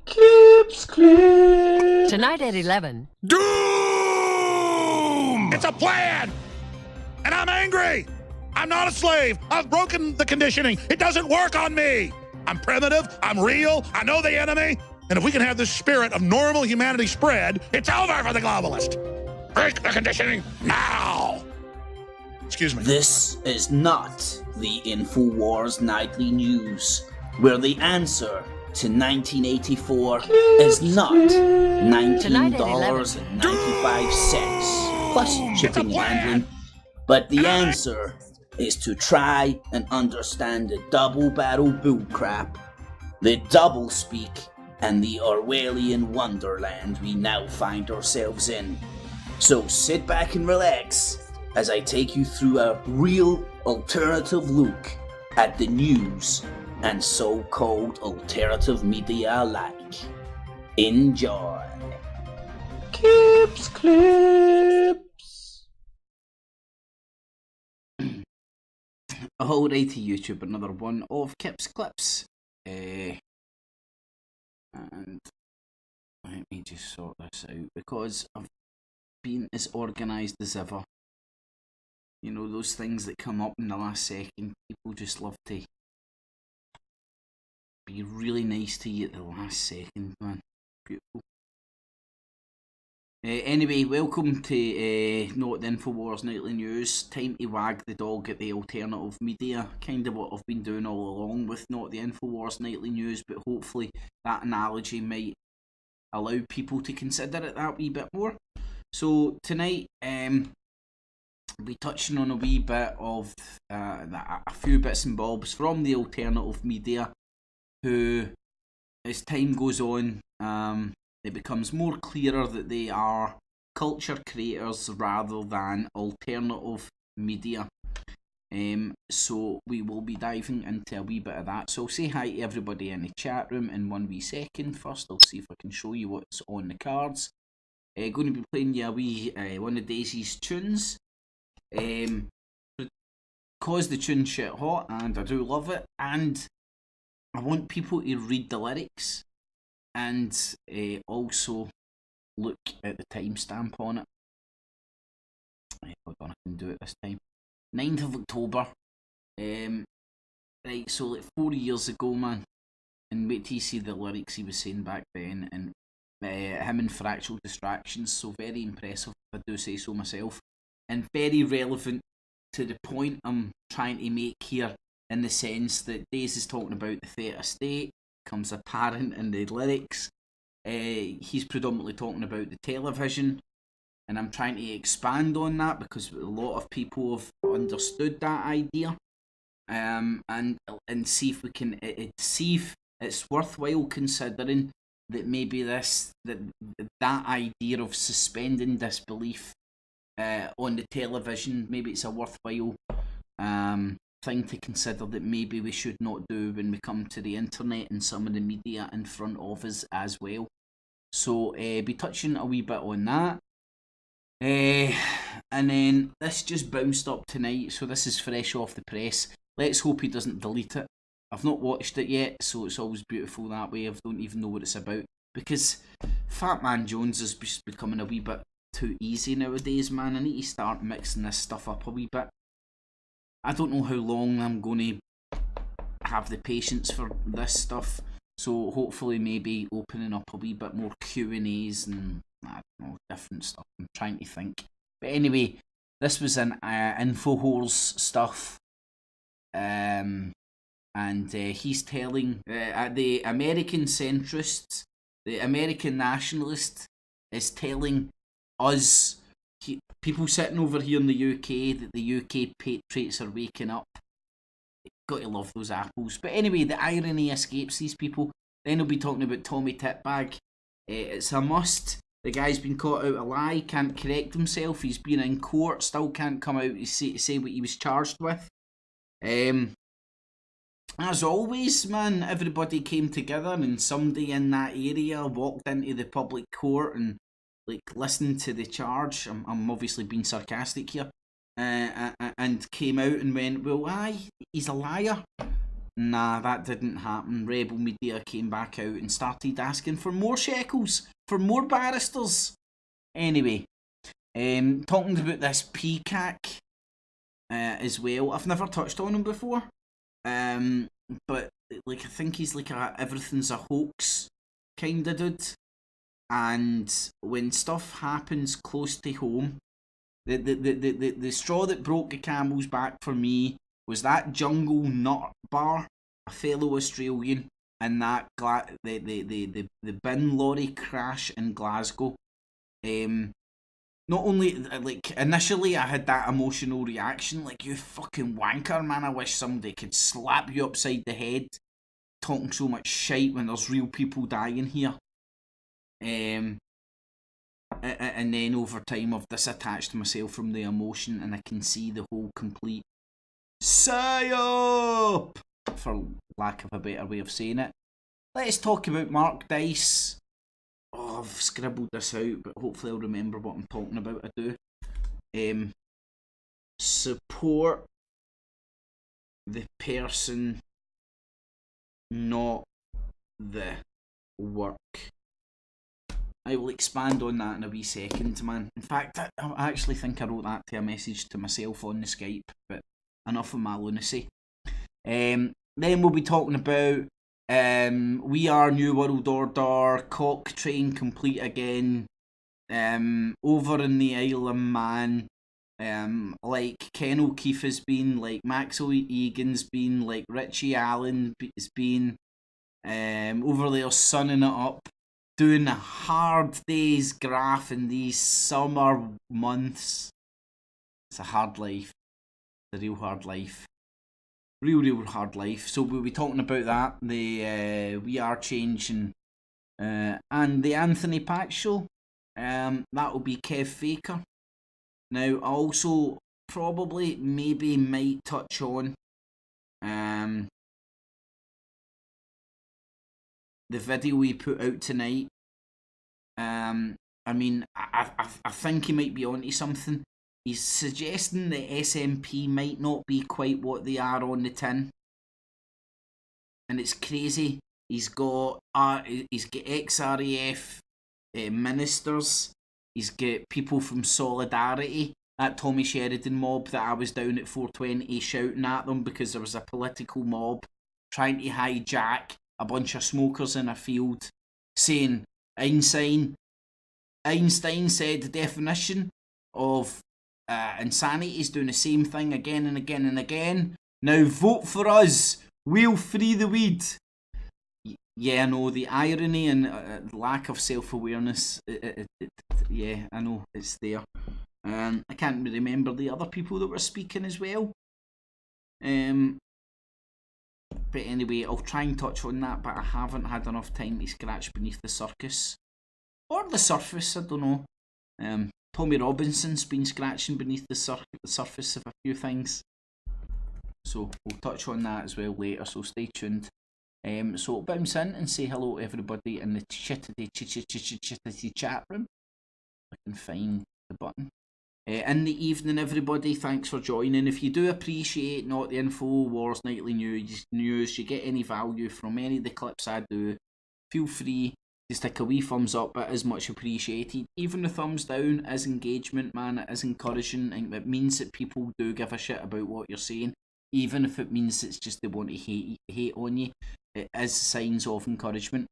Clip. Tonight at 11. Doom! It's a plan! And I'm angry! I'm not a slave! I've broken the conditioning! It doesn't work on me! I'm primitive, I'm real, I know the enemy, and if we can have this spirit of normal humanity spread, it's over for the globalist! Break the conditioning now! Excuse me. This is not the Infowars Nightly News, where the answer to 1984 is not $19.95 plus shipping and handling, but the answer is to try and understand the double barrel bullcrap, the double speak, and the Orwellian wonderland we now find ourselves in. So sit back and relax as I take you through a real alternative look at the news and so-called alternative media alike. Enjoy. Clips. Alrighty YouTube, another one of Kip's Clips. And let me just sort this out because I've been as organised as ever. You know, those things that come up in the last second, people just love to be really nice to you at the last second, man. Beautiful. Anyway, welcome to not the Infowars Nightly News. Time to wag the dog at the alternative media. Kind of what I've been doing all along with not the Infowars Nightly News, but hopefully that analogy might allow people to consider it that wee bit more. So tonight, we'll be touching on a wee bit of a few bits and bobs from the alternative media, who, as time goes on, it becomes more clearer that they are culture creators rather than alternative media. So we will be diving into a wee bit of that. So I'll say hi to everybody in the chat room in one wee second. First, I'll see if I can show you what's on the cards. Going to be playing you a wee one of Daiz's tunes. Cause the tune shit hot, and I do love it, and I want people to read the lyrics and also look at the timestamp on it. Hold on, I can do it this time. 9th of October. Right, so like 4 years ago, man, and wait till you see the lyrics he was saying back then, and him in Fractal Distractions, so very impressive if I do say so myself, and very relevant to the point I'm trying to make here, in the sense that Daiz is talking about the theta state, comes apparent in the lyrics. He's predominantly talking about the television, and I'm trying to expand on that because a lot of people have understood that idea, and see if we can see if it's worthwhile considering that maybe that idea of suspending disbelief on the television, maybe it's a worthwhile thing to consider that maybe we should not do when we come to the internet and some of the media in front of us as well. So be touching a wee bit on that. And then this just bounced up tonight, so this is fresh off the press. Let's hope he doesn't delete it. I've not watched it yet, so it's always beautiful that way. I don't even know what it's about, because Fat Man Jones is just becoming a wee bit too easy nowadays, man. I need to start mixing this stuff up a wee bit. I don't know how long I'm going to have the patience for this stuff, so hopefully maybe opening up a wee bit more Q&As and I don't know, different stuff. I'm trying to think. But anyway, this was an Infowars stuff, and he's telling the American centrists, the American nationalist is telling us, people sitting over here in the UK, that the UK patriots are waking up. Got to love those apples. But anyway, the irony escapes these people. Then he'll be talking about Tommy Titbag. It's a must. The guy's been caught out a lie, can't correct himself. He's been in court, still can't come out to say what he was charged with. As always, man, everybody came together and somebody in that area walked into the public court and like listened to the charge. I'm obviously being sarcastic here, and came out and went, well, aye, he's a liar. Nah, that didn't happen. Rebel Media came back out and started asking for more shekels, for more barristers. Anyway, talking about this PCAC as well. I've never touched on him before, but like I think he's like everything's a hoax kind of dude. And when stuff happens close to home, the straw that broke the camel's back for me was that Jungle Nut Bar, a fellow Australian, and that the bin lorry crash in Glasgow. Not only, like, initially I had that emotional reaction, like, you fucking wanker, man, I wish somebody could slap you upside the head talking so much shite when there's real people dying here. And then over time I've disattached myself from the emotion, and I can see the whole complete psyop, for lack of a better way of saying it. Let's talk about Mark Daiz. Oh, I've scribbled this out, but hopefully I'll remember what I'm talking about. I do. Support the person, not the work. I will expand on that in a wee second, man. In fact, I actually think I wrote that to a message to myself on the Skype, but enough of my lunacy. Then we'll be talking about W.E.A.R. New World Order, Cochrane complete again, over in the Isle of Man, like Ken O'Keefe has been, like Maxwell Egan's been, like Richie Allen has been, over there sunning it up, doing a hard day's graph in these summer months. It's a hard life. It's a real hard life. Real hard life. So we'll be talking about that, the W.E.A.R. change, and the Anthony Patch show. That will be Kev Faker. Now, I also probably maybe might touch on the video we put out tonight. I mean, I think he might be onto something. He's suggesting that SMP might not be quite what they are on the tin, and it's crazy. He's got ex-RAF ministers. He's got people from Solidarity, that Tommy Sheridan mob that I was down at 420 shouting at them because there was a political mob trying to hijack a bunch of smokers in a field, saying Einstein said the definition of insanity is doing the same thing again and again and again. Now vote for us. We'll free the weed. Yeah, I know, the irony and lack of self-awareness. Yeah, I know, it's there. I can't remember the other people that were speaking as well. But anyway, I'll try and touch on that, but I haven't had enough time to scratch beneath the surface. Or the surface, I don't know. Tommy Robinson's been scratching beneath the surface of a few things. So we'll touch on that as well later, so stay tuned. So bounce in and say hello to everybody in the chittity chat room. I can find the button. In the evening, everybody, thanks for joining. If you do appreciate not the Infowars Nightly News, you get any value from any of the clips I do, feel free to stick a wee thumbs up. It is much appreciated. Even the thumbs down is engagement, man. It is encouraging, and it means that people do give a shit about what you're saying, even if it means it's just they want to hate on you. It is signs of encouragement.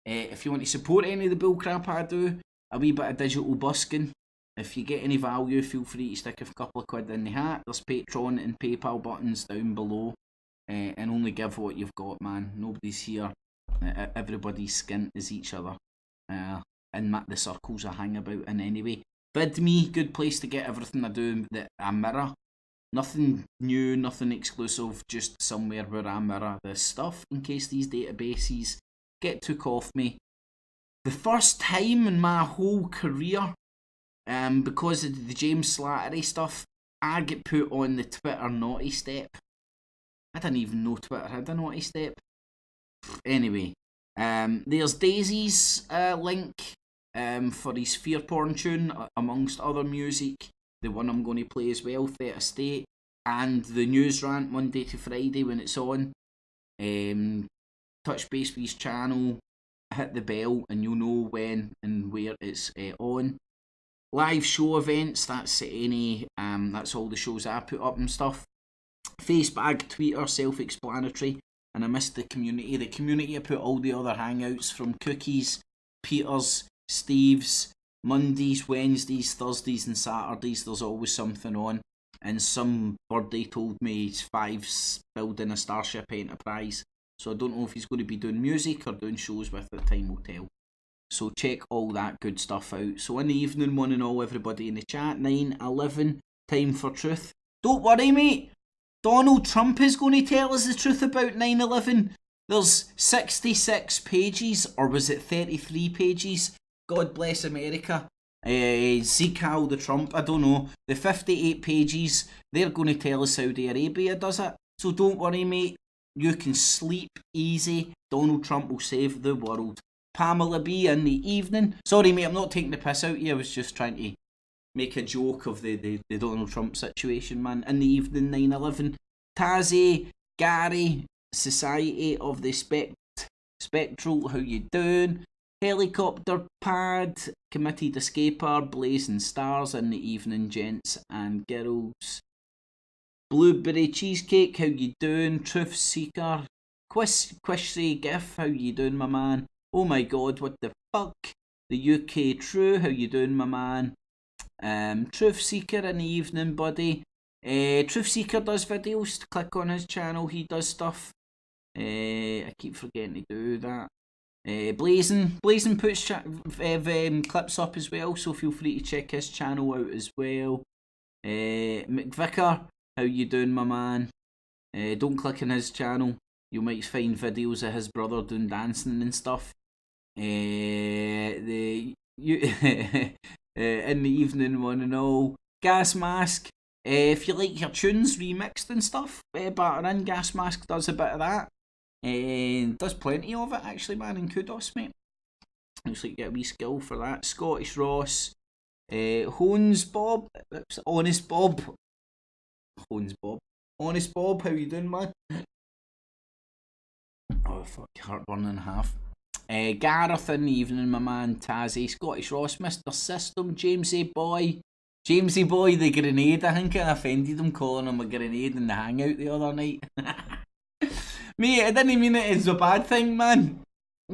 If you want to support any of the bullcrap I do, a wee bit of digital busking. If you get any value, feel free to stick a couple of quid in the hat. There's Patreon and PayPal buttons down below. And only give what you've got, man. Nobody's here. Everybody's skint is each other. And the circles I hang about in anyway. Vid.me, good place to get everything I do that I mirror. Nothing new, nothing exclusive, just somewhere where I mirror this stuff in case these databases get took off me. The first time in my whole career, because of the James Slattery stuff, I get put on the Twitter naughty step. I didn't even know Twitter had a naughty step. Anyway, there's Daisy's link for his F.E.A.R. porn tune, amongst other music. The one I'm going to play as well, Theta State, and the NewsRant Monday to Friday when it's on. touch base with his channel, hit the bell, and you'll know when and where it's on. Live show events, that's that's all the shows I put up and stuff. Facebook, Twitter, self-explanatory. And I missed the community. The community, I put all the other hangouts from Cookies, Peter's, Steve's, Mondays, Wednesdays, Thursdays and Saturdays. There's always something on. And some birdie told me he's Five's building a Starship Enterprise. So I don't know if he's going to be doing music or doing shows with it. Time will tell. So check all that good stuff out. So in the evening, one and all, everybody in the chat, 9:11, time for truth. Don't worry, mate. Donald Trump is going to tell us the truth about 9/11. There's 66 pages, or was it 33 pages? God bless America. Zeke the Trump, I don't know. The 58 pages, they're going to tell us Saudi Arabia does it. So don't worry, mate. You can sleep easy. Donald Trump will save the world. Pamela B in the evening. Sorry, mate, I'm not taking the piss out of you. I was just trying to make a joke of the Donald Trump situation, man. In the evening, 9/11. Tazzy, Gary, Society of the Spectral, how you doing? Helicopter Pad, Committed Escaper, Blazing Stars in the evening, gents and girls. Blueberry Cheesecake, how you doing? Truth Seeker, Quishy Gif, how you doing, my man? Oh my god, what the fuck? The UK True, how you doing, my man? Truth Seeker in the evening, buddy. Truth Seeker does videos. Click on his channel, he does stuff. I keep forgetting to do that. Blazing puts clips up as well, so feel free to check his channel out as well. McVicker, how you doing, my man? Don't click on his channel, you might find videos of his brother doing dancing and stuff. In the evening, one and all. Gas Mask, if you like your tunes remixed and stuff, batter in. Gas Mask does a bit of that. Does plenty of it actually, man, and kudos, mate. Looks like you get a wee skill for that. Scottish Ross, Hones Bob, Honest Bob, Honest Bob, how you doing, man? Oh fuck, heartburn and a half. Gareth in the evening, my man. Tazzy, Scottish Ross, Mr. System, Jamesy Boy, the grenade. I think I offended him calling him a grenade in the hangout the other night. Mate, I didn't mean it as a bad thing, man.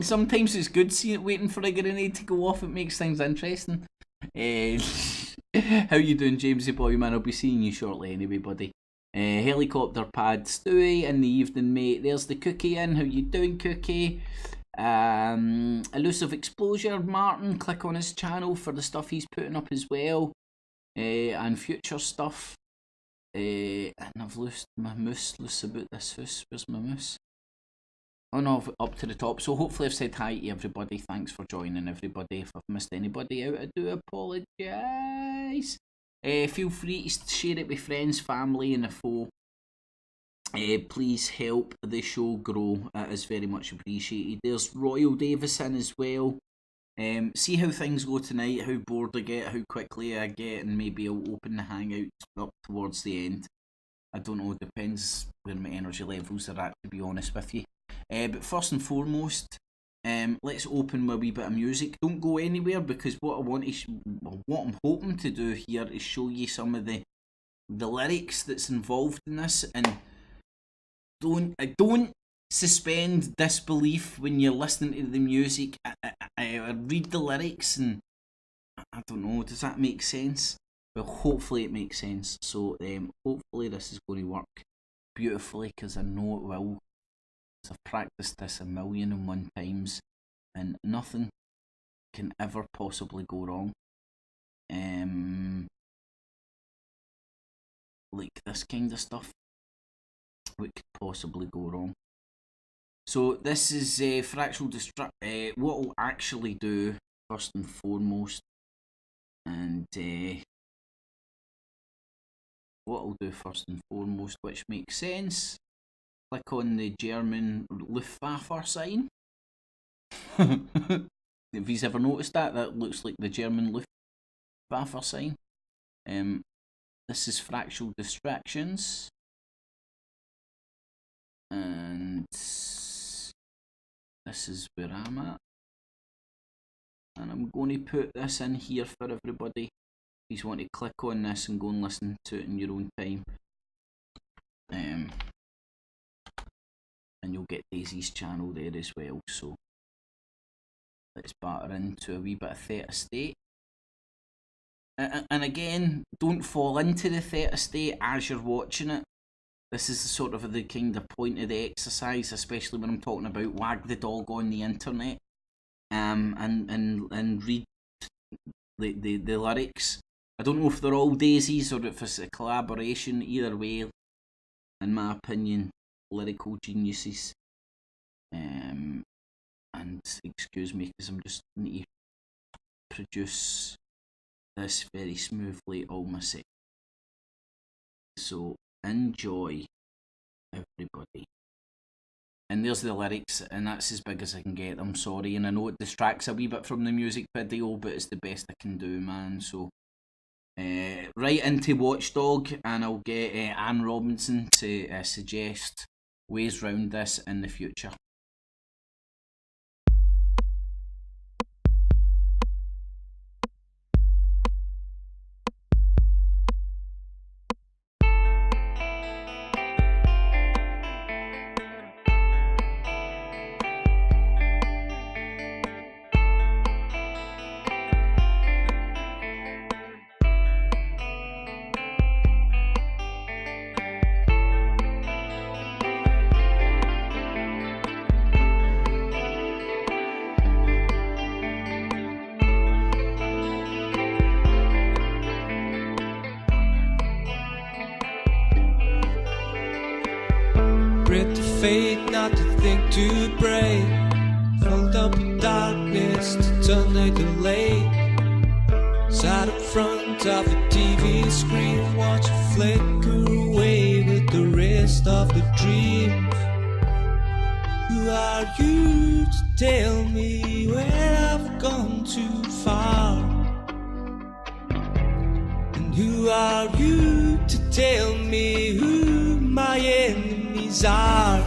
Sometimes it's good seeing it waiting for a grenade to go off. It makes things interesting. How you doing, Jamesy Boy, man? I'll be seeing you shortly anyway, buddy. Helicopter Pad, Stewie in the evening, mate. There's the Cookie in. How you doing, Cookie? Elusive Exposure, Martin. Click on his channel for the stuff he's putting up as well. And future stuff. And I've lost my moose. Loose about this house. Where's my moose? Oh no, up to the top. So hopefully I've said hi to everybody. Thanks for joining, everybody. If I've missed anybody out, I do apologise. Feel free to share it with friends, family and a foe. Please help the show grow. It is very much appreciated. There's Royal Davison as well. See how things go tonight, how bored I get, how quickly I get, and maybe I'll open the hangout up towards the end. I don't know, depends where my energy levels are at, to be honest with you. But first and foremost, let's open with a wee bit of music. Don't go anywhere, because what I'm hoping to do here is show you some of the lyrics that's involved in this, and don't suspend disbelief when you're listening to the music. I read the lyrics and I don't know, does that make sense? Well, hopefully it makes sense. So hopefully this is going to work beautifully, because I know it will. I've practiced this 1,000,001 times and nothing can ever possibly go wrong. Like this kind of stuff, what could possibly go wrong? So this is fractional destruct. What I'll actually do first and foremost, and which makes sense. Click on the German Luftwaffe sign. If you've ever noticed that, that looks like the German Luftwaffe sign. This is fractional distractions. And this is where I'm at. And I'm going to put this in here for everybody. If you want to click on this and go and listen to it in your own time. And you'll get Daiz's channel there as well. So let's batter into a wee bit of theta state. And again, don't fall into the theta state as you're watching it. This is sort of the kind of point of the exercise, especially when I'm talking about Wag the dog on the internet. And read the lyrics. I don't know if they're all Daiz's or if it's a collaboration. Either way, in my opinion, lyrical geniuses. And excuse me, because I'm just need to produce this very smoothly all myself. So enjoy, everybody. And there's the lyrics, and that's as big as I can get. I'm sorry, and I know it distracts a wee bit from the music video, but it's the best I can do, man. So right into Watchdog, and I'll get Anne Robinson to suggest ways round this in the future. Fate not to think to pray, filled up in darkness to turn the delay. Sat in front of a TV screen, watch it flicker away with the rest of the dreams. Who are you to tell me where I've gone too far? And who are you to tell me who my enemies are?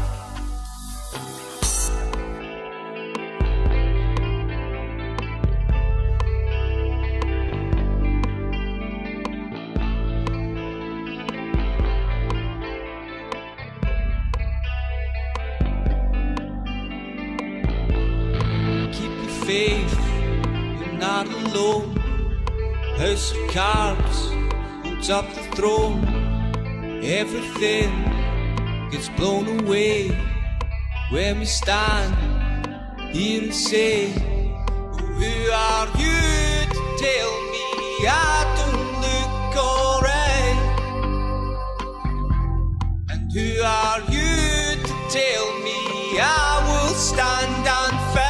Faith, you're not alone. House of cards holds up the throne. Everything gets blown away when we stand here and say, who are you to tell me I don't look alright? And who are you to tell me I will stand and fight?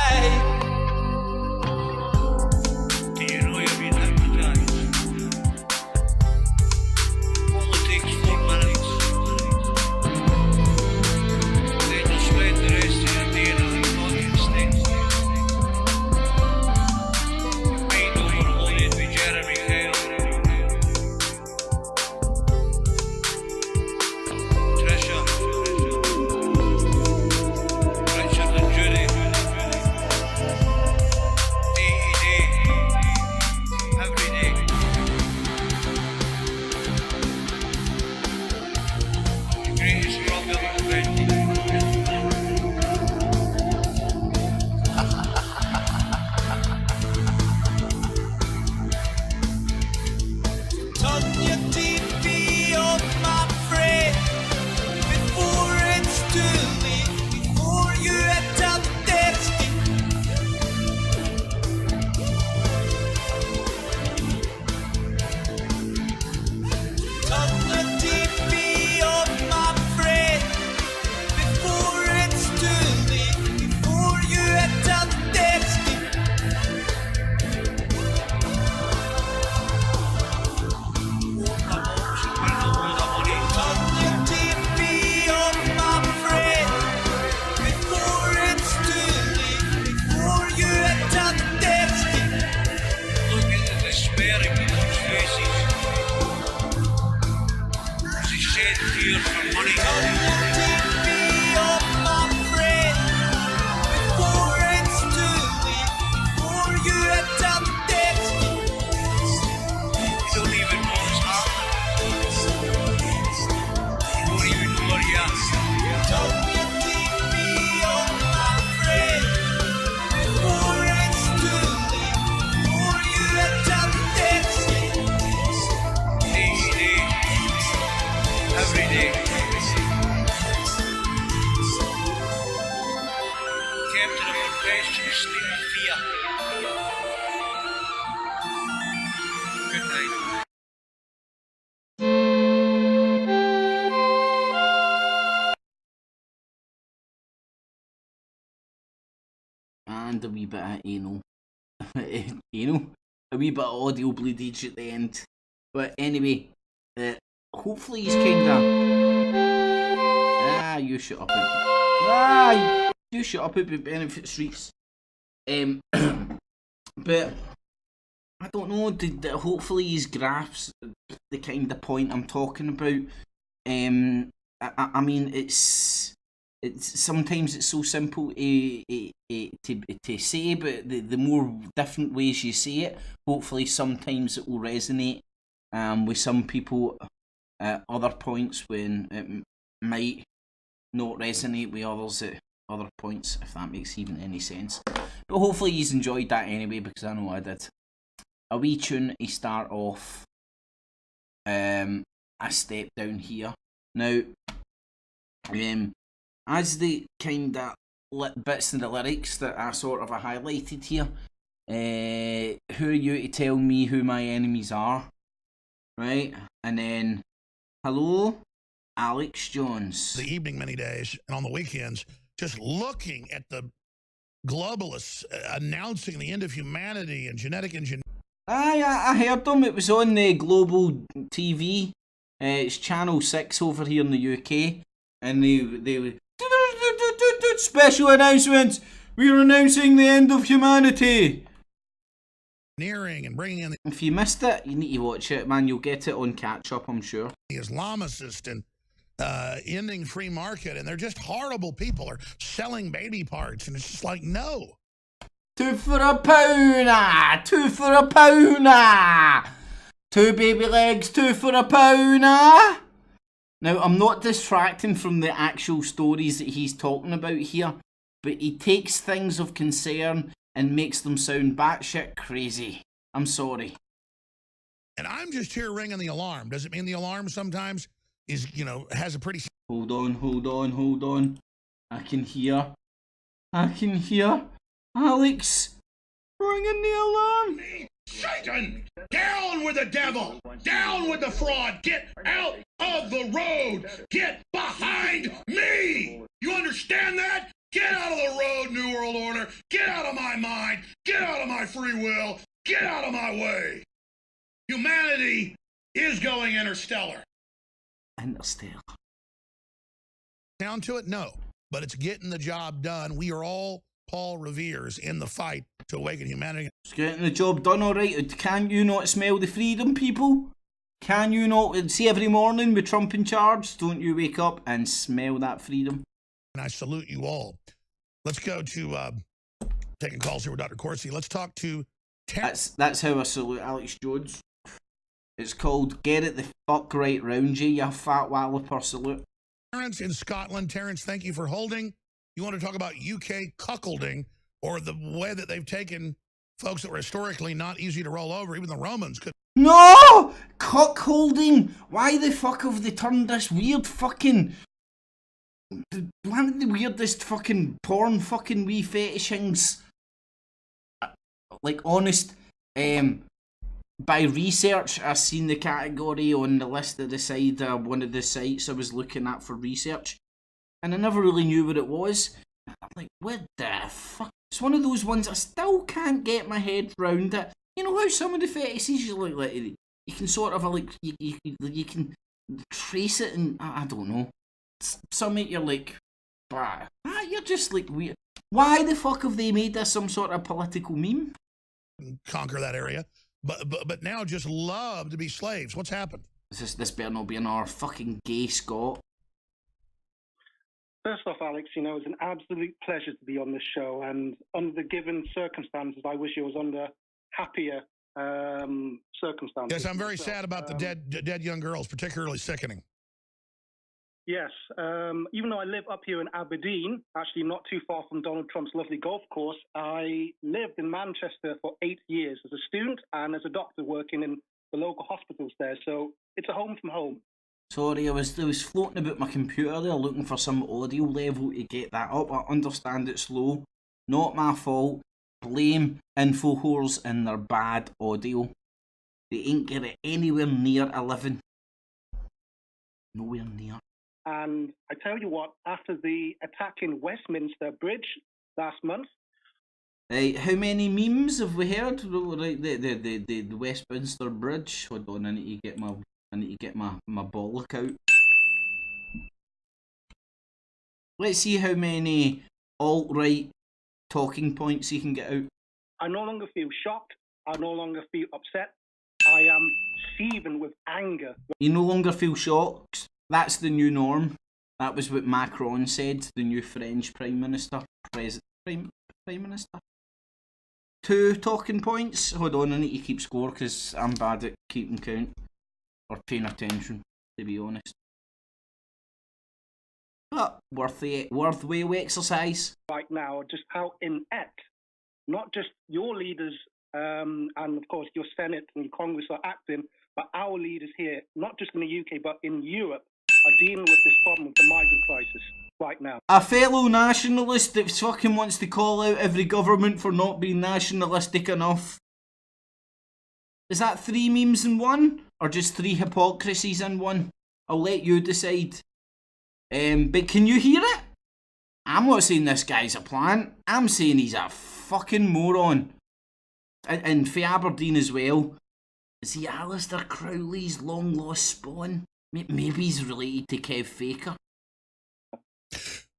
rest in state of fear. Good night. And a wee bit of anal. Anal? A wee bit of audio bleedage at the end. But anyway, hopefully he's kinda... you shut up. You shut up about benefit streets. But I don't know. Hopefully he grasps the kind of point I'm talking about. I mean, it's sometimes it's so simple to say, but the more different ways you say it, hopefully sometimes it will resonate with some people at other points when it might not resonate with others at other points, if that makes even any sense. But hopefully you've enjoyed that anyway, because I know I did. A wee tune to start off. A step down here. Now, as the kind of bits in the lyrics that I sort of highlighted here, who are you to tell me who my enemies are? Right? And then, hello, Alex Jones. The evening many days and on the weekends, just looking at the globalists announcing the end of humanity and genetic engineering. I heard them. It was on the global TV. It's Channel 6 over here in the UK. And they were... Special announcements! We are announcing the end of humanity! And bringing in If you missed it, you need to watch it, man. You'll get it on catch-up, I'm sure. the Islamicists and ending free market, and they're just horrible people. Are selling baby parts, and it's just like, no. 2 for a pounder! 2 for a pounder! 2 baby legs, 2 for a pounder! Now, I'm not distracting from the actual stories that he's talking about here, but he takes things of concern and makes them sound batshit crazy. I'm sorry. And I'm just here ringing the alarm. Does it mean the alarm sometimes is, has a pretty... Hold on. I can hear Alex ringing the alarm. Satan! Down with the devil! Down with the fraud! Get out of the road! Get behind me! You understand that? Get out of the road, New World Order! Get out of my mind! Get out of my free will! Get out of my way! Humanity is going interstellar. Interstellar. Down to it? No. But it's getting the job done. We are all Paul Revere's in the fight to awaken humanity. It's getting the job done, alright. Can you not smell the freedom, people? Can you not see every morning with Trump in charge? Don't you wake up and smell that freedom? And I salute you all. Let's go to taking calls here with Dr. Corsi. Let's talk to Terrence. That's how I salute Alex Jones. It's called Get It the Fuck Right Round You fat walloper salute. Terrence in Scotland. Terrence, thank you for holding. You want to talk about UK cuckolding, or the way that they've taken folks that were historically not easy to roll over. Even the Romans could. No! Cuckolding! Why the fuck have they turned this weird fucking... one of the weirdest fucking porn fucking wee fetishings? Like, honest, by research, I seen the category on the list of the side of one of the sites I was looking at for research, and I never really knew what it was. I'm like, what the fuck? It's one of those ones I still can't get my head round it. You know how some of the fetishes you can sort of like you can trace it, and I don't know. Some of it you're like, bah, you're just like weird. Why the fuck have they made this some sort of political meme? Conquer that area, but now just love to be slaves. What's happened? This better not be another fucking gay Scot. First off, Alex, it's an absolute pleasure to be on this show, and under the given circumstances, I wish it was under happier circumstances. Yes, I'm very sad about the dead young girls, particularly sickening. Yes, even though I live up here in Aberdeen, actually not too far from Donald Trump's lovely golf course, I lived in Manchester for 8 years as a student and as a doctor working in the local hospitals there. So it's a home from home. Sorry, I was floating about my computer there looking for some audio level to get that up. I understand it's low. Not my fault. Blame Infowars and their bad audio. They ain't get it anywhere near 11. Nowhere near. And I tell you what, after the attack in Westminster Bridge last month, Right, how many memes have we heard? Right, the Westminster Bridge. Hold on, I need to get my bollock out. Let's see how many alt-right talking points you can get out. I no longer feel shocked. I no longer feel upset. I am seething with anger. You no longer feel shocked. That's the new norm. That was what Macron said, the new French Prime Minister. Prime Minister? 2 talking points. Hold on, I need to keep score because I'm bad at keeping count. Or paying attention, to be honest. But worth the exercise. Right now, just how inept, not just your leaders and of course your Senate and Congress are acting, but our leaders here, not just in the UK, but in Europe, are dealing with this problem of the migrant crisis right now. A fellow nationalist that fucking wants to call out every government for not being nationalistic enough. Is that 3 memes in one? Or just 3 hypocrisies in one? I'll let you decide. But can you hear it? I'm not saying this guy's a plant. I'm saying he's a fucking moron. And for Aberdeen as well. Is he Alistair Crowley's long lost spawn? Maybe he's related to Kev Faker.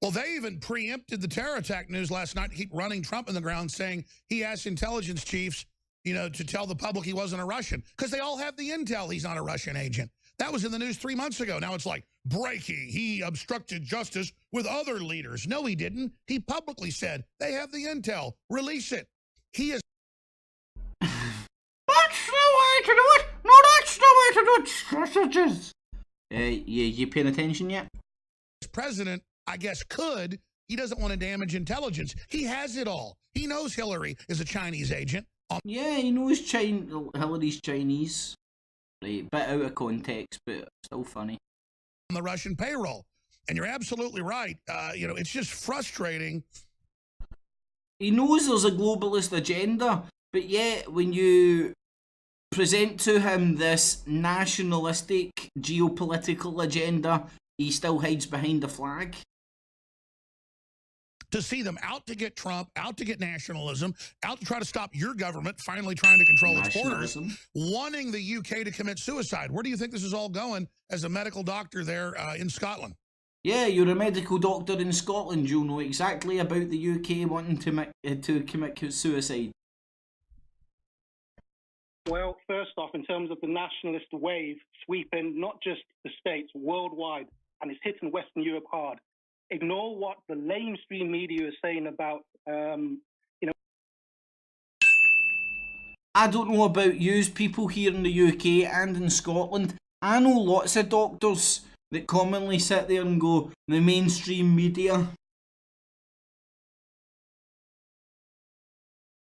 Well, they even preempted the terror attack news last night to keep running Trump in the ground, saying he asked intelligence chiefs, you know, to tell the public he wasn't a Russian. Because they all have the intel he's not a Russian agent. That was in the news 3 months ago. Now it's like, breaking, he obstructed justice with other leaders. No, he didn't. He publicly said, they have the intel. Release it. He is... That's the way to do it. No, that's the way to do it. Sausages. You paying attention yet? President, I guess, could. He doesn't want to damage intelligence. He has it all. He knows Hillary is a Chinese agent. Yeah, he knows Hillary's Chinese. Right, bit out of context, but still funny. On the Russian payroll. And you're absolutely right. You know, it's just frustrating. He knows there's a globalist agenda, but yet when you present to him this nationalistic geopolitical agenda, he still hides behind the flag. To see them out to get Trump, out to get nationalism, out to try to stop your government finally trying to control its borders, wanting the UK to commit suicide. Where do you think this is all going as a medical doctor there in Scotland? Yeah, you're a medical doctor in Scotland. You'll know exactly about the UK wanting to commit suicide. Well, first off, in terms of the nationalist wave sweeping not just the States, worldwide, and it's hitting Western Europe hard. Ignore what the lamestream media is saying about, you know. I don't know about you people here in the UK and in Scotland. I know lots of doctors that commonly sit there and go, the mainstream media.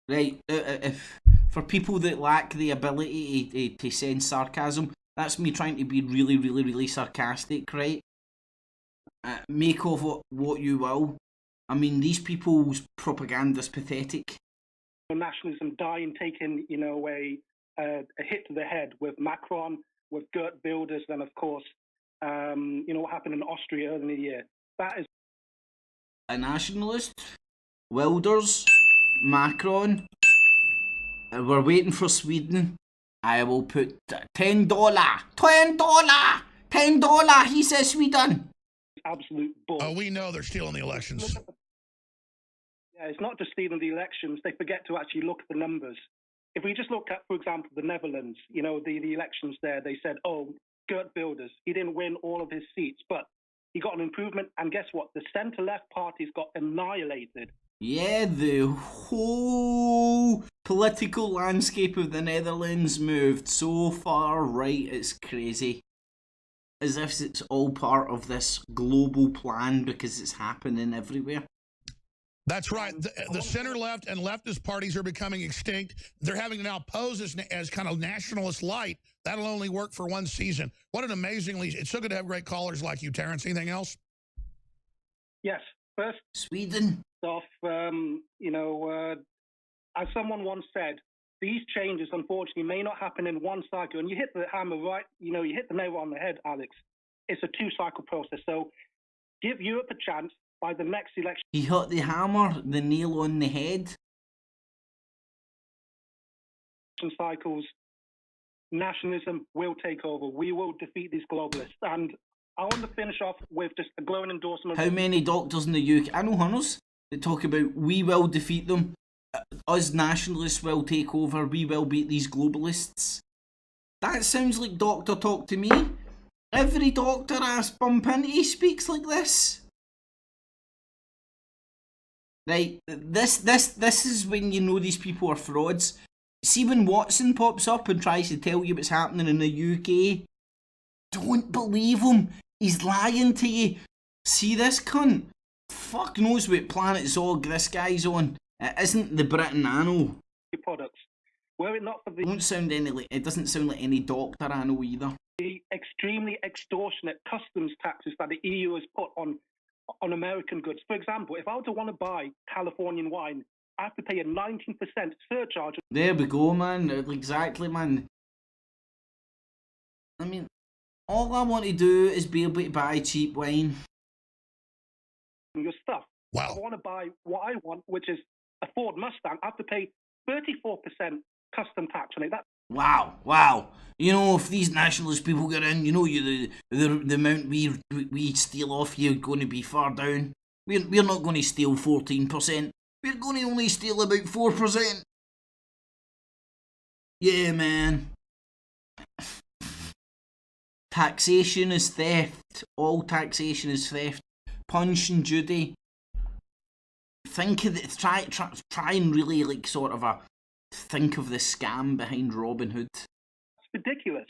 Right, if for people that lack the ability to sense sarcasm, that's me trying to be really, really, really sarcastic, right? Make of what you will. I mean, these people's propaganda's pathetic. Nationalism dying, taking, you know, a hit to the head with Macron, with Geert Wilders, and of course, you know, what happened in Austria earlier in the year. That is a nationalist, Wilders, Macron. We're waiting for Sweden. I will put $10. $10. He says Sweden. Absolute bull. Oh, we know they're stealing the elections. Yeah, it's not just stealing the elections. They forget to actually look at the numbers. If we just look at, for example, the Netherlands, you know, the elections there, they said, oh, Geert Wilders, he didn't win all of his seats, but he got an improvement. And guess what? The centre-left parties got annihilated. Yeah, the whole political landscape of the Netherlands moved so far right, it's crazy. As if it's all part of this global plan because it's happening everywhere. That's right. The center-left and leftist parties are becoming extinct. They're having to now pose as kind of nationalist light. That'll only work for one season. What an amazingly... It's so good to have great callers like you, Terrence. Anything else? Yes. First, Sweden. off, as someone once said, these changes, unfortunately, may not happen in one cycle. And you hit the hammer right, you hit the nail on the head, Alex. It's a 2-cycle process. So give Europe a chance by the next election. He hit the hammer, the nail on the head. Cycles, nationalism will take over. We will defeat these globalists. And I want to finish off with just a glowing endorsement. How many doctors in the UK? I know hunters that talk about we will defeat them. Us nationalists will take over. We will beat these globalists. That sounds like doctor talk to me. Every doctor I bump into speaks like this. Right, this is when you know these people are frauds. See when Watson pops up and tries to tell you what's happening in the UK, don't believe him. He's lying to you. See this cunt? Fuck knows what planet Zog this guy's on. It isn't the Britain I know. Products. Were it not for the It doesn't sound like any doctor I know either. The extremely extortionate customs taxes that the EU has put on American goods. For example, if I were to want to buy Californian wine, I have to pay a 19% surcharge. There we go, man. Exactly, man. I mean, all I want to do is be able to buy cheap wine. Your stuff. Wow. If I want to buy what I want, which is a Ford Mustang, I have to pay 34% custom tax on it. Wow. You know, if these nationalist people get in, you know, the amount we steal off you are going to be far down. We're not going to steal 14%. We're going to only steal about 4%. Yeah, man. Taxation is theft. All taxation is theft. Punch and Judy. Think of it. Try and really think of the scam behind Robin Hood. It's ridiculous.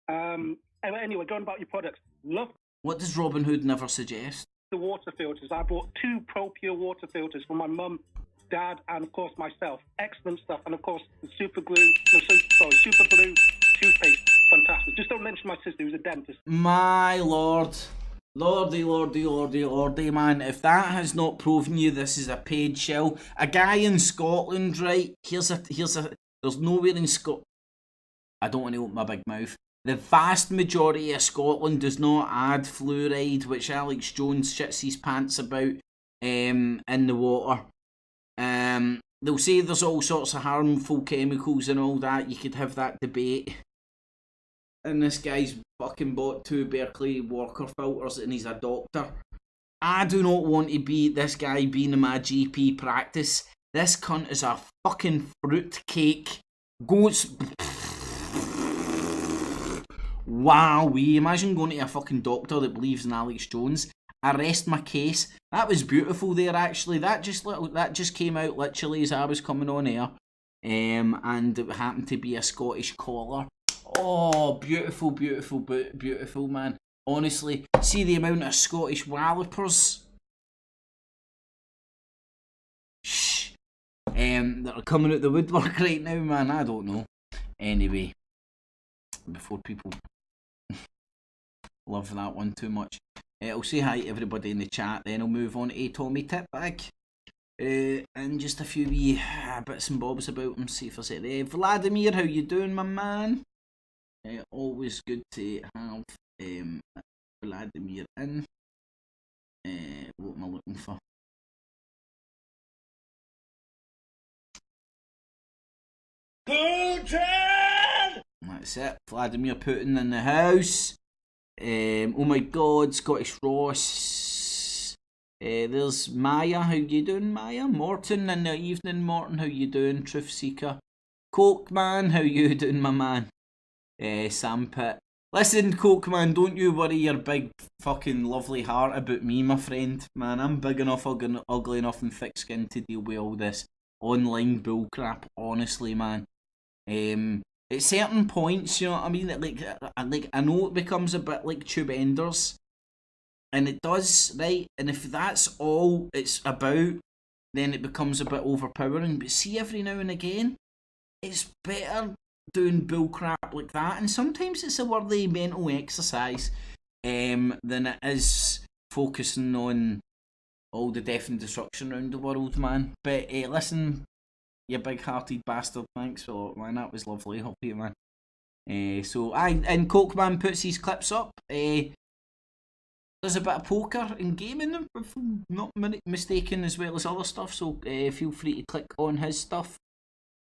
Anyway, going about your products. Love. What does Robin Hood never suggest? The water filters. I bought 2 Pro Pure water filters for my mum, dad, and of course myself. Excellent stuff. And of course the super glue toothpaste. Fantastic. Just don't mention my sister who's a dentist. My lord. Lordy, man. If that has not proven you this is a paid shell. A guy in Scotland, right? There's nowhere in Scotland. I don't want to open my big mouth. The vast majority of Scotland does not add fluoride, which Alex Jones shits his pants about in the water. They'll say there's all sorts of harmful chemicals and all that. You could have that debate. And this guy's fucking bought 2 Berkeley Walker filters and he's a doctor. I do not want to be this guy being in my GP practice. This cunt is a fucking fruitcake. Wow, imagine going to a fucking doctor that believes in Alex Jones. I rest my case. That was beautiful there, actually. That just came out literally as I was coming on air. And it happened to be a Scottish collar. Oh, beautiful, man. Honestly, see the amount of Scottish wallopers. Shh. That are coming out the woodwork right now, man. I don't know. Anyway, before people love that one too much, I'll say hi to everybody in the chat, then I'll move on to Tommy Tipbag. And just a few wee bits and bobs about him, see if there's any. Vladimir, how you doing, my man? Always good to have Vladimir in. What am I looking for? Putin! That's it. Vladimir Putin in the house. Oh my god, Scottish Ross. There's Maya. How you doing, Maya? Morton in the evening. Morton, how you doing? Truth Seeker. Coke Man, how you doing, my man? Sam Pitt. Listen, Coke Man, don't you worry your big fucking lovely heart about me, my friend. Man, I'm big enough, ugly enough and thick-skinned to deal with all this online bullcrap, honestly, man. At certain points, you know what I mean? Like I know it becomes a bit like Tube Enders. And it does, right? And if that's all it's about, then it becomes a bit overpowering. But see, every now and again, it's better doing bullcrap like that, and sometimes it's a worthy mental exercise than it is focusing on all the death and destruction around the world, man. But listen, you big-hearted bastard, thanks a lot, man. That was lovely of you, man. And Cokeman puts his clips up. There's a bit of poker and gaming, if I'm not mistaken, as well as other stuff. So feel free to click on his stuff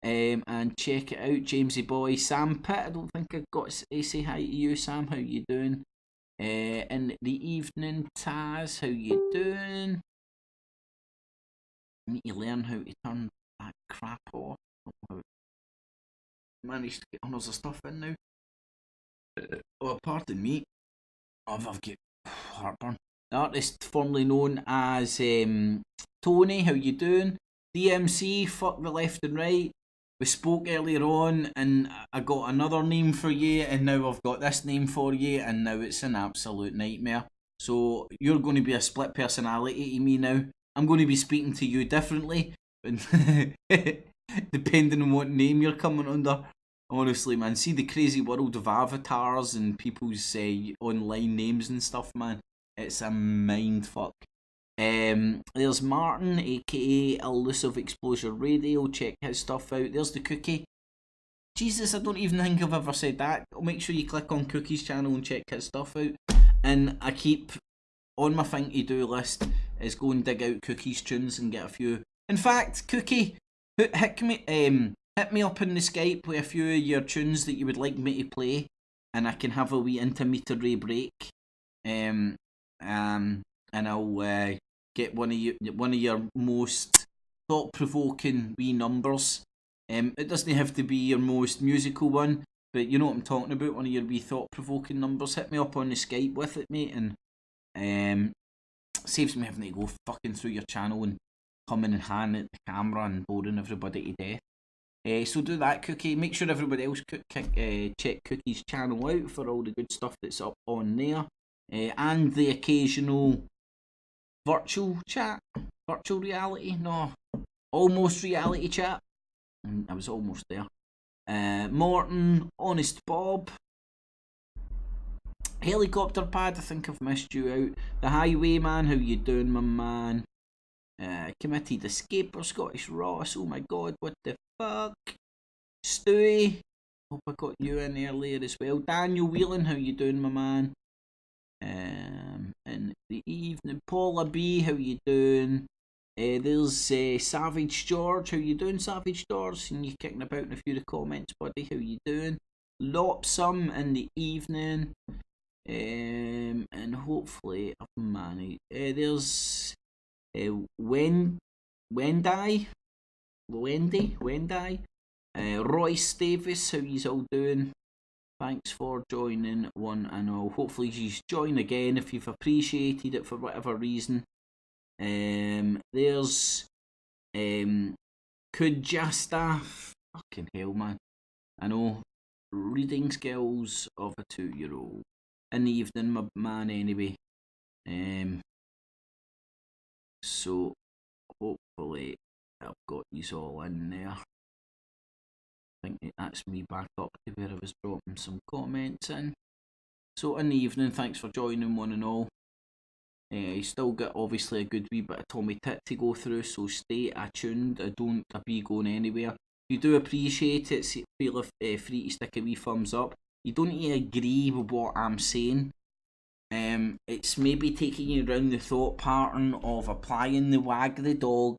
and check it out. Jamesy boy, Sam Pitt. I don't think I got to say hi to you, Sam. How you doing? In the evening, Taz. How you doing? I need to learn how to turn that crap off. Managed to get hundreds of stuff in now. Oh, pardon me. I've got heartburn. The artist formerly known as Tony, how you doing? DMC, fuck the left and right. We spoke earlier on and I got another name for you, and now I've got this name for you, and now it's an absolute nightmare. So you're going to be a split personality to me now. I'm going to be speaking to you differently depending on what name you're coming under. Honestly, man, see the crazy world of avatars and people's online names and stuff, man. It's a mind fuck. There's Martin, aka Elusive Exposure Radio. Check his stuff out. There's the Cookie. Jesus, I don't even think I've ever said that. Make sure you click on Cookie's channel and check his stuff out. And I keep on my thing to do list is go and dig out Cookie's tunes and get a few. In fact, Cookie, hit me up in the Skype with a few of your tunes that you would like me to play, and I can have a wee intermediary break. And I'll get one of your most thought-provoking wee numbers. It doesn't have to be your most musical one, but you know what I'm talking about. One of your wee thought-provoking numbers. Hit me up on the Skype with it, mate, and saves me having to go fucking through your channel and coming and hand at the camera and boring everybody to death. So do that, Cookie. Make sure everybody else check Cookie's channel out for all the good stuff that's up on there. And the occasional virtual chat. Virtual reality? No. Almost reality chat. I was almost there. Morton, Honest Bob. Helicopter Pad, I think I've missed you out. The Highwayman, how you doing, my man? Committed Escaper, Scottish Ross, oh my god, what the fuck? Stewie, hope I got you in earlier as well. Daniel Whelan, how you doing, my man? In the evening, Paula B, how you doing? There's Savage George, how you doing, Savage George? And you kicking about in a few of the comments, buddy, how you doing? Lopsum in the evening, and hopefully I've managed. There's Wendy, Royce Davis, how yous all doing? Thanks for joining, one and all. Hopefully yous join again if you've appreciated it for whatever reason. There's Kujasta, fucking hell, man. I know, reading skills of a 2-year-old. In the evening, my man, anyway. So hopefully I've got these all in there. I think that's me back up to where I was dropping some comments in. So in the evening, thanks for joining, one and all. You still get obviously a good wee bit of Tommy Tit to go through, so stay attuned. I don't be going anywhere. If you do appreciate it, feel free to stick a wee thumbs up. You don't need to agree with what I'm saying. It's maybe taking you around the thought pattern of applying the wag the dog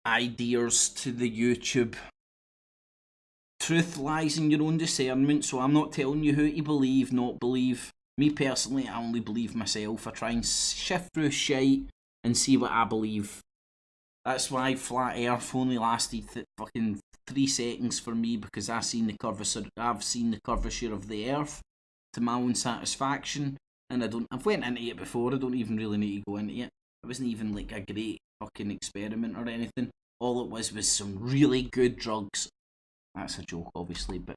ideas to the YouTube. Truth lies in your own discernment, so I'm not telling you who to believe, not believe. Me personally, I only believe myself. I try and shift through shite and see what I believe. That's why flat earth only lasted fucking 3 seconds for me, because I've seen the curvature of the earth to my own satisfaction, and I've went into it before. I don't even really need to go into it. It wasn't even like a great fucking experiment or anything. All it was some really good drugs. That's a joke, obviously, but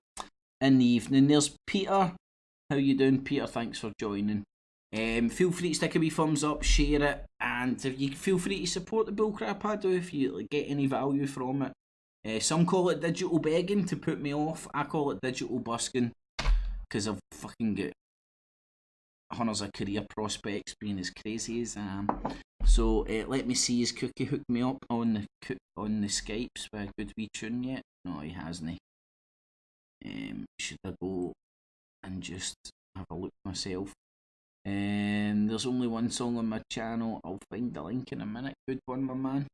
in the evening, there's Peter. How you doing, Peter? Thanks for joining. Feel free to stick a wee thumbs up, share it, and if you feel free to support the bullcrap I do if you get any value from it. Some call it digital begging to put me off. I call it digital busking, because I've fucking got Hunter's a career prospects being as crazy as I am. So let me see, his Cookie hooked me up on the Skypes with a good wee tune yet? No, he hasn't. Should I go and just have a look myself? There's only one song on my channel. I'll find the link in a minute. Good one, my man.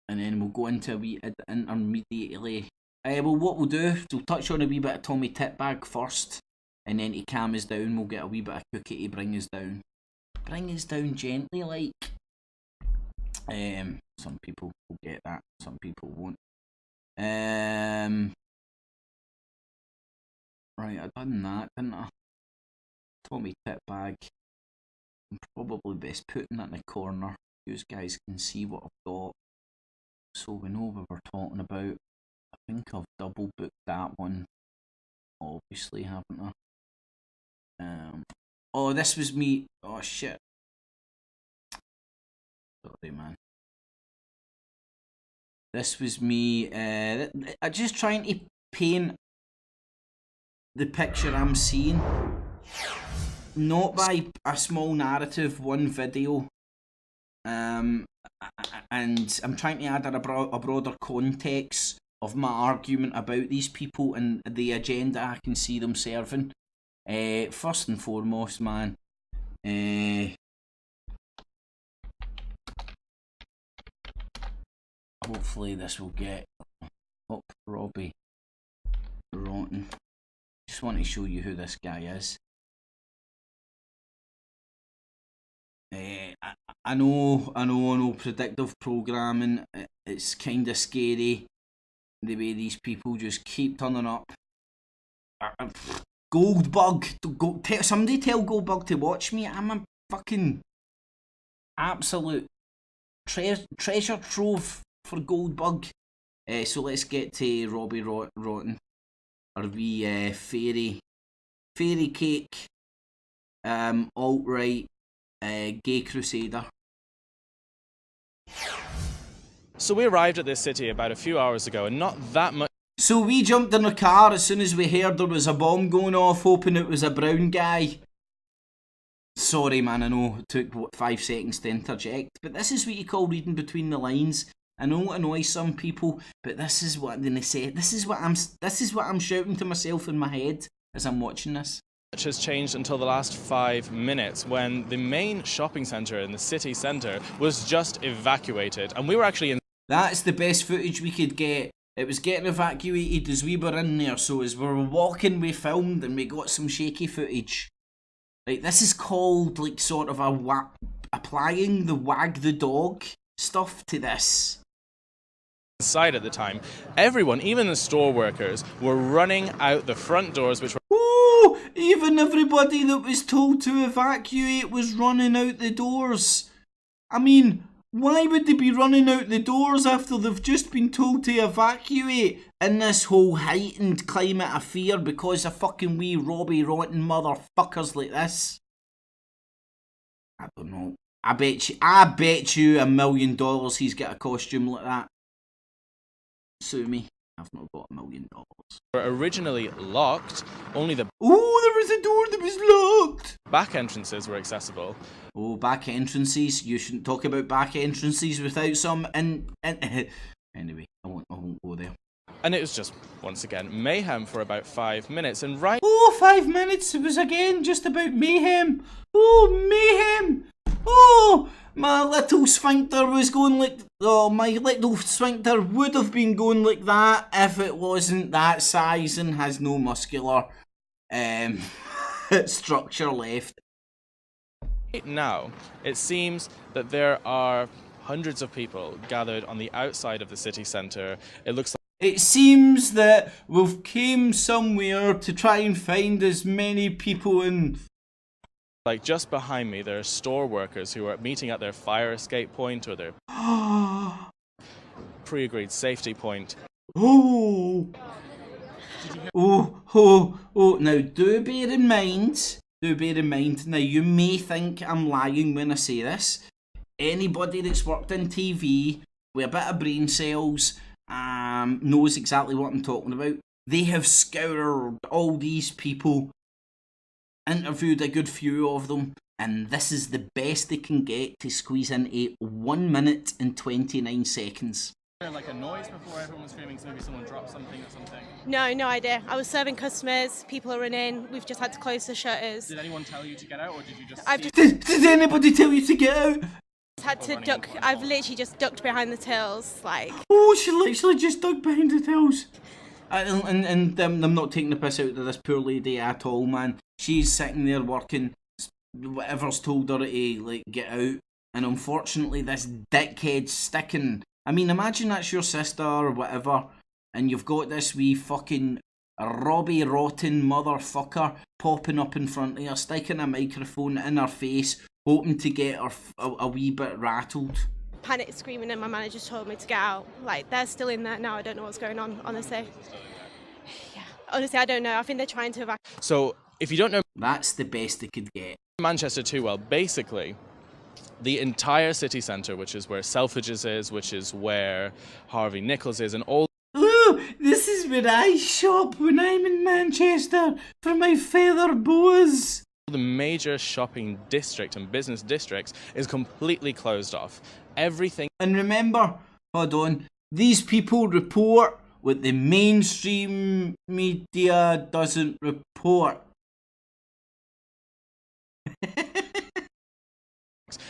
And then we'll go into a wee intermediately. Well, what we'll do, we'll touch on a wee bit of Tommy Titbag first, and then to calm us down, we'll get a wee bit of Cookie to bring us down. Bring us down gently, like. Some people will get that, some people won't. Right, I done that, didn't I? Tommy Titbag. I'm probably best putting that in the corner. You guys can see what I've got, so we know what we're talking about. I think I've double booked that one, obviously, haven't I? Oh, this was me. Oh shit. Sorry, man. This was me. I'm just trying to paint the picture I'm seeing, not by a small narrative, one video. And I'm trying to add a broader context of my argument about these people and the agenda I can see them serving. First and foremost, man, hopefully this will get up Robbie Rotten. Just want to show you who this guy is. I know, predictive programming, it's kind of scary the way these people just keep turning up. Goldbug, somebody tell Goldbug to watch me. I'm a fucking absolute treasure trove for Goldbug. So let's get to Robbie Rotten, or wee fairy cake, alt-right, gay crusader. So we arrived at this city about a few hours ago, and not that much. So we jumped in the car as soon as we heard there was a bomb going off, hoping it was a brown guy. Sorry, man, I know it took 5 seconds to interject, but this is what you call reading between the lines. I know it annoys some people, but this is what they say. This is what I'm shouting to myself in my head as I'm watching this. Much has changed until the last 5 minutes, when the main shopping centre in the city centre was just evacuated, and we were actually in. That's the best footage we could get. It was getting evacuated as we were in there, so as we were walking we filmed and we got some shaky footage. Like, this is called, like, sort of applying the wag the dog stuff to this. Inside at the time, everyone, even the store workers, were running out the front doors, which were. Ooh, even everybody that was told to evacuate was running out the doors. I mean, why would they be running out the doors after they've just been told to evacuate in this whole heightened climate of fear because of fucking wee Robbie Rotten motherfuckers like this? I don't know. I bet you $1 million he's got a costume like that. Sue me. I've not got $1 million. Were originally locked. Only the. Oh, there was a door that was locked. Back entrances were accessible. Oh, back entrances. You shouldn't talk about back entrances without some Anyway, I won't go there. And it was just, once again, mayhem for about 5 minutes, and right. Oh, 5 minutes. It was again just about mayhem. Oh, mayhem. Oh, my little sphincter was going like. Oh, my little sphincter would have been going like that if it wasn't that size and has no muscular structure left. Right now, it seems that there are hundreds of people gathered on the outside of the city centre. It looks like. It seems that we've came somewhere to try and find as many people in. Like, just behind me, there are store workers who are meeting at their fire escape point or their pre-agreed safety point. Oh, now do bear in mind, now you may think I'm lying when I say this. Anybody that's worked in TV with a bit of brain cells knows exactly what I'm talking about. They have scoured all these people interviewed a good few of them, and this is the best they can get to squeeze in a 1 minute and 29 seconds. Like a noise before everyone was screaming, so maybe someone dropped something or something? No idea. I was serving customers, people are in, we've just had to close the shutters. Did anyone tell you to get out, or did you just I've see Did anybody tell you to get out? had to duck, I've literally just ducked behind the tills, like. Oh, she literally just dug behind the tills. And I'm not taking the piss out of this poor lady at all, man. She's sitting there working, whatever's told her to, like, get out. And unfortunately, this dickhead's sticking. I mean, imagine that's your sister or whatever, and you've got this wee fucking Robbie Rotten motherfucker popping up in front of her, sticking a microphone in her face, hoping to get her a wee bit rattled. Panic screaming, and my manager told me to get out. Like, they're still in there now, I don't know what's going on, honestly. Yeah, honestly, I don't know. I think they're trying to evacuate. So, if you don't know That's the best they could get. Manchester too well, basically, the entire city centre, which is where Selfridges is, which is where Harvey Nichols is, and all Ooh, this is where I shop when I'm in Manchester for my feather boas. the major shopping district and business districts is completely closed off. Everything. And remember, hold on, these people report what the mainstream media doesn't report.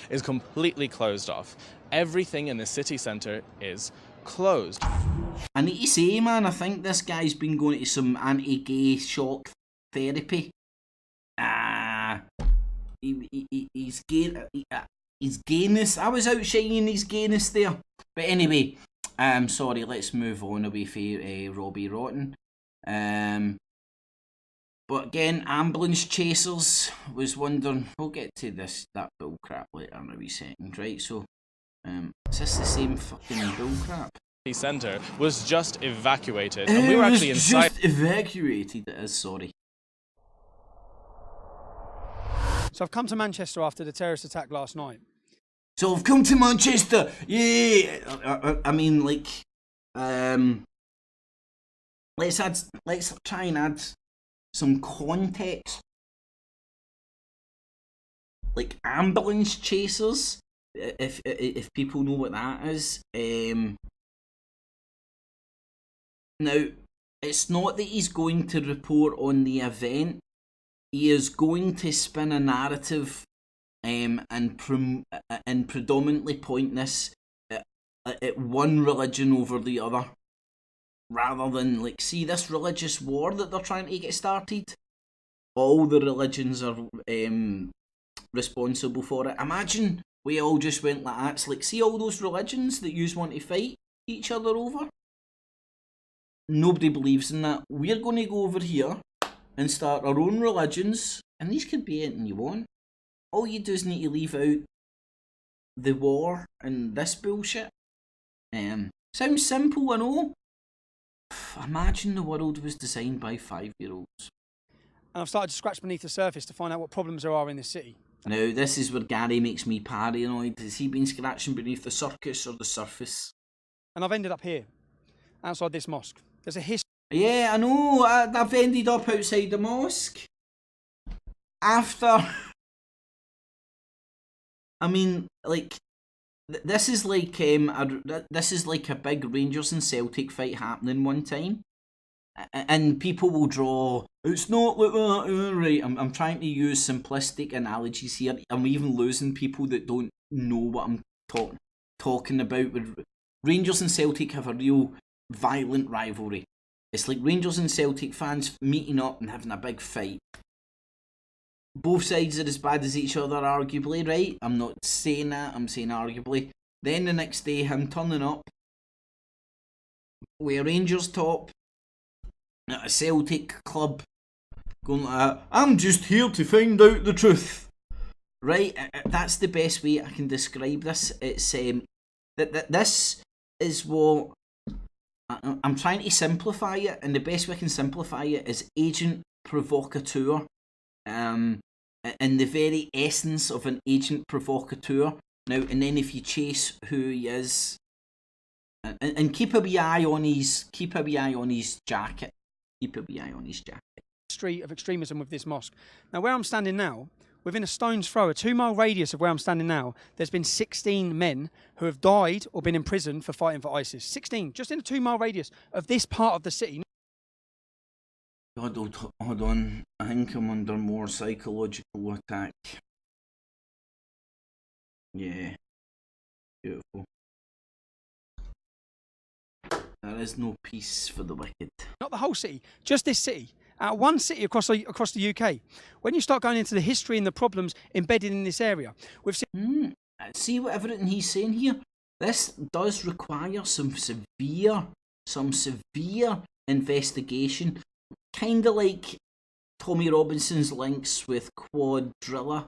is completely closed off. Everything in the city centre is closed. I need to say, man, I think this guy's been going to some anti-gay shock therapy. He's gay. His gayness. I was outshining his gayness there. But anyway, sorry. Let's move on away from Robbie Rotten. But again, ambulance chasers was wondering. We'll get to that bull crap later in a wee second, right? So, is this the same fucking bull crap? The centre was just evacuated, and we were actually inside. Just evacuated. It is, sorry. So I've come to Manchester after the terrorist attack last night. So I've come to Manchester. Yeah. I mean, like, let's try and add some context. Like ambulance chasers, if people know what that is. Now, it's not that he's going to report on the event. He is going to spin a narrative and predominantly point this at one religion over the other, rather than, like, see this religious war that they're trying to get started. All the religions are responsible for it. Imagine we all just went like that. It's like, see all those religions that you want to fight each other over? Nobody believes in that. We're going to go over here and start our own religions, and these could be anything you want. All you do is need to leave out the war and this bullshit. Sounds simple, I know. Imagine the world was designed by 5-year-olds. And I've started to scratch beneath the surface to find out what problems there are in this city. Now, this is where Gary makes me paranoid. Has he been scratching beneath the circus or the surface? And I've ended up here, outside this mosque. There's a history. Yeah, I know. I've ended up outside the mosque. After... I mean, like... This is like a big Rangers and Celtic fight happening one time. And people will draw, it's not like that, right? I'm trying to use simplistic analogies here. I'm even losing people that don't know what I'm talking about. Rangers and Celtic have a real violent rivalry. It's like Rangers and Celtic fans meeting up and having a big fight. Both sides are as bad as each other, arguably, right? I'm not saying that, I'm saying arguably. Then the next day, him turning up with a Rangers top at a Celtic club, going like, I'm just here to find out the truth. Right? That's the best way I can describe this. It's this is what I'm trying to simplify it, and the best way I can simplify it is agent provocateur. In the very essence of an agent provocateur. Now, and then if you chase who he is, and keep a wee eye on his jacket. Keep a wee eye on his jacket. history of extremism with this mosque. Now, where I'm standing now, within a stone's throw, a 2-mile radius of where I'm standing now, there's been 16 men who have died or been imprisoned for fighting for ISIS. 16, just in a 2-mile radius of this part of the city. Hold on. I think I'm under more psychological attack. Yeah. Beautiful. There is no peace for the wicked. Not the whole city, just this city. One city across the UK. When you start going into the history and the problems embedded in this area, we've seen. See what everything he's saying here. This does require some severe investigation. Kind of like Tommy Robinson's links with Quadrilla,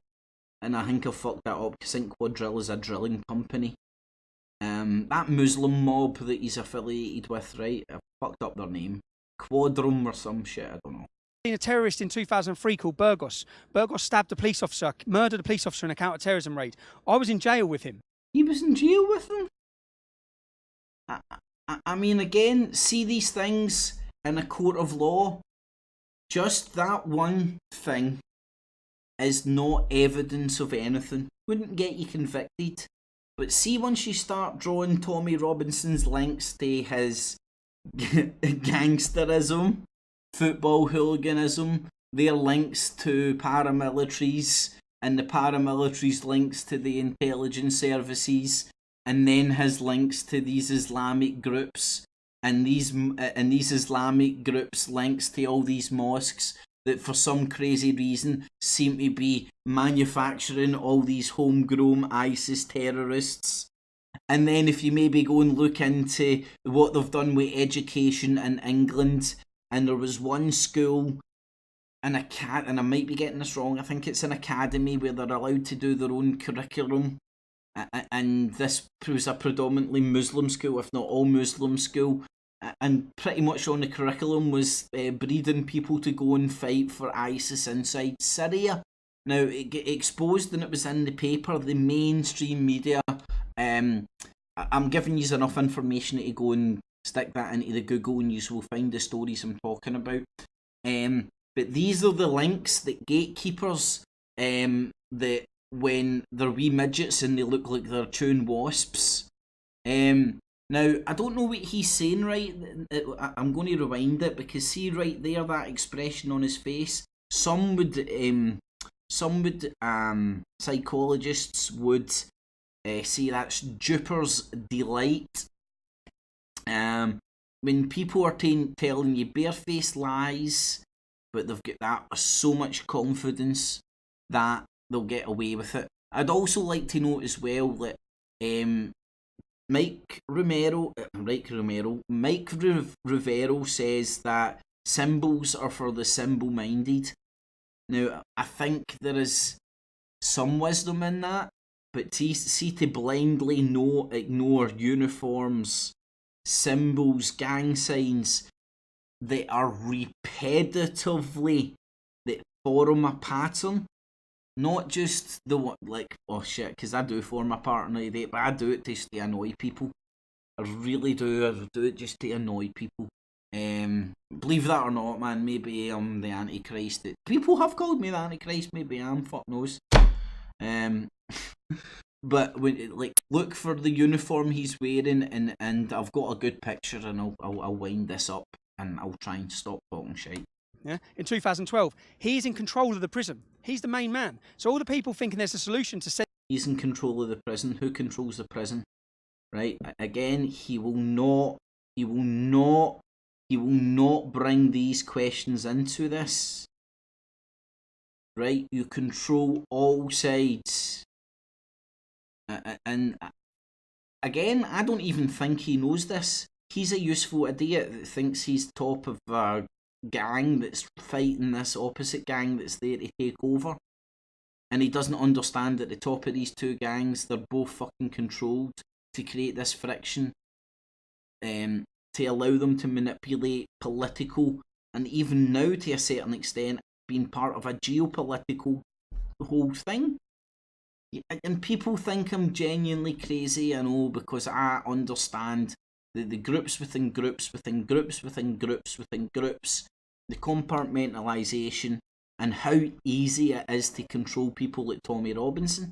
and I think I fucked that up because I think Quadrilla's a drilling company. That Muslim mob that he's affiliated with, right? I fucked up their name. Quadrum or some shit, I don't know. A terrorist in 2003 called Burgos. Burgos stabbed a police officer, murdered a police officer in a counter-terrorism raid. I was in jail with him. He was in jail with him? I mean, again, see these things in a court of law. Just that one thing is not evidence of anything. Wouldn't get you convicted. But see, once you start drawing Tommy Robinson's links to his gangsterism, football hooliganism, their links to paramilitaries, and the paramilitaries' links to the intelligence services, and then his links to these Islamic groups, and these Islamic groups' links to all these mosques that for some crazy reason seem to be manufacturing all these homegrown ISIS terrorists. And then if you maybe go and look into what they've done with education in England, and there was one school, and I might be getting this wrong, I think it's an academy where they're allowed to do their own curriculum, and this was a predominantly Muslim school, if not all Muslim school, and pretty much on the curriculum was breeding people to go and fight for ISIS inside Syria. Now, it get exposed and it was in the paper, the mainstream media. I'm giving you enough information to go and stick that into the Google and you will find the stories I'm talking about. But these are the links that gatekeepers, that when they're wee midgets and they look like they're chewing wasps. Now, I don't know what he's saying, right? I'm going to rewind it because see right there, that expression on his face. Some psychologists would say that's Duper's delight. When people are telling you barefaced lies, but they've got that so much confidence that they'll get away with it. I'd also like to note as well that Mike Rivero says that symbols are for the symbol-minded. Now, I think there is some wisdom in that, but to blindly ignore uniforms, symbols, gang signs that are repetitively, that form a pattern, not just the one, like, oh shit, because I do form a pattern of it, but I do it just to annoy people. I really do. I do it just to annoy people. Believe that or not, man, maybe I'm the Antichrist. People have called me the Antichrist, maybe I am, fuck knows. But when, like, look for the uniform he's wearing, and I've got a good picture, and I'll wind this up, and I'll try and stop talking shit. Yeah. In 2012, he's in control of the prison. He's the main man. So all the people thinking there's a solution to say he's in control of the prison. Who controls the prison? Right. Again, he will not bring these questions into this. Right. You control all sides. And again, I don't even think he knows this. He's a useful idiot that thinks he's top of a gang that's fighting this opposite gang that's there to take over. And he doesn't understand that the top of these two gangs, they're both fucking controlled to create this friction, to allow them to manipulate political, and even now to a certain extent, being part of a geopolitical whole thing. And people think I'm genuinely crazy, I know, because I understand the groups within groups within groups within groups within groups the compartmentalisation, and how easy it is to control people like Tommy Robinson.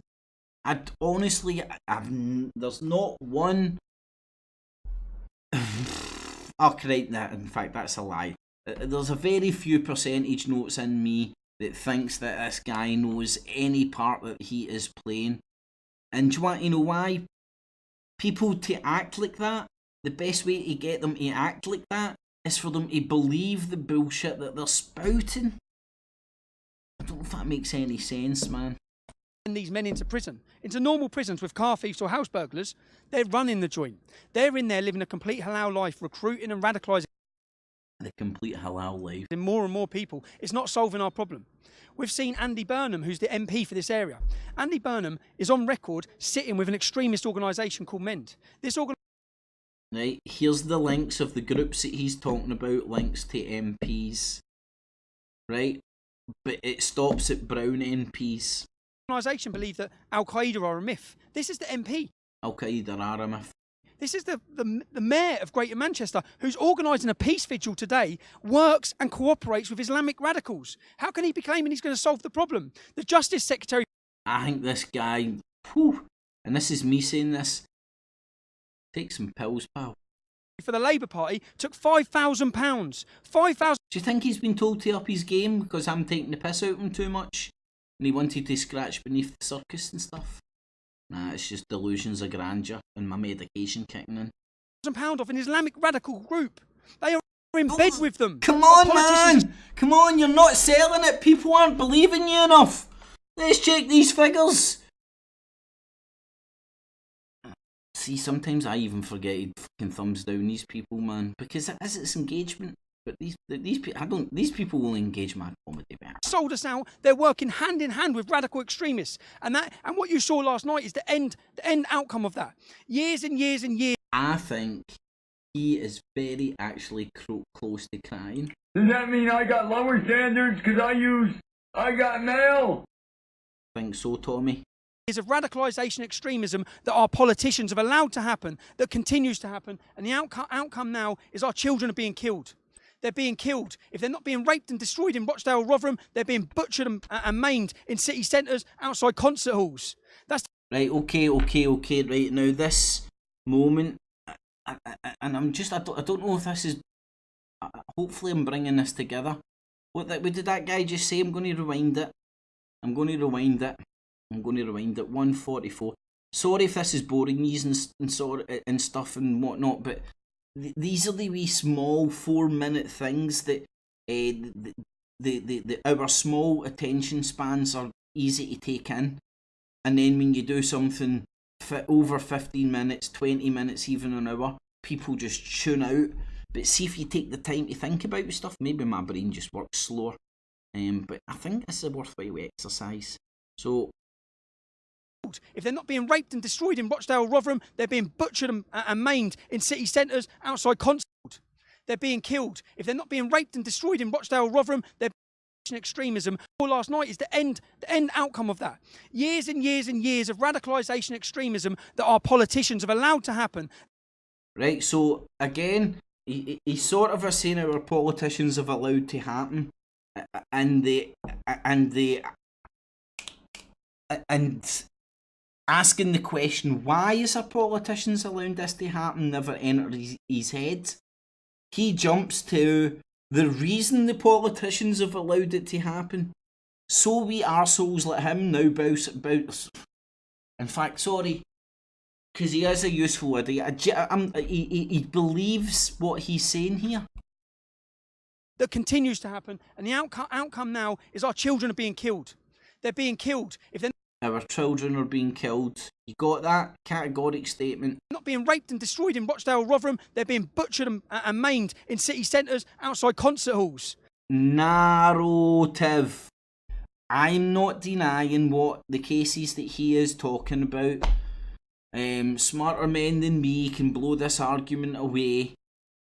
There's not one. I'll correct that. In fact, that's a lie. There's a very few percentage notes in me that thinks that this guy knows any part that he is playing. And do you want to know why? People to act like that, the best way to get them to act like that is for them to believe the bullshit that they're spouting. I don't know if that makes any sense, man. And these men into prison, into normal prisons with car thieves or house burglars. They're running the joint. They're in there living a complete halal life, recruiting and radicalising The complete halal life. more and more people. It's not solving our problem. We've seen Andy Burnham, who's the MP for this area. Andy Burnham is on record sitting with an extremist organisation called MEND. This organisation. Right, here's the links of the groups that he's talking about, links to MPs. Right? But it stops at brown MPs. Organisation believe that Al Qaeda are a myth. This is the MP. Al Qaeda are a myth. This is the mayor of Greater Manchester, who's organising a peace vigil today, works and cooperates with Islamic radicals. How can he be claiming he's going to solve the problem? The Justice Secretary. I think this guy, whew, and this is me saying this, take some pills, pal. For the Labour Party took £5,000. £5,000. Do you think he's been told to up his game because I'm taking the piss out of him too much? And he wanted to scratch beneath the circus and stuff? Nah, it's just delusions of grandeur and my medication kicking in. £1,000 off an Islamic radical group. They are in bed with them. Come on, man! Come on, you're not selling it. People aren't believing you enough. Let's check these figures. See, sometimes I even forget to fucking thumbs down these people, man, because it is its engagement. But these people will engage my comedy better. Sold us out. They're working hand in hand with radical extremists, and what you saw last night is the end outcome of that. Years and years and years. I think he is very actually close to crying. Does that mean I got lower standards because I got mail? I think so, Tommy. Of radicalisation extremism that our politicians have allowed to happen, that continues to happen, and the outcome now is our children are being killed. They're being killed. If they're not being raped and destroyed in Rochdale, Rotherham, they're being butchered and maimed in city centres, outside concert halls. That's right. Okay. Right now, this moment, and I don't know if this is. Hopefully, I'm bringing this together. What did that guy just say? I'm going to rewind it. 144. Sorry if this is boring these and stuff and whatnot, but these are the wee small 4-minute things that our small attention spans are easy to take in, and then when you do something over 15 minutes, 20 minutes, even an hour, people just tune out. But see if you take the time to think about stuff, maybe my brain just works slower. But I think this is a worthwhile exercise. So. If they're not being raped and destroyed in Rochdale, Rotherham, they're being butchered and maimed in city centres, outside concert. They're being killed. If they're not being raped and destroyed in Rochdale, Rotherham, they're extremism. Last night is the end outcome of that. Years and years and years of radicalisation extremism that our politicians have allowed to happen. Right. So again, he's sort of saying our politicians have allowed to happen, and asking the question, why is our politicians allowing this to happen, never entered his head. He jumps to the reason the politicians have allowed it to happen. So we arseholes like him now bout. In fact, sorry, because he is a useful idiot. He believes what he's saying here. That continues to happen, and the outcome now is our children are being killed. They're being killed. If they're Our children are being killed. You got that? Categoric statement. Not being raped and destroyed in Rochdale, Rotherham. They're being butchered and maimed in city centres, outside concert halls. Narrative. I'm not denying what the cases that he is talking about. Smarter men than me can blow this argument away.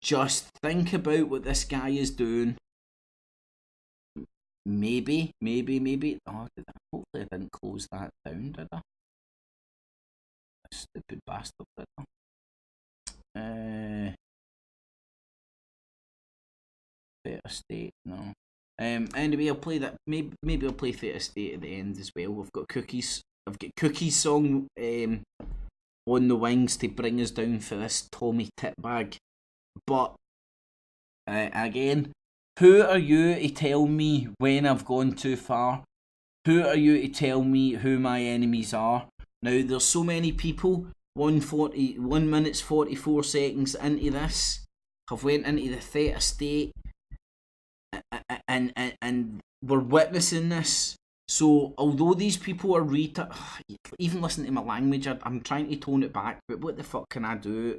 Just think about what this guy is doing. Maybe. Oh, hopefully I didn't close that down, did I? Stupid bastard, did I? F.E.A.R. State, no. Anyway, I'll play that. Maybe I'll play F.E.A.R. State at the end as well. I've got Cookies song on the wings to bring us down for this Tommy tit bag. But again, who are you to tell me when I've gone too far? Who are you to tell me who my enemies are? Now, there's so many people. 1 minute 44 seconds into this, have went into the F.E.A.R. State, and we're witnessing this. So, although these people are even listen to my language, I'm trying to tone it back, but what the fuck can I do?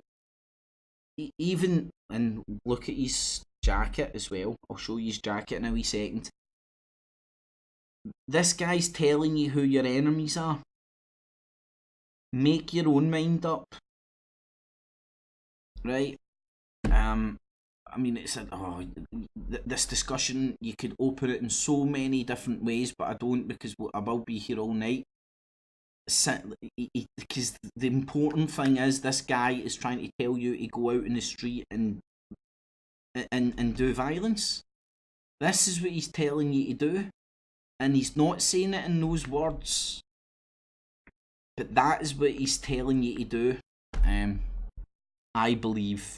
Even, and look at his jacket as well. I'll show you his jacket in a wee second. This guy's telling you who your enemies are. Make your own mind up. Right? I mean, this discussion, you could open it in so many different ways, but I don't, because I will be here all night. Because the important thing is, this guy is trying to tell you to go out in the street and do violence. This is what he's telling you to do, and he's not saying it in those words, but that is what he's telling you to do. I believe.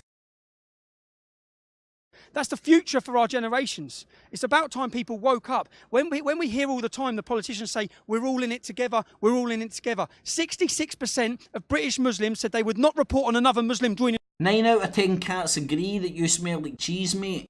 That's the future for our generations. It's about time people woke up. When we hear all the time the politicians say, we're all in it together, we're all in it together. 66% of British Muslims said they would not report on another Muslim joining. 9 out of 10 cats agree that you smell like cheese, mate.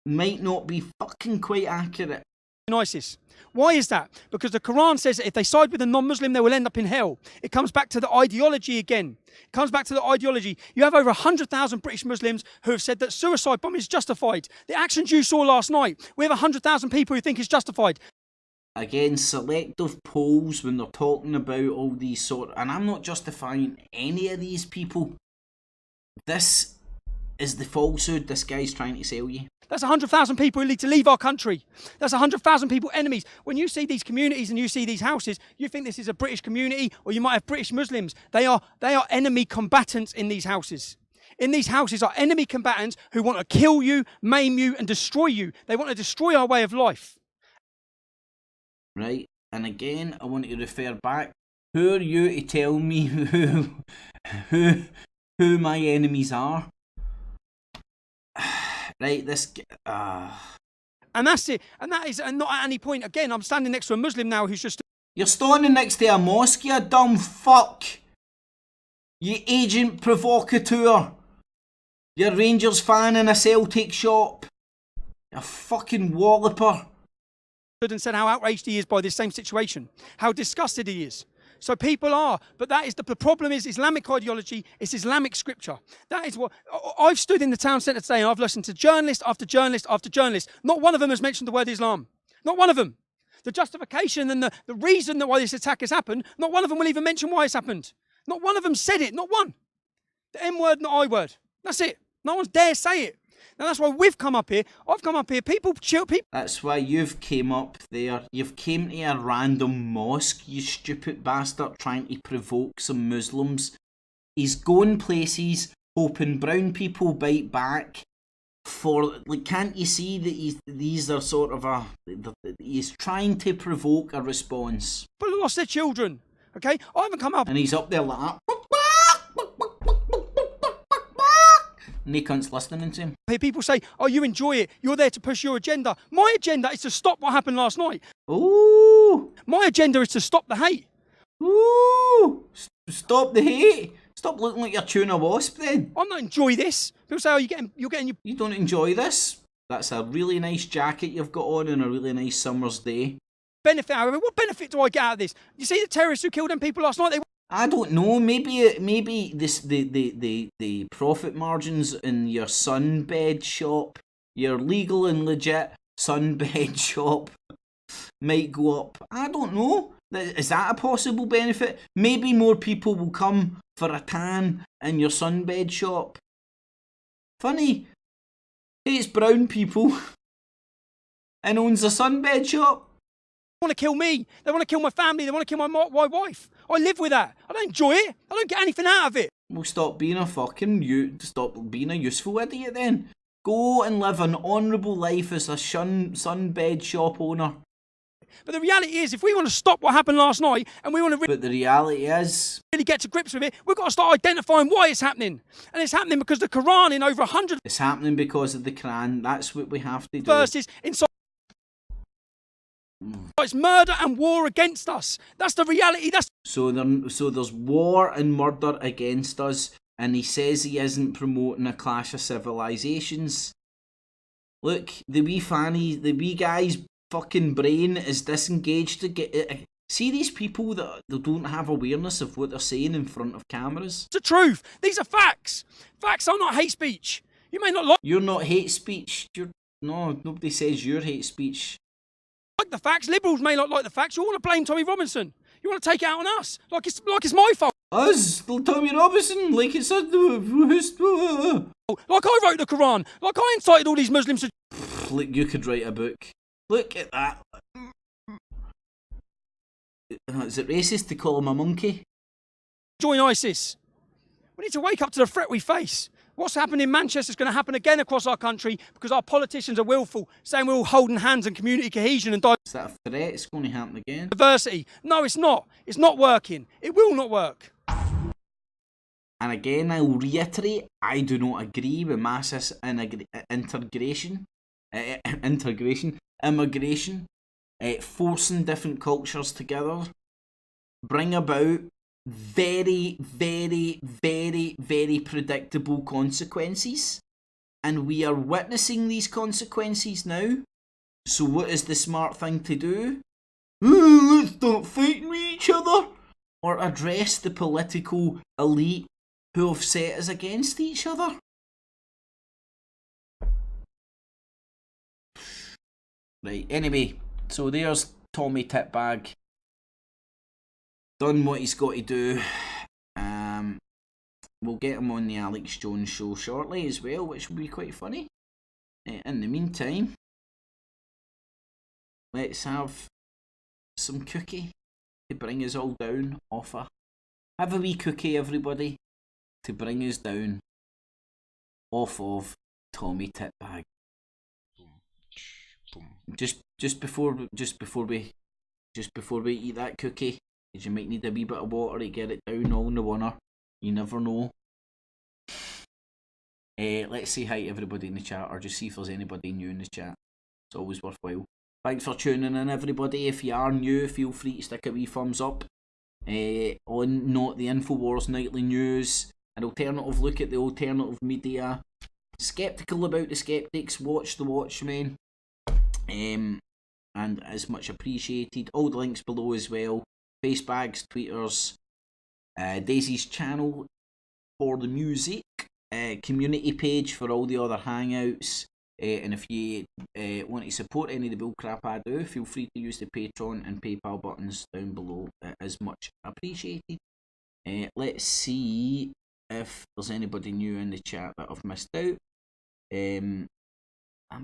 Might not be fucking quite accurate. ISIS. Why is that? Because the Quran says that if they side with a non-Muslim, they will end up in hell. It comes back to the ideology again. It comes back to the ideology. You have over 100,000 British Muslims who have said that suicide bombing is justified. The actions you saw last night, we have 100,000 people who think it's justified. Again, selective polls when they're talking about all these and I'm not justifying any of these people. This is the falsehood this guy's trying to sell you. That's 100,000 people who need to leave our country. That's 100,000 people enemies. When you see these communities and you see these houses, you think this is a British community, or you might have British Muslims. They are enemy combatants in these houses. In these houses are enemy combatants who want to kill you, maim you, and destroy you. They want to destroy our way of life. Right, and again, I want to refer back. Who are you to tell me who my enemies are? Right, and that's it. And that is, and not at any point. Again, I'm standing next to a Muslim now who's just. You're standing next to a mosque, you dumb fuck. You agent provocateur. You're Rangers fan in a Celtic shop. You fucking walloper. And said how outraged he is by this same situation. How disgusted he is. So people are, but that is the problem is Islamic ideology, it's Islamic scripture. That is what, I've stood in the town centre today and I've listened to journalist after journalist after journalist. Not one of them has mentioned the word Islam. Not one of them. The justification and the reason that why this attack has happened, not one of them will even mention why it's happened. Not one of them said it, not one. The M word, not I word. That's it. No one's dare say it. Now that's why we've come up here. I've come up here. People. That's why you've came up there. You've came to a random mosque, you stupid bastard, trying to provoke some Muslims. He's going places, hoping brown people bite back. Can't you see that these are sort of he's trying to provoke a response. People lost their children. Okay, I haven't come up. And he's up there like that. And they cunts listening to him. People say, oh, you enjoy it. You're there to push your agenda. My agenda is to stop what happened last night. Ooh. My agenda is to stop the hate. Ooh. Stop the hate. Stop looking like you're chewing a wasp then. I don't enjoy this. People say, oh, you're getting your... You don't enjoy this? That's a really nice jacket you've got on on a really nice summer's day. Benefit, however, what benefit do I get out of this? You see the terrorists who killed them people last night? I don't know. Maybe this the profit margins in your sunbed shop, your legal and legit sunbed shop, might go up. I don't know. Is that a possible benefit? Maybe more people will come for a tan in your sunbed shop. Funny. Hates brown people and owns a sunbed shop. They want to kill me. They want to kill my family. They want to kill my wife. I live with that. I don't enjoy it. I don't get anything out of it. Well, stop being a useful idiot then. Go and live an honourable life as a sunbed shop owner. But the reality is, if we want to stop what happened last night and we want to But the reality is, really get to grips with it, we've got to start identifying why it's happening. And it's happening because the Quran in over 100 it's happening because of the Quran. That's what we have to do. verses inside. It's murder and war against us. That's the reality. So there's war and murder against us, and he says he isn't promoting a clash of civilizations. Look, the wee guy's fucking brain is disengaged to get. See these people that they don't have awareness of what they're saying in front of cameras? It's the truth. These are facts. Facts are not hate speech. You may not like You're not hate speech. Nobody says you're hate speech. the facts. Liberals may not like the facts. You want to blame Tommy Robinson. You want to take it out on us. Like it's my fault. Us, Tommy Robinson, like it's a... Like I wrote the Quran. Like I incited all these Muslims to... Look, you could write a book. Look at that. Is it racist to call him a monkey? join ISIS. We need to wake up to the threat we face. What's happened in Manchester is going to happen again across our country because our politicians are willful, saying we're all holding hands and community cohesion and Is that a threat? It's going to happen again. diversity. No, it's not. It's not working. It will not work. And again, I'll reiterate, I do not agree with mass immigration, forcing different cultures together, bring about very, very, very, very predictable consequences. And we are witnessing these consequences now. So what is the smart thing to do? Let's stop fighting with each other. Or address the political elite who have set us against each other. Right, anyway, so there's Tommy Titbag. Done what he's got to do. We'll get him on the Alex Jones show shortly as well, which will be quite funny. In the meantime, let's have some cookie to bring us all down off a... Have a wee cookie, everybody, to bring us down off of Tommy Titbag. Just before we eat that cookie, because you might need a wee bit of water to get it down all in the water. You never know. Let's say hi to everybody in the chat, or just see if there's anybody new in the chat. It's always worthwhile. Thanks for tuning in, everybody. If you are new, feel free to stick a wee thumbs up. On Not the Infowars Nightly News, an alternative look at the alternative media. Skeptical about the skeptics, watch the Watchmen. And as much appreciated. All the links below as well. Facebags, tweeters, Daiz's channel for the music, community page for all the other hangouts, and if you want to support any of the bull crap I do, feel free to use the Patreon and PayPal buttons down below. It is much appreciated. Let's see if there's anybody new in the chat that I've missed out. I'm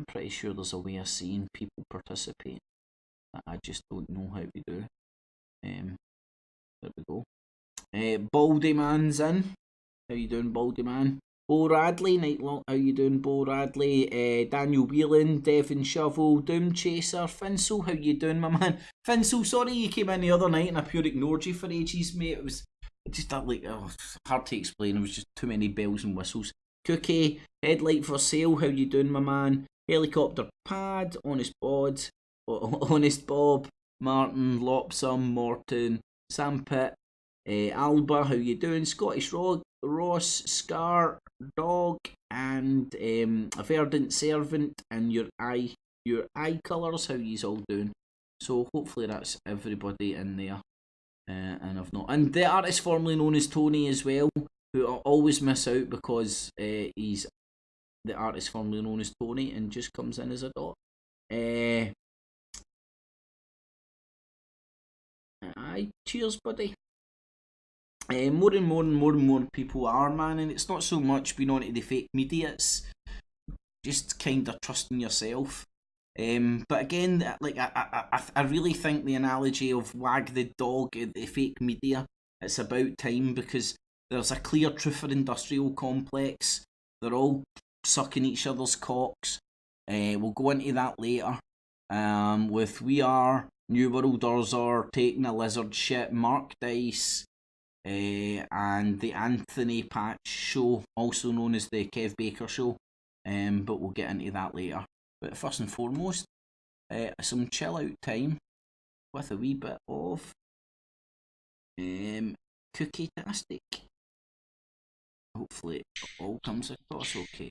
pretty sure there's a way of seeing people participate that I just don't know how to do. There we go. Baldy Man's in. How you doing, Baldy Man? Bo Radley, Nightlock, how you doing, Bo Radley? Daniel Whelan, Devon Shovel, Doom Chaser, Finsel, how you doing, my man? Finsel, sorry you came in the other night and I pure ignored you for ages, mate. It was just that, like, hard to explain. It was just too many bells and whistles. Cookie, Headlight for Sale, how you doing, my man? Helicopter Pad, Honest Bob, Martin, Lopsum, Morton, Sam Pitt, Alba, how you doing? Scottish Ross, Scar, Dog, and a Verdant Servant, and your eye colours, how yous all doing? So hopefully that's everybody in there. And I've not, and the artist formerly known as Tony as well, who I always miss out because he's the artist formerly known as Tony and just comes in as a dot. Aye, cheers, buddy. More and more people are, man, and it's not so much being onto the fake media, it's just kind of trusting yourself. But again, like I really think the analogy of WAG the dog and the fake media, it's about time, because there's a clear truth for industrial complex. They're all sucking each other's cocks. We'll go into that later. With F.E.A.R, New World Order taking a lizard shit, Mark Daiz, and the Anthony Patch show, also known as the Kev Baker show. But we'll get into that later. But first and foremost, some chill out time with a wee bit of cookie-tastic. Hopefully it all comes across okay.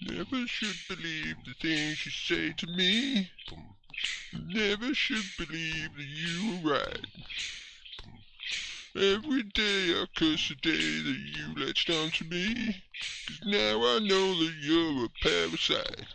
Never should believe the things you say to me. Never should believe that you were right. Every day I curse the day that you latched onto me. 'Cause now I know that you're a parasite.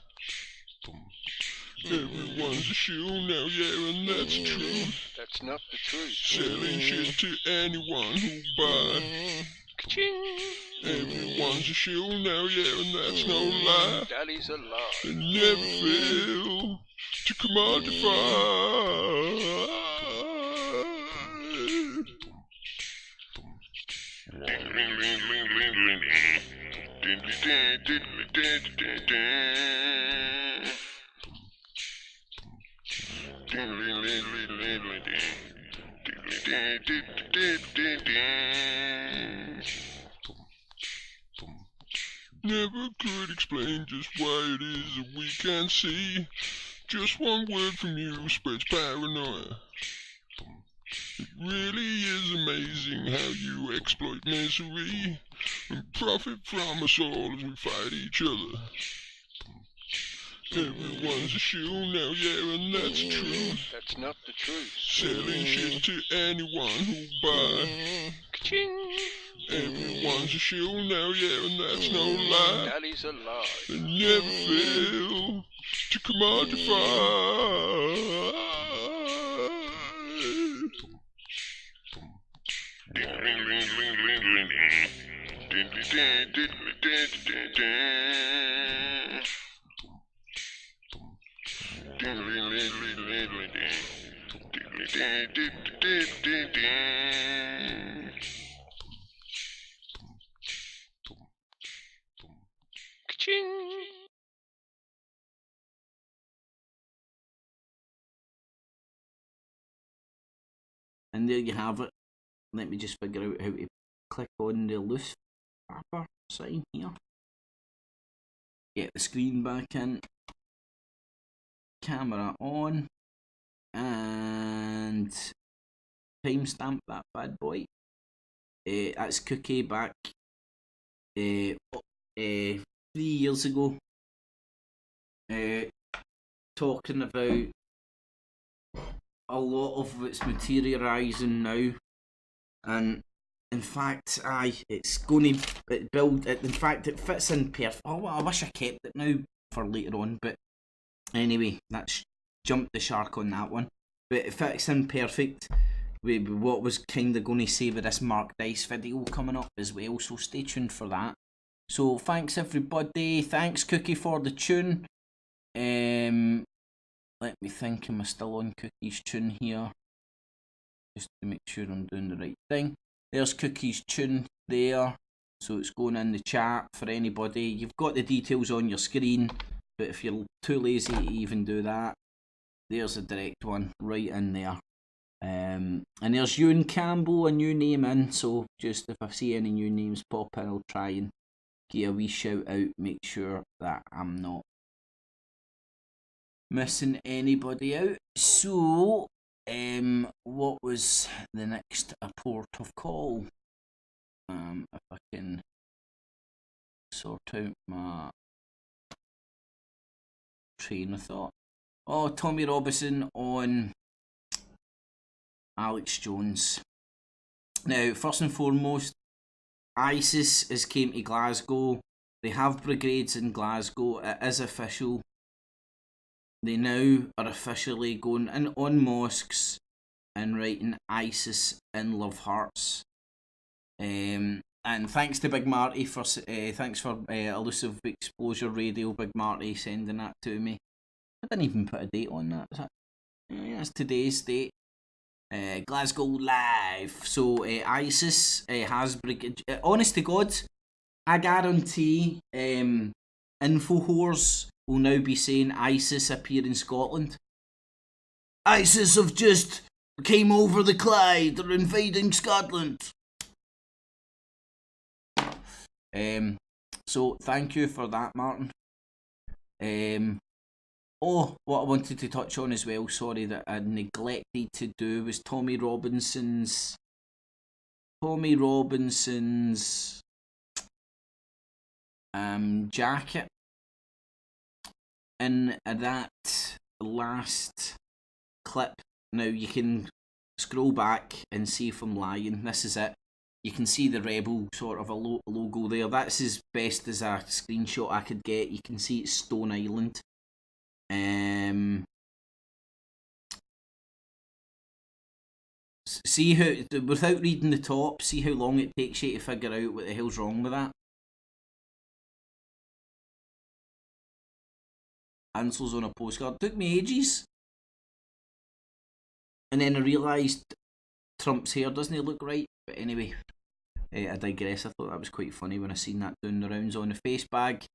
Everyone's a shill now, yeah, and that's the truth. That's not the truth. Selling shit to anyone who'll buy. Ka-ching. Everyone's a shill now, yeah, and that's no lie. That is a lie. They never fail to commodify. Never could explain just why it is that we can't see. Just one word from you spreads paranoia. It really is amazing how you exploit misery and profit from us all as we fight each other. Everyone's a shill now, yeah, and that's the truth. That's not the truth. Selling shit to anyone who'll buy. Ka-ching. Everyone's a shill now, yeah, and that's no lie. That is a lie. They never fail to commodify. Ka-ching. And there you have it. Let me just figure out how to click on the loose wrapper sign here. Get the screen back in. Camera on. And timestamp that bad boy. That's Cookie back 3 years ago. Talking about a lot of what's materialising now, and in fact, it's going to build. In fact, it fits in perfect. Oh, I wish I kept it now for later on, but anyway, that's jumped the shark on that one. But it fits in perfect with what was kind of going to say with this Mark Daiz video coming up as well. So stay tuned for that. So thanks everybody. Thanks Cookie for the tune. Let me think, am I still on Cookie's tune here? Just to make sure I'm doing the right thing. There's Cookie's tune there. So it's going in the chat for anybody. You've got the details on your screen, but if you're too lazy to even do that, there's a direct one right in there. And there's Ewan Campbell, a new name in. So just if I see any new names pop in, I'll try and get a wee shout out. Make sure that I'm not missing anybody out. So, what was the next port of call? If I can sort out my train of thought. Oh, Tommy Robinson on Alex Jones. Now, first and foremost, ISIS has came to Glasgow. They have brigades in Glasgow. It is official. They now are officially going in on mosques and writing ISIS in love hearts. And thanks to Big Marty for thanks for Elusive Exposure Radio, Big Marty, sending that to me. I didn't even put a date on that. Is that? Yeah, that's today's date. Glasgow Live. So ISIS has honest to God, I guarantee Infowars will now be saying ISIS appear in Scotland. ISIS have just came over the Clyde. They're invading Scotland. So thank you for that, Martin. Oh, what I wanted to touch on as well, sorry, that I neglected to do, was Tommy Robinson's jacket. In that last clip, now you can scroll back and see if I'm lying. This is it. You can see the Rebel sort of a logo there. That's as best as a screenshot I could get. You can see it's Stone Island. See how, without reading the top, see how long it takes you to figure out what the hell's wrong with that. Answers on a postcard. Took me ages. And then I realised Trump's hair doesn't look right. But anyway, I digress. I thought that was quite funny when I seen that doing the rounds on the face bag.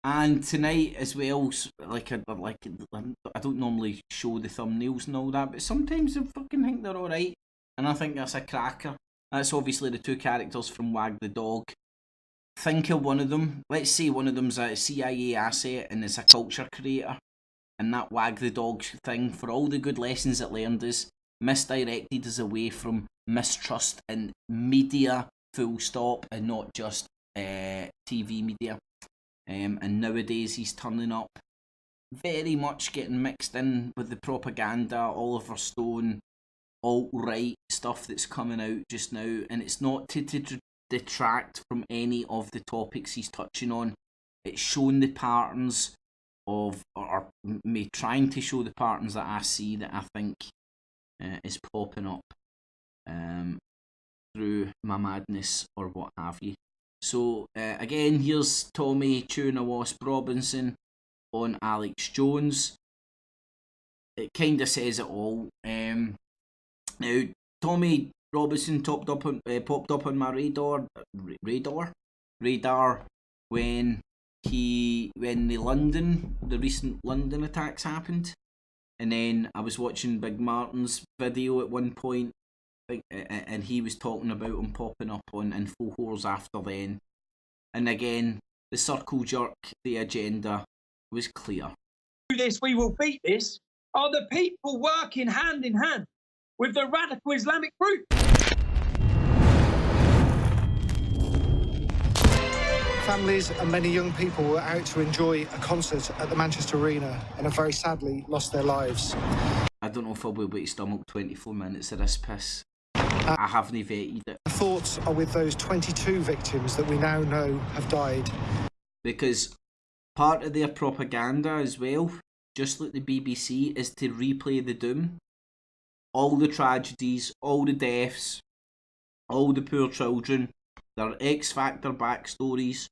And tonight as well, I don't normally show the thumbnails and all that, but sometimes I fucking think they're alright. And I think that's a cracker. That's obviously the two characters from WAG the Dog. Think of one of them. Let's say one of them's a CIA asset and is a culture creator. And that WAG the Dog thing, for all the good lessons it learned us, misdirected us away from mistrust in media, full stop, and not just TV media. And nowadays he's turning up, very much getting mixed in with the propaganda, Oliver Stone, alt-right stuff that's coming out just now. And it's not to detract from any of the topics he's touching on. It's showing the patterns of, or me trying to show the patterns that I see that I think is popping up through my madness or what have you. So again, here's Tommy Tuna Wasp Robinson on Alex Jones. It kind of says it all. Now, Tommy Robinson popped up on my radar when the recent London attacks happened, and then I was watching Big Martin's video at one point, and he was talking about him popping up on Infowars after then. And again, the circle jerk, the agenda was clear. This, we will beat this, are the people working hand in hand with the radical Islamic group. Families and many young people were out to enjoy a concert at the Manchester Arena and have very sadly lost their lives. I don't know if I'll be able to stomach 24 minutes of this piss. I haven't vetted it. Our thoughts are with those 22 victims that we now know have died. Because part of their propaganda as well, just like the BBC, is to replay the doom. All the tragedies, all the deaths, all the poor children, their X Factor backstories,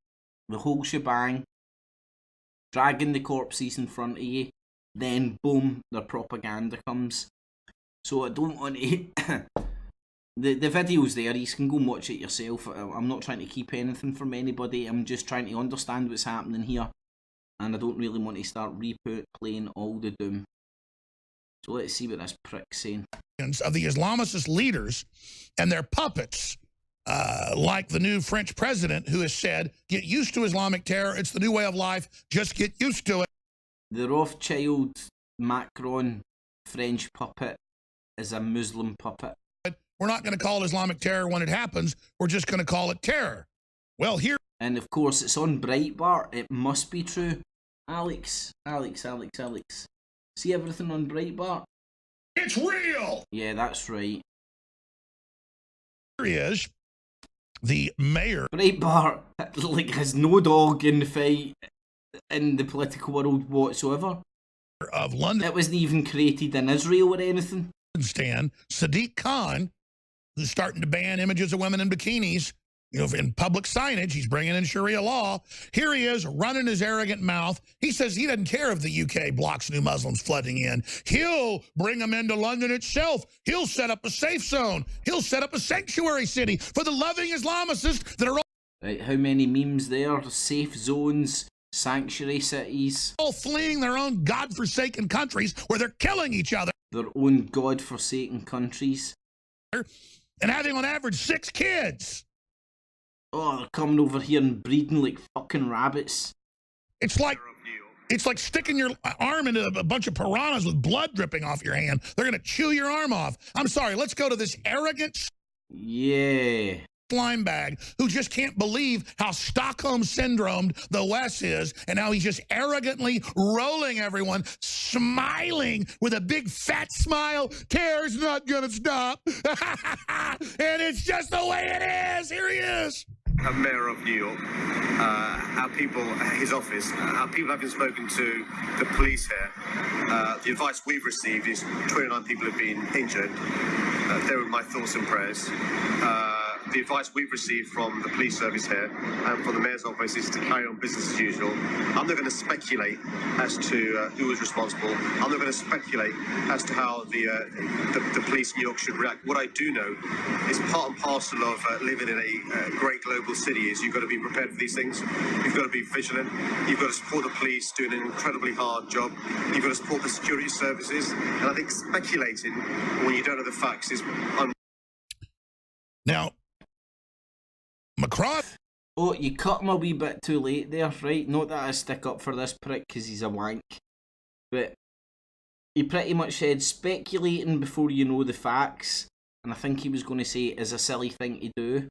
the whole shebang, dragging the corpses in front of you, then boom, their propaganda comes. So I don't want to... the video's there, you can go and watch it yourself. I'm not trying to keep anything from anybody, I'm just trying to understand what's happening here. And I don't really want to start replaying all the doom. So let's see what this prick's saying. Of the Islamicist leaders and their puppets, like the new French president who has said, get used to Islamic terror, it's the new way of life, just get used to it. The Rothschild Macron French puppet is a Muslim puppet. We're not going to call it Islamic terror when it happens, we're just going to call it terror. Well, here... And of course it's on Breitbart, it must be true. Alex. See everything on Breitbart? It's real! Yeah, that's right. Here is the mayor. Breitbart, like, has no dog in the fight in the political world whatsoever. Of London. It wasn't even created in Israel or anything. stand, Sadiq Khan, who's starting to ban images of women in bikinis, you know, in public signage. He's bringing in Sharia law. Here he is running his arrogant mouth. He says he doesn't care if the UK blocks new Muslims flooding in. He'll bring them into London itself. He'll set up a safe zone. He'll set up a sanctuary city for the loving Islamists that are Right, how many memes there? Safe zones, sanctuary cities. all fleeing their own godforsaken countries where they're killing each other. Their own god-forsaken countries. And having on average 6 kids. Oh, they're coming over here and breeding like fucking rabbits. It's like sticking your arm into a bunch of piranhas with blood dripping off your hand. They're going to chew your arm off. I'm sorry, let's go to this arrogant slime bag who just can't believe how Stockholm syndromed the West is, and how he's just arrogantly rolling everyone, smiling with a big fat smile. CARE's not gonna stop. And it's just the way it is. Here he is. Mayor of New York, our people, his office, our people have been spoken to the police here. The advice we've received is 29 people have been injured. They were my thoughts and prayers. The advice we've received from the police service here and from the mayor's office is to carry on business as usual. I'm not going to speculate as to who was responsible. I'm not going to speculate as to how the police in New York should react. What I do know is part and parcel of living in a great global city is you've got to be prepared for these things. You've got to be vigilant. You've got to support the police doing an incredibly hard job. You've got to support the security services. And I think speculating when you don't know the facts is Now, Macron. Oh, you cut him a wee bit too late there, right? Not that I stick up for this prick because he's a wank. But he pretty much said speculating before you know the facts. And I think he was going to say is a silly thing to do.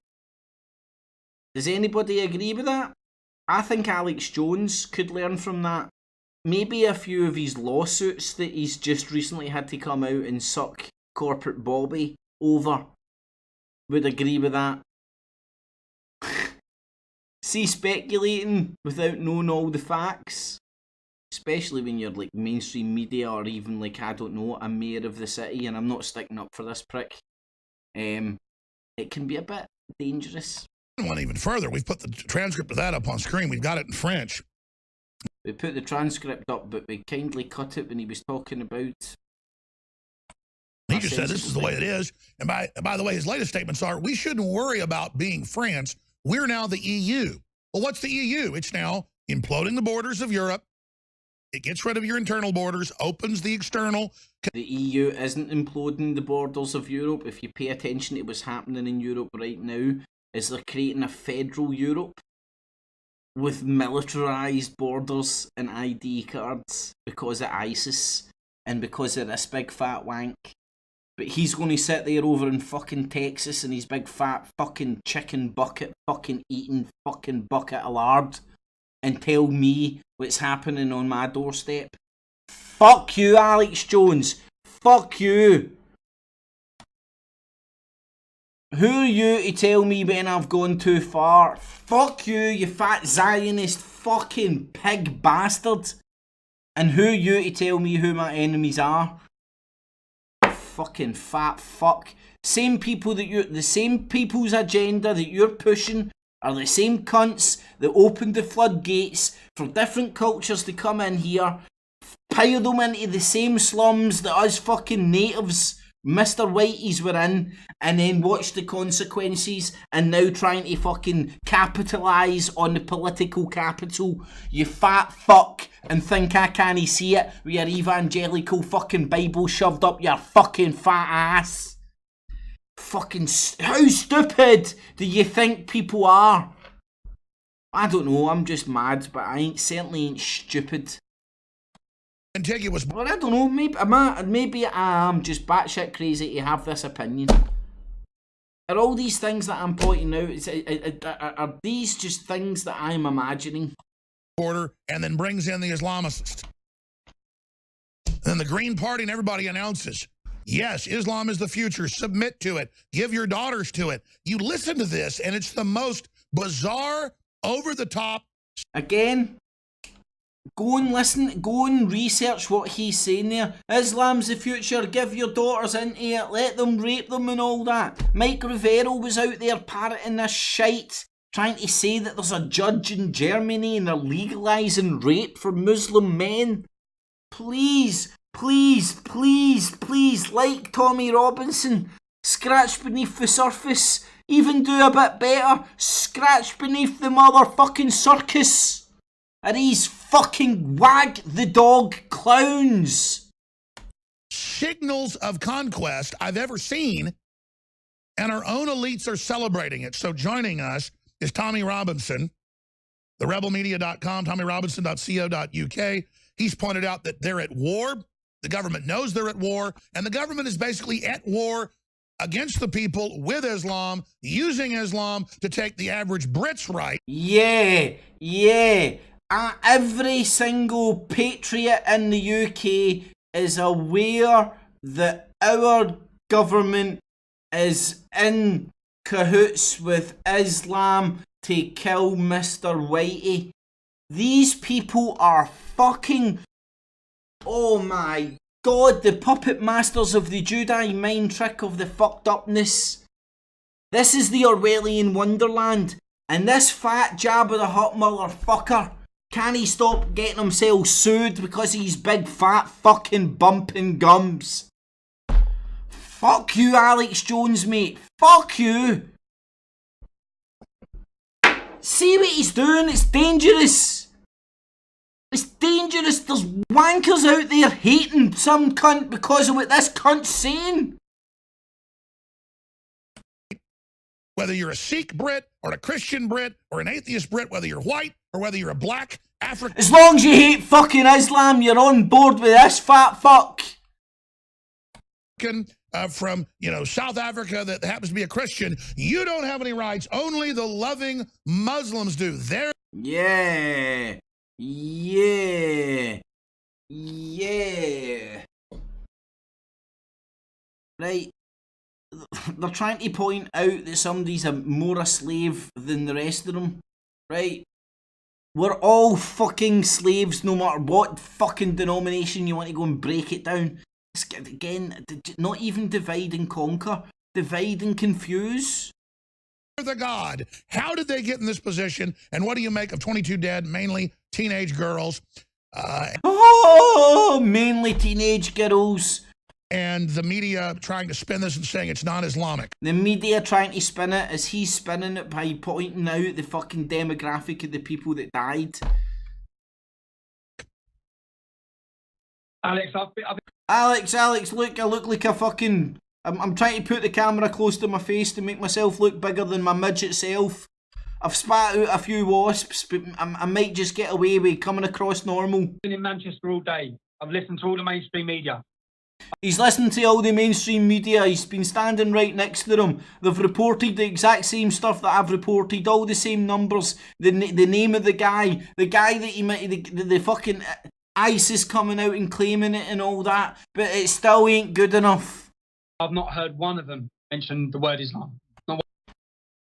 Does anybody agree with that? I think Alex Jones could learn from that. Maybe a few of his lawsuits that he's just recently had to come out and suck corporate Bobby over would agree with that. See, speculating without knowing all the facts, especially when you're like mainstream media or even like, I don't know, a mayor of the city, and I'm not sticking up for this prick, it can be a bit dangerous. One even further, we've put the transcript of that up on screen. We've got it in French. We put the transcript up, but we kindly cut it when he was talking about... He just said this is the way it is. And by the way, his latest statements are, we shouldn't worry about being France. We're now the EU. Well, what's the EU? It's now imploding the borders of Europe. It gets rid of your internal borders, opens the external. The EU isn't imploding the borders of Europe. If you pay attention to what's happening in Europe right now, is they're creating a federal Europe with militarised borders and ID cards because of ISIS and because of this big fat wank. But he's going to sit there over in fucking Texas in his big fat fucking chicken bucket, fucking eating fucking bucket of lard and tell me what's happening on my doorstep. Fuck you, Alex Jones. Fuck you. Who are you to tell me when I've gone too far? Fuck you, you fat Zionist fucking pig bastard. And who are you to tell me who my enemies are? Fucking fat fuck. Same people the same people's agenda that you're pushing are the same cunts that opened the floodgates for different cultures to come in here, pile them into the same slums that us fucking natives, Mr. Whitey's, were in, and then watch the consequences, and now trying to fucking capitalise on the political capital, you fat fuck, and think I can't see it with your evangelical fucking Bible shoved up your fucking fat ass. Fucking, how stupid do you think people are? I don't know, I'm just mad, but I certainly ain't stupid. Contiguous. Well, I don't know, maybe I'm just batshit crazy to have this opinion. Are all these things that I'm pointing out, are these just things that I'm imagining? Order, and then brings in the Islamists. Then the Green Party and everybody announces, yes, Islam is the future, submit to it, give your daughters to it. You listen to this, and it's the most bizarre, over-the-top... Again, Go and listen, go and research what he's saying there. Islam's the future, give your daughters into it, let them rape them and all that. Mike Rivero was out there parroting this shite, trying to say that there's a judge in Germany and they're legalising rape for Muslim men. Please, please, please, please, like Tommy Robinson, scratch beneath the surface. Even do a bit better, scratch beneath the motherfucking circus. Are these fucking WAG the dog clowns? Signals of conquest I've ever seen, and our own elites are celebrating it. So joining us is Tommy Robinson, therebelmedia.com, tommyrobinson.co.uk. He's pointed out that they're at war. The government knows they're at war, and the government is basically at war against the people with Islam, using Islam to take the average Brit's right. Yeah. Every single patriot in the UK is aware that our government is in cahoots with Islam to kill Mr. Whitey. These people are fucking... Oh my God, the puppet masters of the Jedi mind trick of the fucked upness. This is the Orwellian Wonderland, and this fat Jabba the Hutt motherfucker, can he stop getting himself sued because he's big fat fucking bumping gums? Fuck you, Alex Jones, mate. Fuck you. See what he's doing? It's dangerous. It's dangerous. There's wankers out there hating some cunt because of what this cunt's saying. Whether you're a Sikh Brit or a Christian Brit or an atheist Brit, whether you're white or whether you're a black African... As long as you hate fucking Islam, you're on board with this fat fuck. From, South Africa that happens to be a Christian, you don't have any rights. Only the loving Muslims do. Yeah. Right. They're trying to point out that somebody's more a slave than the rest of them. Right? We're all fucking slaves no matter what fucking denomination you want to go and break it down. Again, not even divide and conquer. Divide and confuse. The God. How did they get in this position? And what do you make of 22 dead, mainly teenage girls? Mainly teenage girls. And the media trying to spin this and saying it's not Islamic. The media trying to spin it as he's spinning it by pointing out the fucking demographic of the people that died. Alex, look, I look like a fucking... I'm trying to put the camera close to my face to make myself look bigger than my midget self. I've spat out a few wasps, but I might just get away with coming across normal. I've been in Manchester all day. I've listened to all the mainstream media. He's listened to all the mainstream media. He's been standing right next to them. They've reported the exact same stuff that I've reported, all the same numbers. The name of the guy that he might, the fucking ISIS coming out and claiming it and all that, but it still ain't good enough. I've not heard one of them mention the word Islam.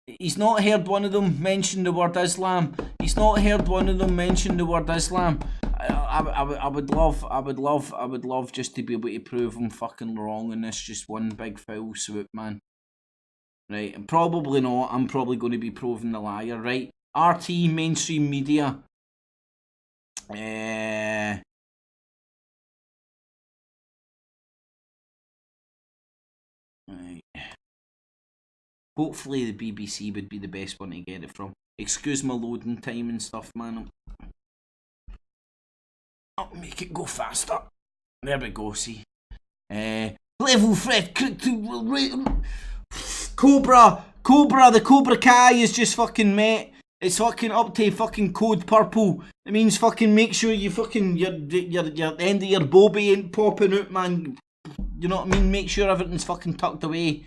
He's not heard one of them mention the word Islam. He's not heard one of them mention the word Islam. I would love just to be able to prove him fucking wrong in this just one big foul swoop, man. Right, and probably not. I'm probably going to be proven the liar, right? RT, mainstream media. Right. Hopefully the BBC would be the best one to get it from. Excuse my loading time and stuff, man. I'll make it go faster. There we go, see. Level 5 Cobra, the Cobra Kai is just fucking met. It's fucking up to fucking code purple. It means fucking make sure you fucking your end of your bobby ain't popping out, man. You know what I mean? Make sure everything's fucking tucked away.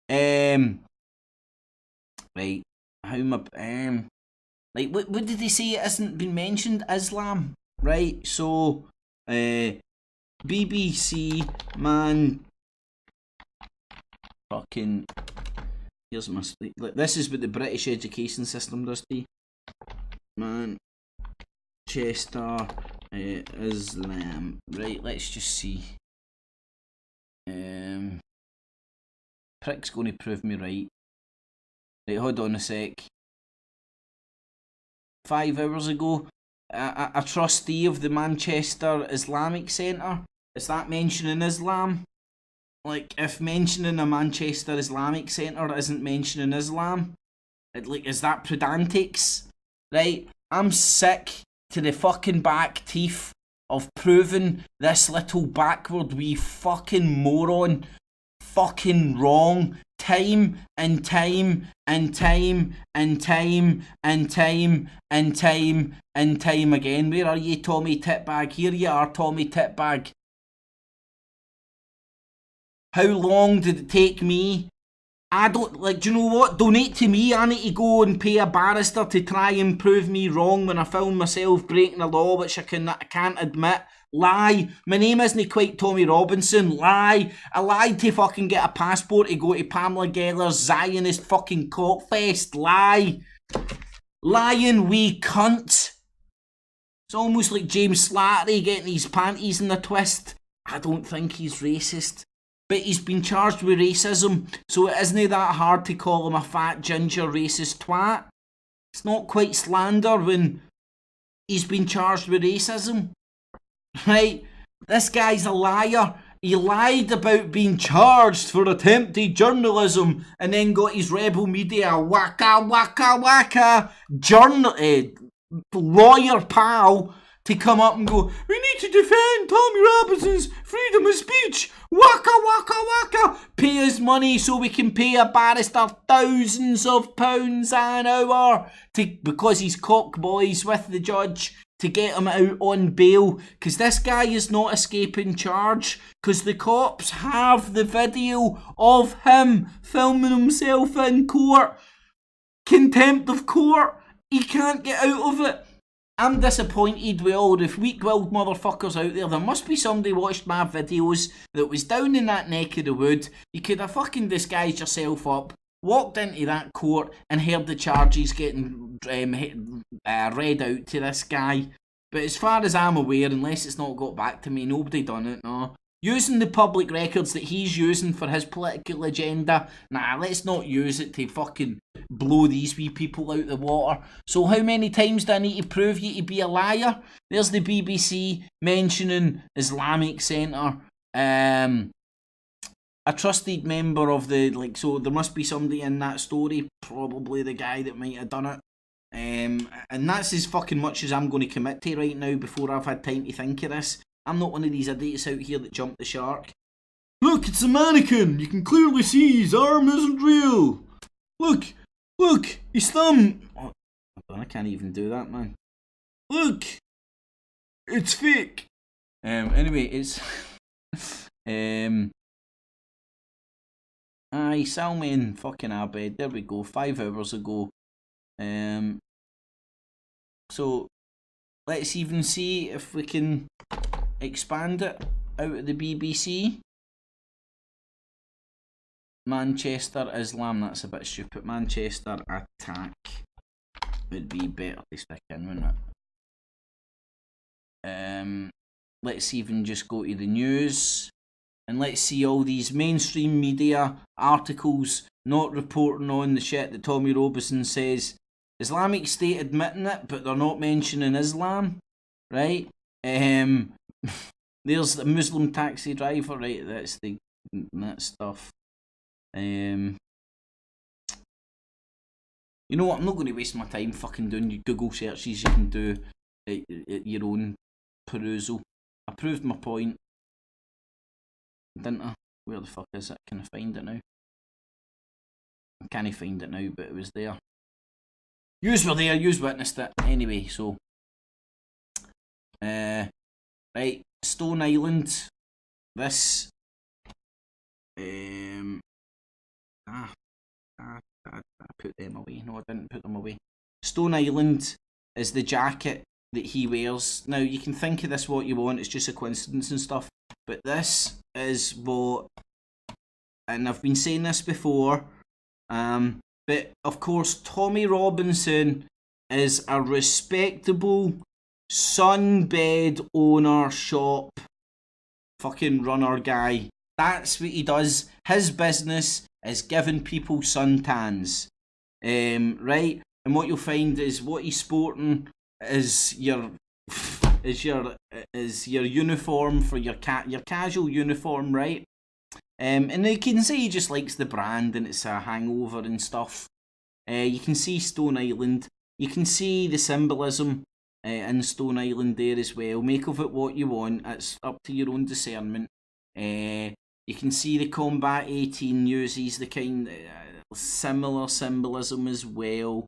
Right. How am I like what did they say it hasn't been mentioned? Islam. Right, so BBC man fucking here's my this is what the British education system does to you. Man Manchester Islam. Right, let's just see. Prick's going to prove me right. Right, hold on a sec. 5 hours ago, a trustee of the Manchester Islamic Centre. Is that mentioning Islam? Like, if mentioning a Manchester Islamic Centre isn't mentioning Islam, is that pedantics? Right, I'm sick to the fucking back teeth of proving this little backward wee fucking moron fucking wrong time and time and time and time and time and time and time again. Where are you, Tommy Titbag? Here you are, Tommy Titbag. How long did it take me? I don't, like, do you know what? Donate to me. I need to go and pay a barrister to try and prove me wrong when I found myself breaking the law, which I can't admit. Lie. My name isn't quite Tommy Robinson. Lie. I lied to fucking get a passport to go to Pamela Geller's Zionist fucking cockfest. Lie. Lying wee cunt. It's almost like James Slattery getting his panties in a twist. I don't think he's racist. But he's been charged with racism, so it isn't that hard to call him a fat ginger racist twat. It's not quite slander when he's been charged with racism. Right? This guy's a liar. He lied about being charged for attempted journalism and then got his rebel media waka lawyer pal to come up and go, we need to defend Tommy Robinson's freedom of speech. Waka waka waka. Pay his money so we can pay a barrister thousands of pounds an hour because he's cock boys with the judge to get him out on bail. Because this guy is not escaping charge. Because the cops have the video of him filming himself in court. Contempt of court. He can't get out of it. I'm disappointed with all the weak-willed motherfuckers out there. There must be somebody watched my videos that was down in that neck of the wood. You could have fucking disguised yourself up, walked into that court and heard the charges getting read out to this guy. But as far as I'm aware, unless it's not got back to me, nobody done it, no. Using the public records that he's using for his political agenda, nah, let's not use it to fucking blow these wee people out the water. So how many times do I need to prove you to be a liar? There's the BBC mentioning Islamic Centre. A trusted member of the, like, so there must be somebody in that story, probably the guy that might have done it. And that's as fucking much as I'm going to commit to right now before I've had time to think of this. I'm not one of these idiots out here that jumped the shark. Look, it's a mannequin. You can clearly see his arm isn't real. Look, his thumb. Oh, I can't even do that, man. Look, it's fake. Anyway, it's aye, Salman fucking Abed. There we go. 5 hours ago. So let's even see if we can expand it out of the BBC. Manchester Islam, that's a bit stupid. Manchester attack would be better to stick in, wouldn't it? Let's even just go to the news and let's see all these mainstream media articles not reporting on the shit that Tommy Robinson says. Islamic State admitting it, but they're not mentioning Islam, right? There's the Muslim taxi driver, right? That's that stuff. You know what? I'm not going to waste my time fucking doing Google searches. You can do at your own perusal. I proved my point, didn't I? Where the fuck is it? Can I find it now? I can't find it now, but it was there. Yous were there. Yous witnessed it. Anyway, so right, Stone Island. This I put them away. No, I didn't put them away. Stone Island is the jacket that he wears. Now, you can think of this what you want. It's just a coincidence and stuff. But this is what, and I've been saying this before, but of course Tommy Robinson is a respectable sunbed owner shop fucking runner guy. That's what he does. His business is giving people suntans. Right? And what you'll find is what he's sporting is your uniform for your casual uniform, right? And you can see he just likes the brand and it's a hangover and stuff. You can see Stone Island. You can see the symbolism in Stone Island there as well. Make of it what you want. It's up to your own discernment. You can see the Combat 18 uses the kind of similar symbolism as well.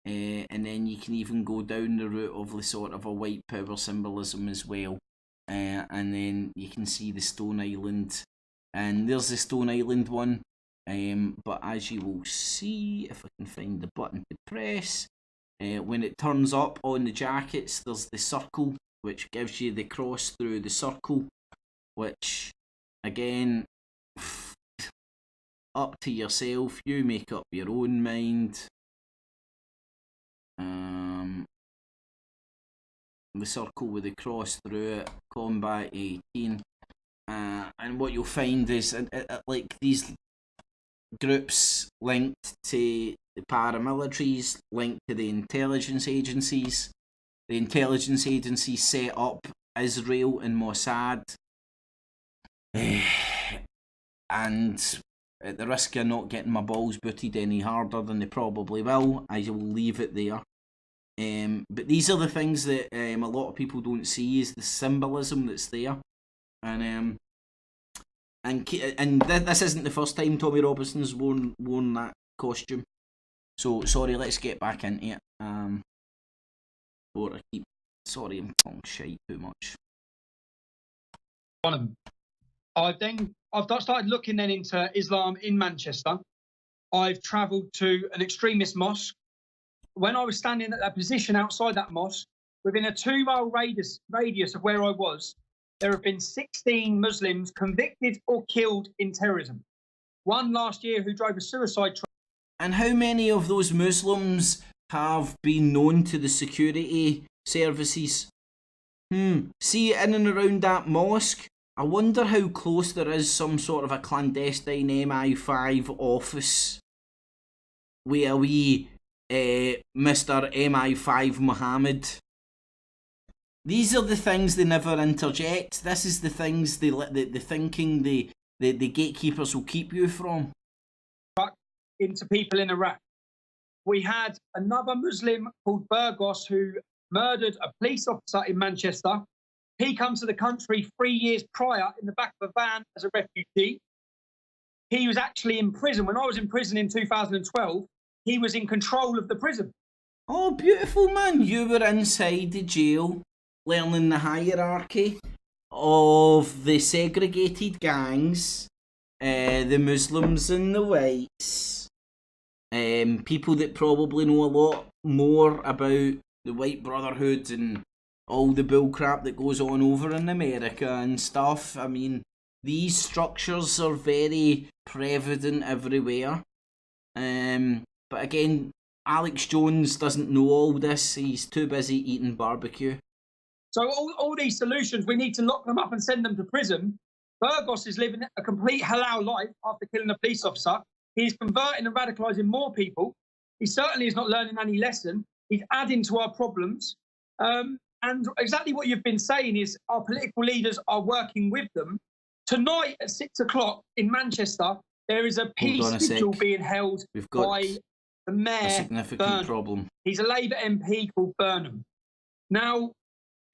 And then you can even go down the route of the sort of a white power symbolism as well. And then you can see the Stone Island. And there's the Stone Island one. But as you will see, if I can find the button to press, when it turns up on the jackets, there's the circle, which gives you the cross through the circle, which, again, up to yourself. You make up your own mind. The circle with the cross through it, Combat 18. And what you'll find is, like, these groups linked to the paramilitaries, linked to the intelligence agencies. The intelligence agencies set up Israel and Mossad. And at the risk of not getting my balls booted any harder than they probably will, I will leave it there. But these are the things that a lot of people don't see, is the symbolism that's there. And this isn't the first time Tommy Robinson's worn that costume. So sorry, let's get back into it. Before I keep, sorry, I'm talking shite too much. I've started looking then into Islam in Manchester. I've travelled to an extremist mosque. When I was standing at that position outside that mosque, within a 2-mile radius of where I was, there have been 16 Muslims convicted or killed in terrorism. One last year who drove a suicide truck. And how many of those Muslims have been known to the security services? See, in and around that mosque, I wonder how close there is some sort of a clandestine MI5 office where we, Mr. MI5 Mohammed. These are the things they never interject. This is the things the thinking the gatekeepers will keep you from. Into people in Iraq. We had another Muslim called Burgos who murdered a police officer in Manchester. He comes to the country 3 years prior in the back of a van as a refugee. He was actually in prison. When I was in prison in 2012, he was in control of the prison. Oh, beautiful, man. You were inside the jail learning the hierarchy of the segregated gangs, the Muslims and the whites. People that probably know a lot more about the white brotherhood and all the bullcrap that goes on over in America and stuff. I mean, these structures are very prevalent everywhere. But again, Alex Jones doesn't know all this. He's too busy eating barbecue. So all these solutions, we need to lock them up and send them to prison. Burgos is living a complete halal life after killing a police officer. He's converting and radicalising more people. He certainly is not learning any lesson. He's adding to our problems. And exactly what you've been saying is our political leaders are working with them. Tonight at 6 o'clock in Manchester, there is a peace vigil being held by the Mayor, a significant Burnham. problem. He's a Labour MP called Burnham. Now,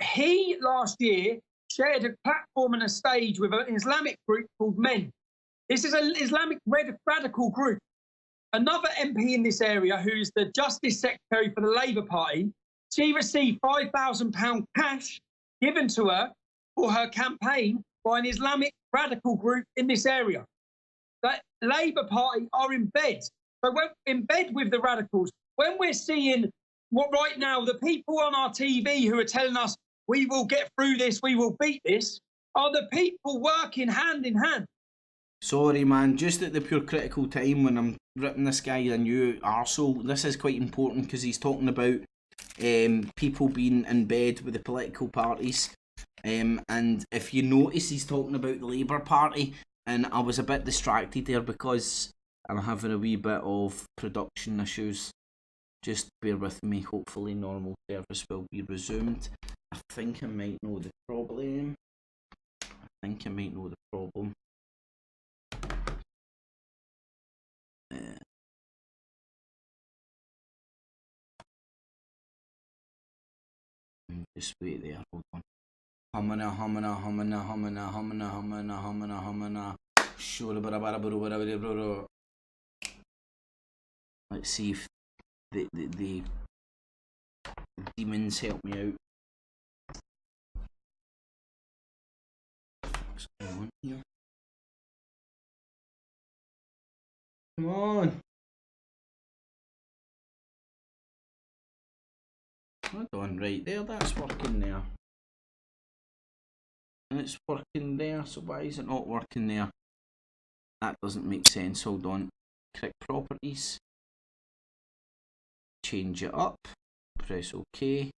he last year shared a platform and a stage with an Islamic group called Men. This is an Islamic radical group. Another MP in this area, who's the Justice Secretary for the Labour Party, she received £5,000 cash given to her for her campaign by an Islamic radical group in this area. The Labour Party are in bed. So we're in bed with the radicals. When we're seeing what right now, the people on our TV who are telling us we will get through this, we will beat this, are the people working hand in hand. Sorry, man, just at the pure critical time when I'm ripping this guy a new arsehole, this is quite important because he's talking about people being in bed with the political parties. And if you notice, he's talking about the Labour Party, and I was a bit distracted there because I'm having a wee bit of production issues. Just bear with me. Hopefully normal service will be resumed. I think I might know the problem. Just wait there, hold on. Humana. Let's see if the demons help me out. What's going on here? Come on. Hold on, right there, that's working there. And it's working there, so why is it not working there? That doesn't make sense. Hold on. Click properties. Change it up. Press OK.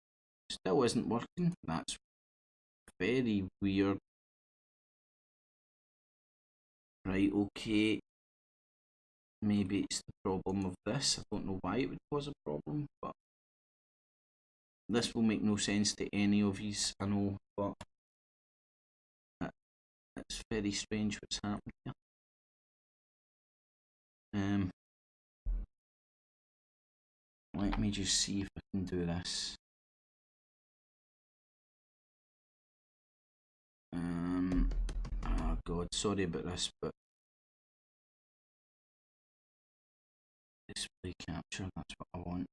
Still isn't working. That's very weird. Right, okay. Maybe it's the problem of this. I don't know why it would cause a problem, but this will make no sense to any of yous, I know, but it's very strange what's happening here. Let me just see if I can do this. Oh god, sorry about this, but display capture, that's what I want.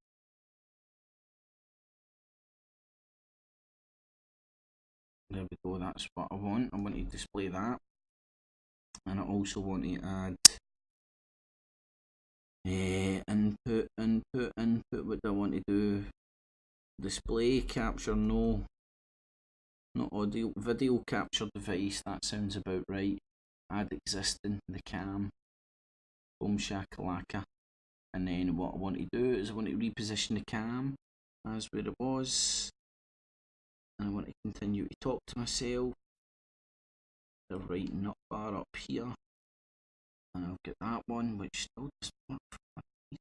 There we go, that's what I want. I want to display that. And I also want to add input. What do I want to do? Display capture, no. Not audio. Video capture device, that sounds about right. Add existing, the cam. Boom shakalaka. And then what I want to do is I want to reposition the cam as where it was. And I want to continue to talk to myself. The right nut bar up here. And I'll get that one, which still doesn't work for me.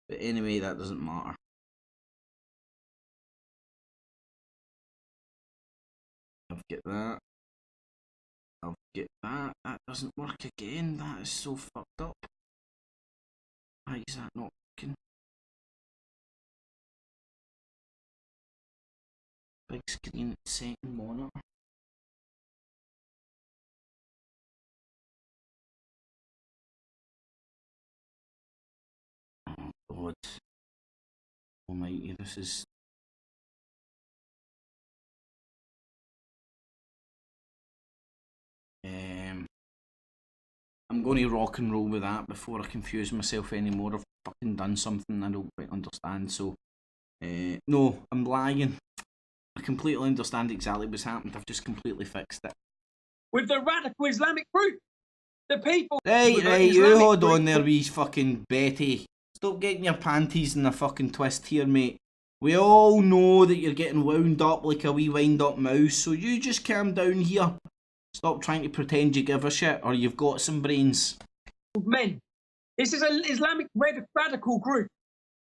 But anyway, that doesn't matter. I'll get that. I'll get that. That doesn't work again. That is so fucked up. Why is that not working? Big screen second monitor. Oh god. Almighty, this is I'm going to rock and roll with that before I confuse myself anymore. I've fucking done something I don't quite understand, so no, I'm lying. I completely understand exactly what's happened. I've just completely fixed it. With the radical Islamic group, the people. Right, you hold on there, wee fucking Betty. Stop getting your panties in a fucking twist here, mate. We all know that you're getting wound up like a wee wind up mouse, so you just calm down here. Stop trying to pretend you give a shit, or you've got some brains. Men. This is an Islamic radical group.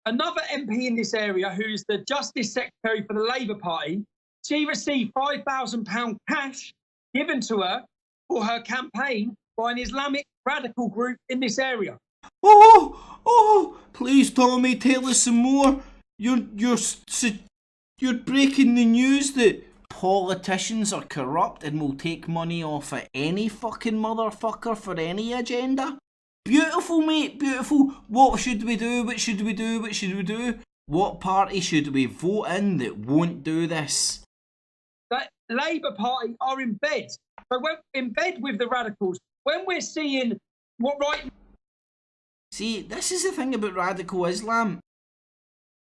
Another MP in this area, who's the Justice Secretary for the Labour Party, she received £5,000 cash given to her for her campaign by an Islamic radical group in this area. Oh, please, Tommy, tell us some more. You're breaking the news that politicians are corrupt and will take money off of any fucking motherfucker for any agenda. Beautiful, mate, beautiful. What should we do? What should we do? What should we do? What party should we vote in that won't do this? The Labour Party are in bed. So we're in bed with the radicals. When we're seeing what right... See, this is the thing about radical Islam.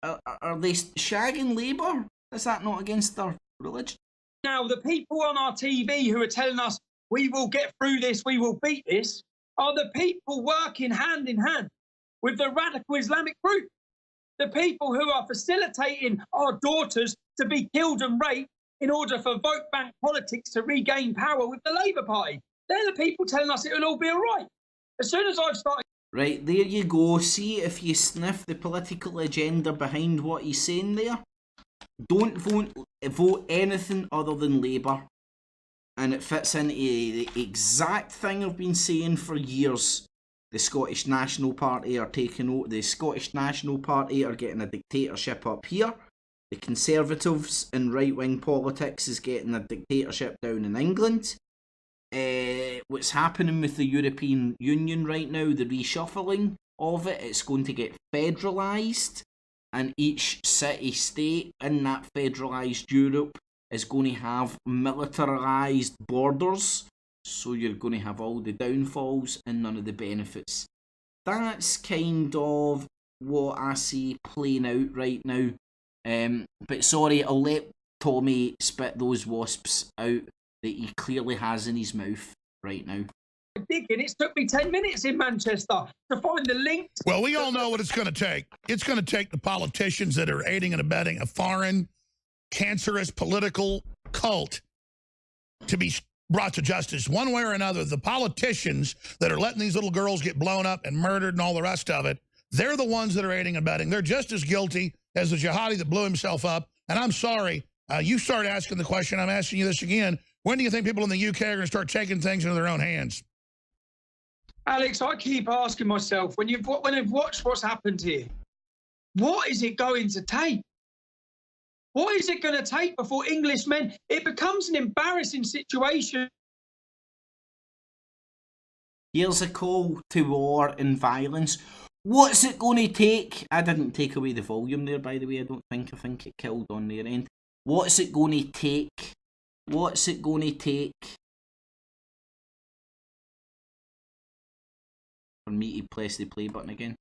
Are they shagging Labour? Is that not against their religion? Now, the people on our TV who are telling us we will get through this, we will beat this, are the people working hand in hand with the radical Islamic group. the people who are facilitating our daughters to be killed and raped in order for vote bank politics to regain power with the Labour Party. They're the people telling us it'll all be all right. As soon as I've started... Right, there you go. See if you sniff the political agenda behind what he's saying there. Don't vote anything other than Labour. And it fits into the exact thing I've been saying for years. The Scottish National Party are taking over. The Scottish National Party are getting a dictatorship up here. The Conservatives in right-wing politics is getting a dictatorship down in England. What's happening with the European Union right now, the reshuffling of it, it's going to get federalised, and each city-state in that federalised Europe is going to have militarised borders, so you're going to have all the downfalls and none of the benefits. That's kind of what I see playing out right now. But sorry, I'll let Tommy spit those wasps out that he clearly has in his mouth right now. Digging, it took me 10 minutes in Manchester to find the link. Well, we all know what it's going to take. It's going to take the politicians that are aiding and abetting a foreign, cancerous political cult to be brought to justice. One way or another, the politicians that are letting these little girls get blown up and murdered and all the rest of it, they're the ones that are aiding and abetting. They're just as guilty as the jihadi that blew himself up. And I'm sorry, you start asking the question, I'm asking you this again. When do you think people in the UK are going to start taking things into their own hands? Alex, I keep asking myself, when I've watched what's happened here, what is it going to take? What is it going to take before English men? It becomes an embarrassing situation. Here's a call to war and violence. What's it going to take? I didn't take away the volume there, by the way. I think it killed on their end. What's it going to take? What's it going to take for me to press the play button again?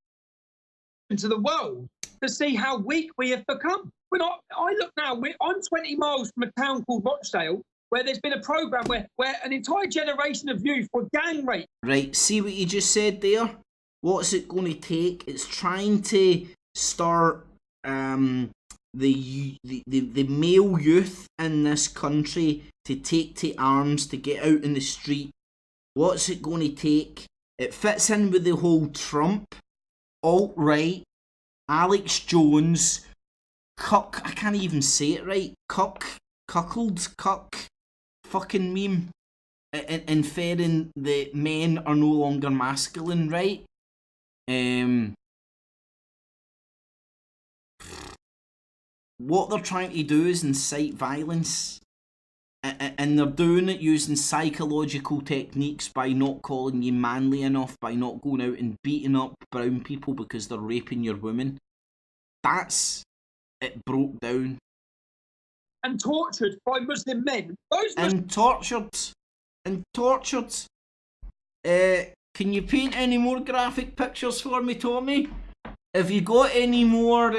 Into the world to see how weak we have become. I look now, I'm 20 miles from a town called Rochdale, where there's been a programme where an entire generation of youth were gang raped. Right, see what you just said there? What's it going to take? It's trying to start the male youth in this country to take to arms, to get out in the street. What's it going to take? It fits in with the whole Trump, alt-right, Alex Jones, cuck, I can't even say it right, cuckold, fucking meme, inferring that men are no longer masculine, right? What they're trying to do is incite violence, and they're doing it using psychological techniques by not calling you manly enough, by not going out and beating up brown people because they're raping your women. That's it broke down. And tortured by Muslim men. Tortured. Can you paint any more graphic pictures for me, Tommy? Have you got any more...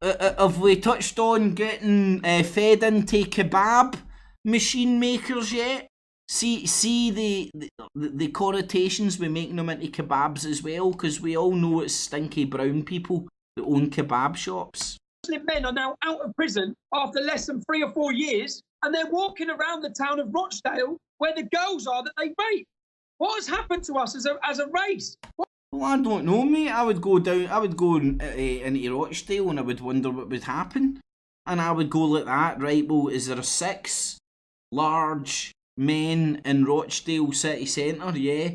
have we touched on getting fed into kebab machine makers yet? See the connotations with making them into kebabs as well, because we all know it's stinky brown people that own kebab shops. Muslim men are now out of prison after less than 3 or 4 years, and they're walking around the town of Rochdale where the girls are that they rape. What has happened to us as a race? Well, I don't know, mate. I would go into Rochdale and I would wonder what would happen. And I would go like that, right, well, is there 6 large men in Rochdale city centre? Yeah.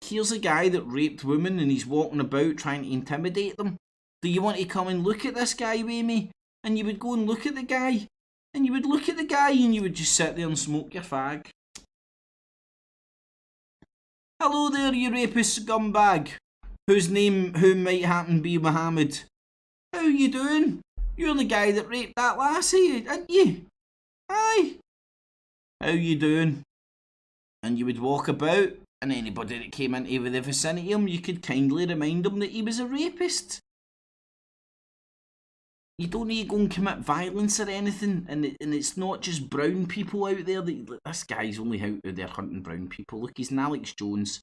Here's a guy that raped women and he's walking about trying to intimidate them. Do you want to come and look at this guy with me? And you would go and look at the guy. And you would look at the guy and you would just sit there and smoke your fag. Hello there, you rapist scumbag. Who might happen to be Mohammed. How you doing? You're the guy that raped that lassie, didn't you? Aye. How you doing? And you would walk about, and anybody that came into the vicinity of him, you could kindly remind him that he was a rapist. You don't need to go and commit violence or anything, and it's not just brown people out there. This guy's only out there hunting brown people. Look, he's an Alex Jones.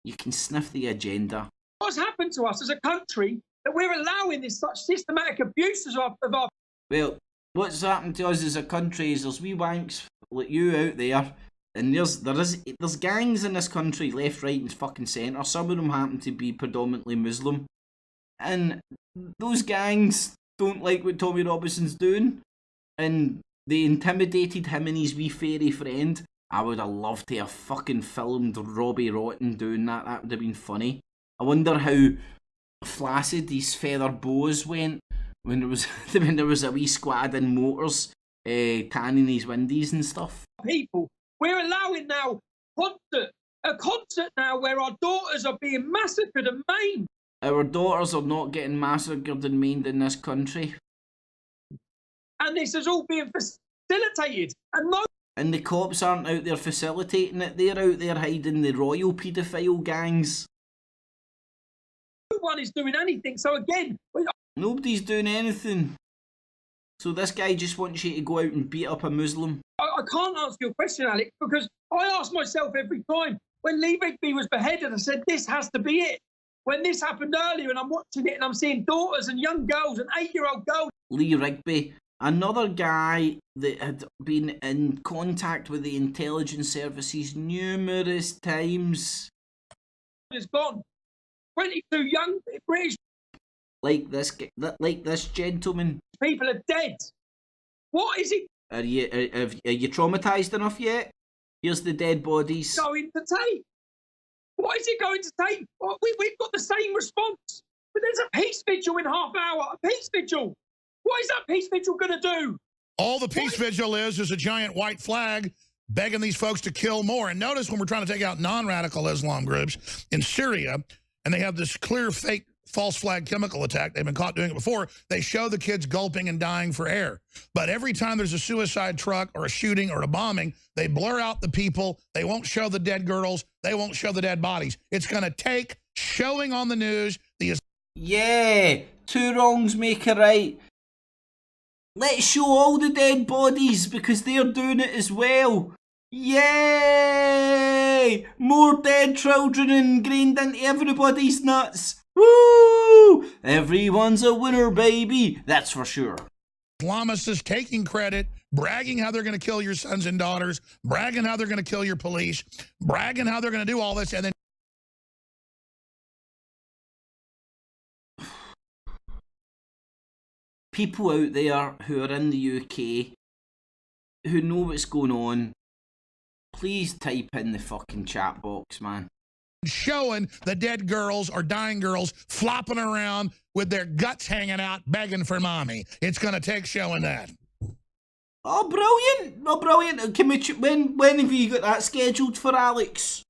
You can sniff the agenda. What's happened to us as a country that we're allowing this such systematic abuse of our. Well, what's happened to us as a country is there's wee wanks like you out there, and there's gangs in this country, left, right, and fucking centre. Some of them happen to be predominantly Muslim, and those gangs don't like what Tommy Robinson's doing, and they intimidated him and his wee fairy friend. I would have loved to have fucking filmed Robbie Rotten doing that. That would have been funny. I wonder how flaccid these feather bows went when there was when there was a wee squad in motors tanning these windies and stuff. People, we're allowing now a concert now where our daughters are being massacred and maimed. Our daughters are not getting massacred and maimed in this country. And this is all being facilitated. And the cops aren't out there facilitating it. They're out there hiding the royal paedophile gangs. No one is doing anything. So again... Nobody's doing anything. So this guy just wants you to go out and beat up a Muslim. I can't answer your question, Alex, because I ask myself every time, when Lee Rigby was beheaded, I said, this has to be it. When this happened earlier and I'm watching it and I'm seeing daughters and young girls and 8-year-old girls... Lee Rigby, another guy that had been in contact with the intelligence services numerous times. Is gone. 22 young British... Like this gentleman. People are dead. What is it? Are you traumatised enough yet? Here's the dead bodies. Going to take? What is it going to take? We've got the same response. But there's a peace vigil in half hour. A peace vigil. What is that peace vigil going to do? All the peace vigil is a giant white flag begging these folks to kill more. And notice when we're trying to take out non-radical Islam groups in Syria, and they have this clear fake false flag chemical attack, they've been caught doing it before, they show the kids gulping and dying for air. But every time there's a suicide truck or a shooting or a bombing, they blur out the people, they won't show the dead girls, they won't show the dead bodies. It's going to take showing on the news the... Yeah, two wrongs make a right. Let's show all the dead bodies because they're doing it as well. Yay! More dead children ingrained into everybody's nuts. Woo! Everyone's a winner, baby. That's for sure. Islamists is taking credit, bragging how they're going to kill your sons and daughters, bragging how they're going to kill your police, bragging how they're going to do all this, and then... People out there who are in the UK, who know what's going on, please type in the fucking chat box, man. Showing the dead girls or dying girls flopping around with their guts hanging out begging for mommy. It's going to take showing that. Oh, brilliant. Oh, brilliant. Can we when have you got that scheduled for, Alex?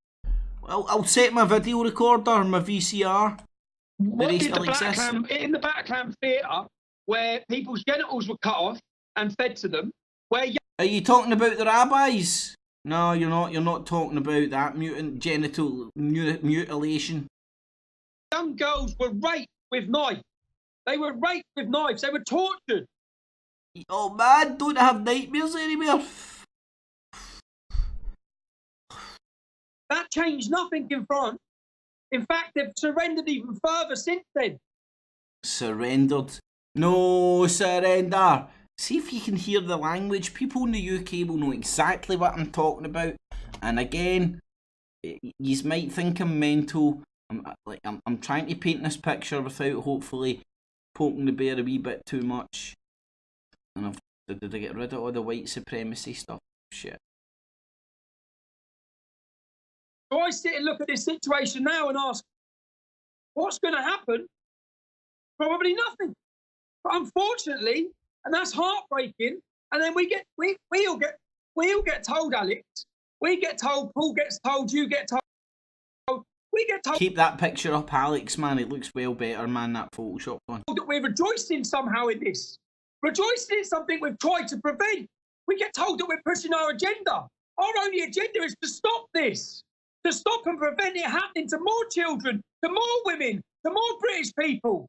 I'll set my video recorder, my VCR. What did the in the Bataclan theatre where people's genitals were cut off and fed to them? Are you talking about the rabbis? No, you're not. You're not talking about that mutant genital mutilation. Young girls were raped with knives. They were raped with knives. They were tortured. Oh man, don't have nightmares anymore. That changed nothing in France. In fact, they've surrendered even further since then. Surrendered? No surrender. See if you can hear the language. People in the UK will know exactly what I'm talking about. And again, you might think I'm mental. I'm trying to paint this picture without hopefully poking the bear a wee bit too much. And did I get rid of all the white supremacy stuff? Shit. So I sit and look at this situation now and ask, what's going to happen? Probably nothing. But unfortunately, and that's heartbreaking. And then we all get told, Alex. We get told, Paul gets told, you get told. We get told. Keep that picture up, Alex, man. It looks well better, man, that Photoshop one. That we're rejoicing somehow in this. Rejoicing in something we've tried to prevent. We get told that we're pushing our agenda. Our only agenda is to stop this. To stop and prevent it happening to more children, to more women, to more British people.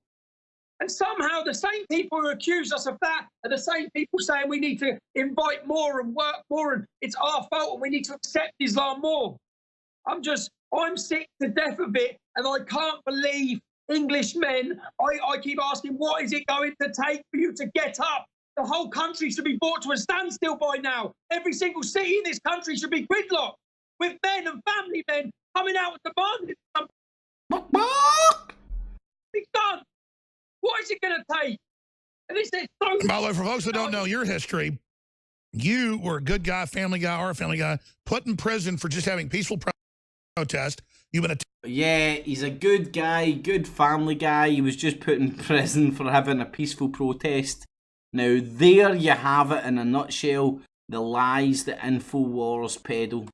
And somehow the same people who accuse us of that are the same people saying we need to invite more and work more and it's our fault and we need to accept Islam more. I'm sick to death of it and I can't believe English men. I keep asking, what is it going to take for you to get up? The whole country should be brought to a standstill by now. Every single city in this country should be gridlocked with men and family men coming out and demanding something. It's done. What is it going to take? And it's so. By the way, for folks that don't know your history, you were a good guy, family guy, or a family guy, put in prison for just having peaceful protest. You've been yeah, he's a good guy, good family guy. He was just put in prison for having a peaceful protest. Now, there you have it in a nutshell, the lies that Infowars peddle.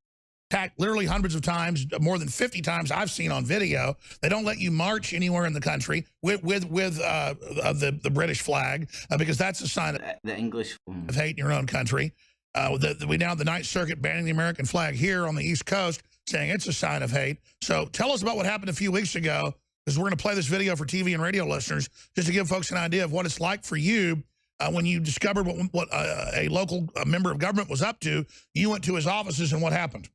Attacked literally hundreds of times, more than 50 times I've seen on video. They don't let you march anywhere in the country with the British flag because that's a sign the English of hate in your own country. We now have the Ninth Circuit banning the American flag here on the East Coast, saying it's a sign of hate. So tell us about what happened a few weeks ago, because we're going to play this video for TV and radio listeners just to give folks an idea of what it's like for you. When you discovered what a local member of government was up to, you went to his offices, and what happened?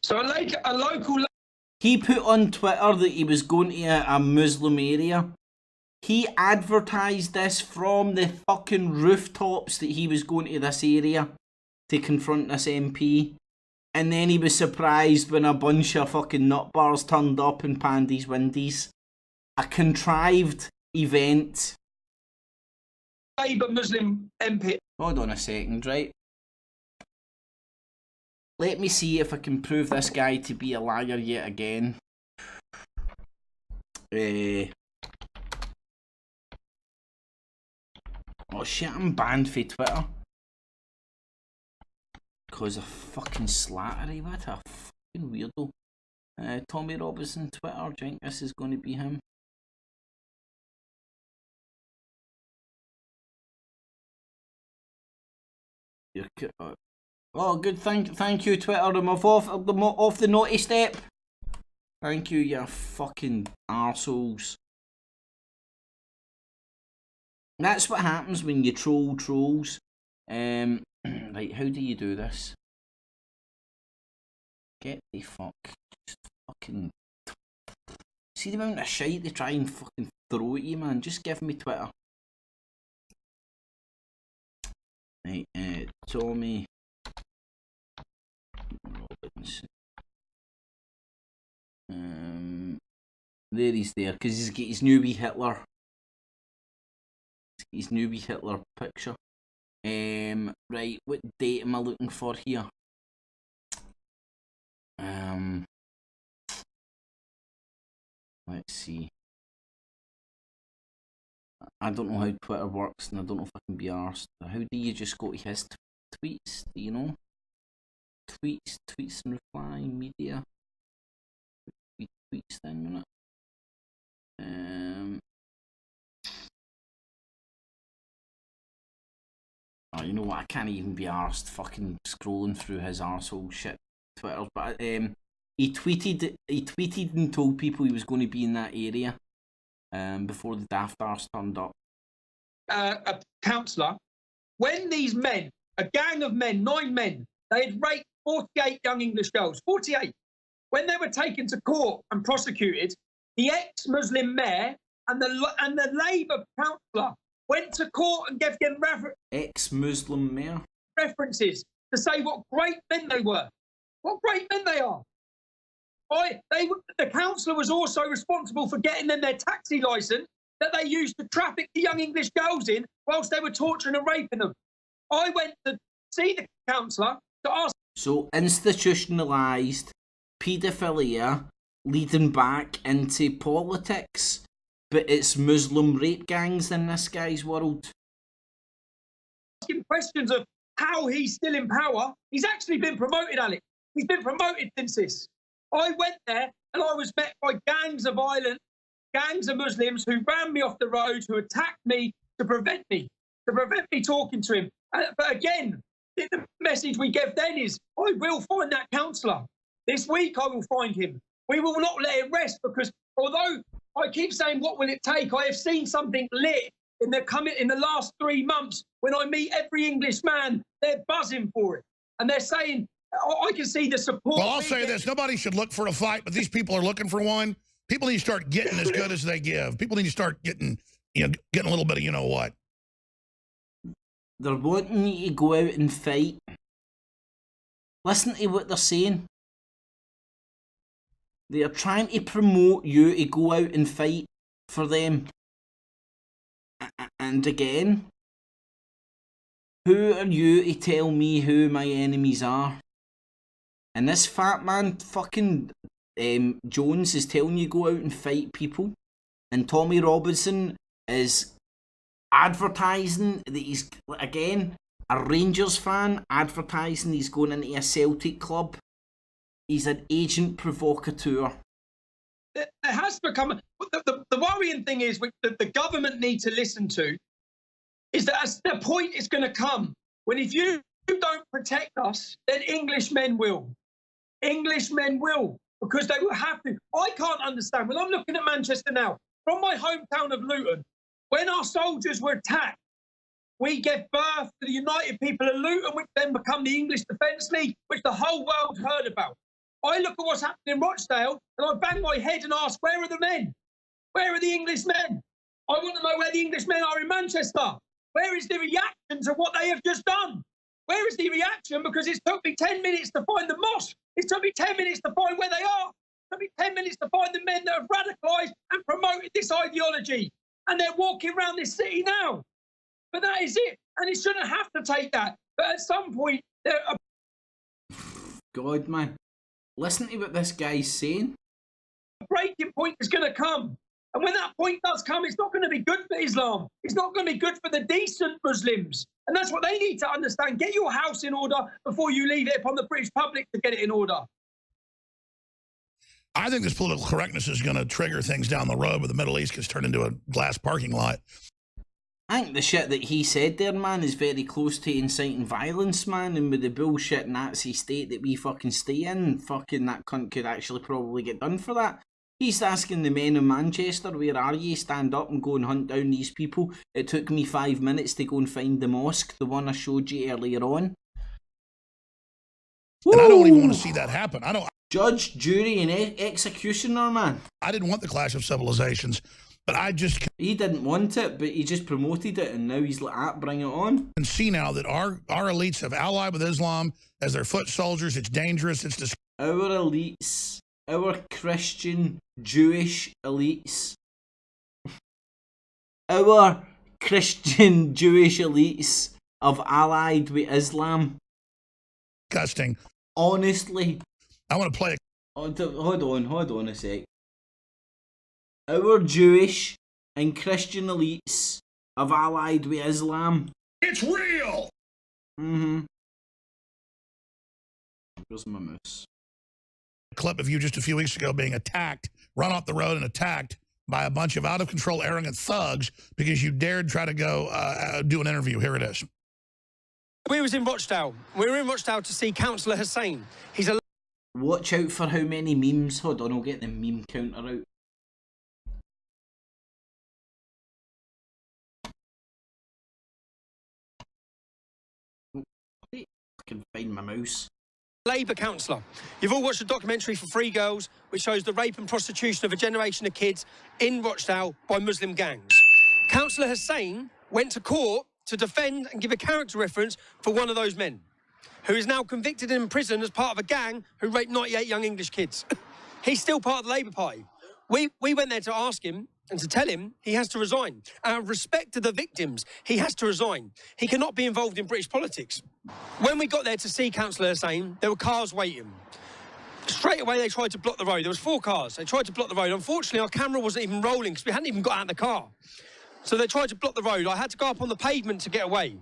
So a local... He put on Twitter that he was going to a Muslim area. He advertised this from the fucking rooftops that he was going to this area to confront this MP. And then he was surprised when a bunch of fucking nutbars turned up and panned his windies. A contrived event. Labour Muslim MP. Hold on a second, right? Let me see if I can prove this guy to be a liar yet again. Oh shit, I'm banned for Twitter. Because of fucking slattery, what a fucking weirdo. Tommy Robinson Twitter, do you think this is going to be him? Oh, good. Thank you, Twitter. I'm off the naughty step. Thank you, you fucking arseholes. That's what happens when you troll trolls. Right, how do you do this? Get the fuck. Just fucking. See the amount of shite they try and fucking throw at you, man. Just give me Twitter. Right, Tommy Robinson. There he's there, because he's got his new wee Hitler. His new wee Hitler picture. Right, what date am I looking for here? Let's see. I don't know how Twitter works, and I don't know if I can be arsed. How do you just go to his tweets? Do you know? Tweets and reply, media. Tweets then, oh, you know what? I can't even be arsed fucking scrolling through his arsehole shit Twitter. But he tweeted and told people he was going to be in that area. Before the daft arse turned up. A councillor, when these men, a gang of men, 9 men, they had raped 48 young English girls, 48. When they were taken to court and prosecuted, the ex-Muslim mayor and the Labour councillor went to court and gave them ex-Muslim mayor references to say what great men they were, what great men they are. The councillor was also responsible for getting them their taxi licence that they used to traffic the young English girls in whilst they were torturing and raping them. I went to see the councillor to ask. So institutionalised paedophilia leading back into politics, but it's Muslim rape gangs in this guy's world. Asking questions of how he's still in power. He's actually been promoted, Alex. He's been promoted since this. I went there and I was met by gangs of Muslims who ran me off the road, who attacked me to prevent me talking to him. But again, the message we gave then is, I will find that councillor. This week I will find him. We will not let it rest, because although I keep saying what will it take, I have seen something lit in the last 3 months. When I meet every English man, they're buzzing for it. And they're saying, I can see the support. Well, I'll say this. Nobody should look for a fight, but these people are looking for one. People need to start getting as good as they give. People need to start getting, getting a little bit of what. They're wanting you to go out and fight. Listen to what they're saying. They are trying to promote you to go out and fight for them. And again, who are you to tell me who my enemies are? And this fat man fucking Jones is telling you go out and fight people. And Tommy Robinson is advertising that he's, again, a Rangers fan, advertising he's going into a Celtic club. He's an agent provocateur. It has become... The worrying thing is the government need to listen to is that as the point is going to come when if you don't protect us, then Englishmen will. Englishmen will, because they will have to. I can't understand. When I'm looking at Manchester now, from my hometown of Luton, when our soldiers were attacked, we gave birth to the United People of Luton, which then become the English Defence League, which the whole world heard about. I look at what's happening in Rochdale, and I bang my head and ask, where are the men? Where are the Englishmen? I want to know where the Englishmen are in Manchester. Where is the reaction to what they have just done? Where is the reaction? Because it took me 10 minutes to find the mosque. It took me 10 minutes to find where they are. It took me 10 minutes to find the men that have radicalised and promoted this ideology. And they're walking around this city now. But that is it. And it shouldn't have to take that. But at some point, God, man. Listen to what this guy's saying. A breaking point is going to come. And when that point does come, it's not going to be good for Islam. It's not going to be good for the decent Muslims. And that's what they need to understand. Get your house in order before you leave it upon the British public to get it in order. I think this political correctness is going to trigger things down the road where the Middle East gets turned into a glass parking lot. I think the shit that he said there, man, is very close to inciting violence, man, and with the bullshit Nazi state that we fucking stay in, fucking that cunt could actually probably get done for that. He's asking the men in Manchester, where are ye? Stand up and go and hunt down these people. It took me 5 minutes to go and find the mosque, the one I showed you earlier on. And I don't even want to see that happen. Judge, jury, and executioner, man. I didn't want the clash of civilizations, but I just... He didn't want it, but he just promoted it, and now he's like, bring it on. And see now that our elites have allied with Islam as their foot soldiers. It's dangerous. It's disgusting. Our elites, our Christian, Jewish elites, our Christian, Jewish elites have allied with Islam. Disgusting. Honestly. I want to play... Hold on a sec. Our Jewish and Christian elites have allied with Islam. It's real! Mm-hmm. Where's my mouse? A clip of you just a few weeks ago being attacked, run off the road and attacked by a bunch of out-of-control, arrogant thugs because you dared try to go do an interview. Here it is. We was in Rochdale. We were in Rochdale to see Councillor Hussain. He's a... Watch out for how many memes. Hold on, I'll get the meme counter out. I can find my mouse. Labour councillor. You've all watched a documentary for Free Girls which shows the rape and prostitution of a generation of kids in Rochdale by Muslim gangs. Councillor Hussain went to court to defend and give a character reference for one of those men, who is now convicted and in prison as part of a gang who raped 98 young English kids. He's still part of the Labour Party. We went there to ask him and to tell him he has to resign. Out of respect to the victims, he has to resign. He cannot be involved in British politics. When we got there to see Councillor Hussain, there were cars waiting. Straight away, they tried to block the road. There was 4 cars. They tried to block the road. Unfortunately, our camera wasn't even rolling because we hadn't even got out of the car. So they tried to block the road. I had to go up on the pavement to get away.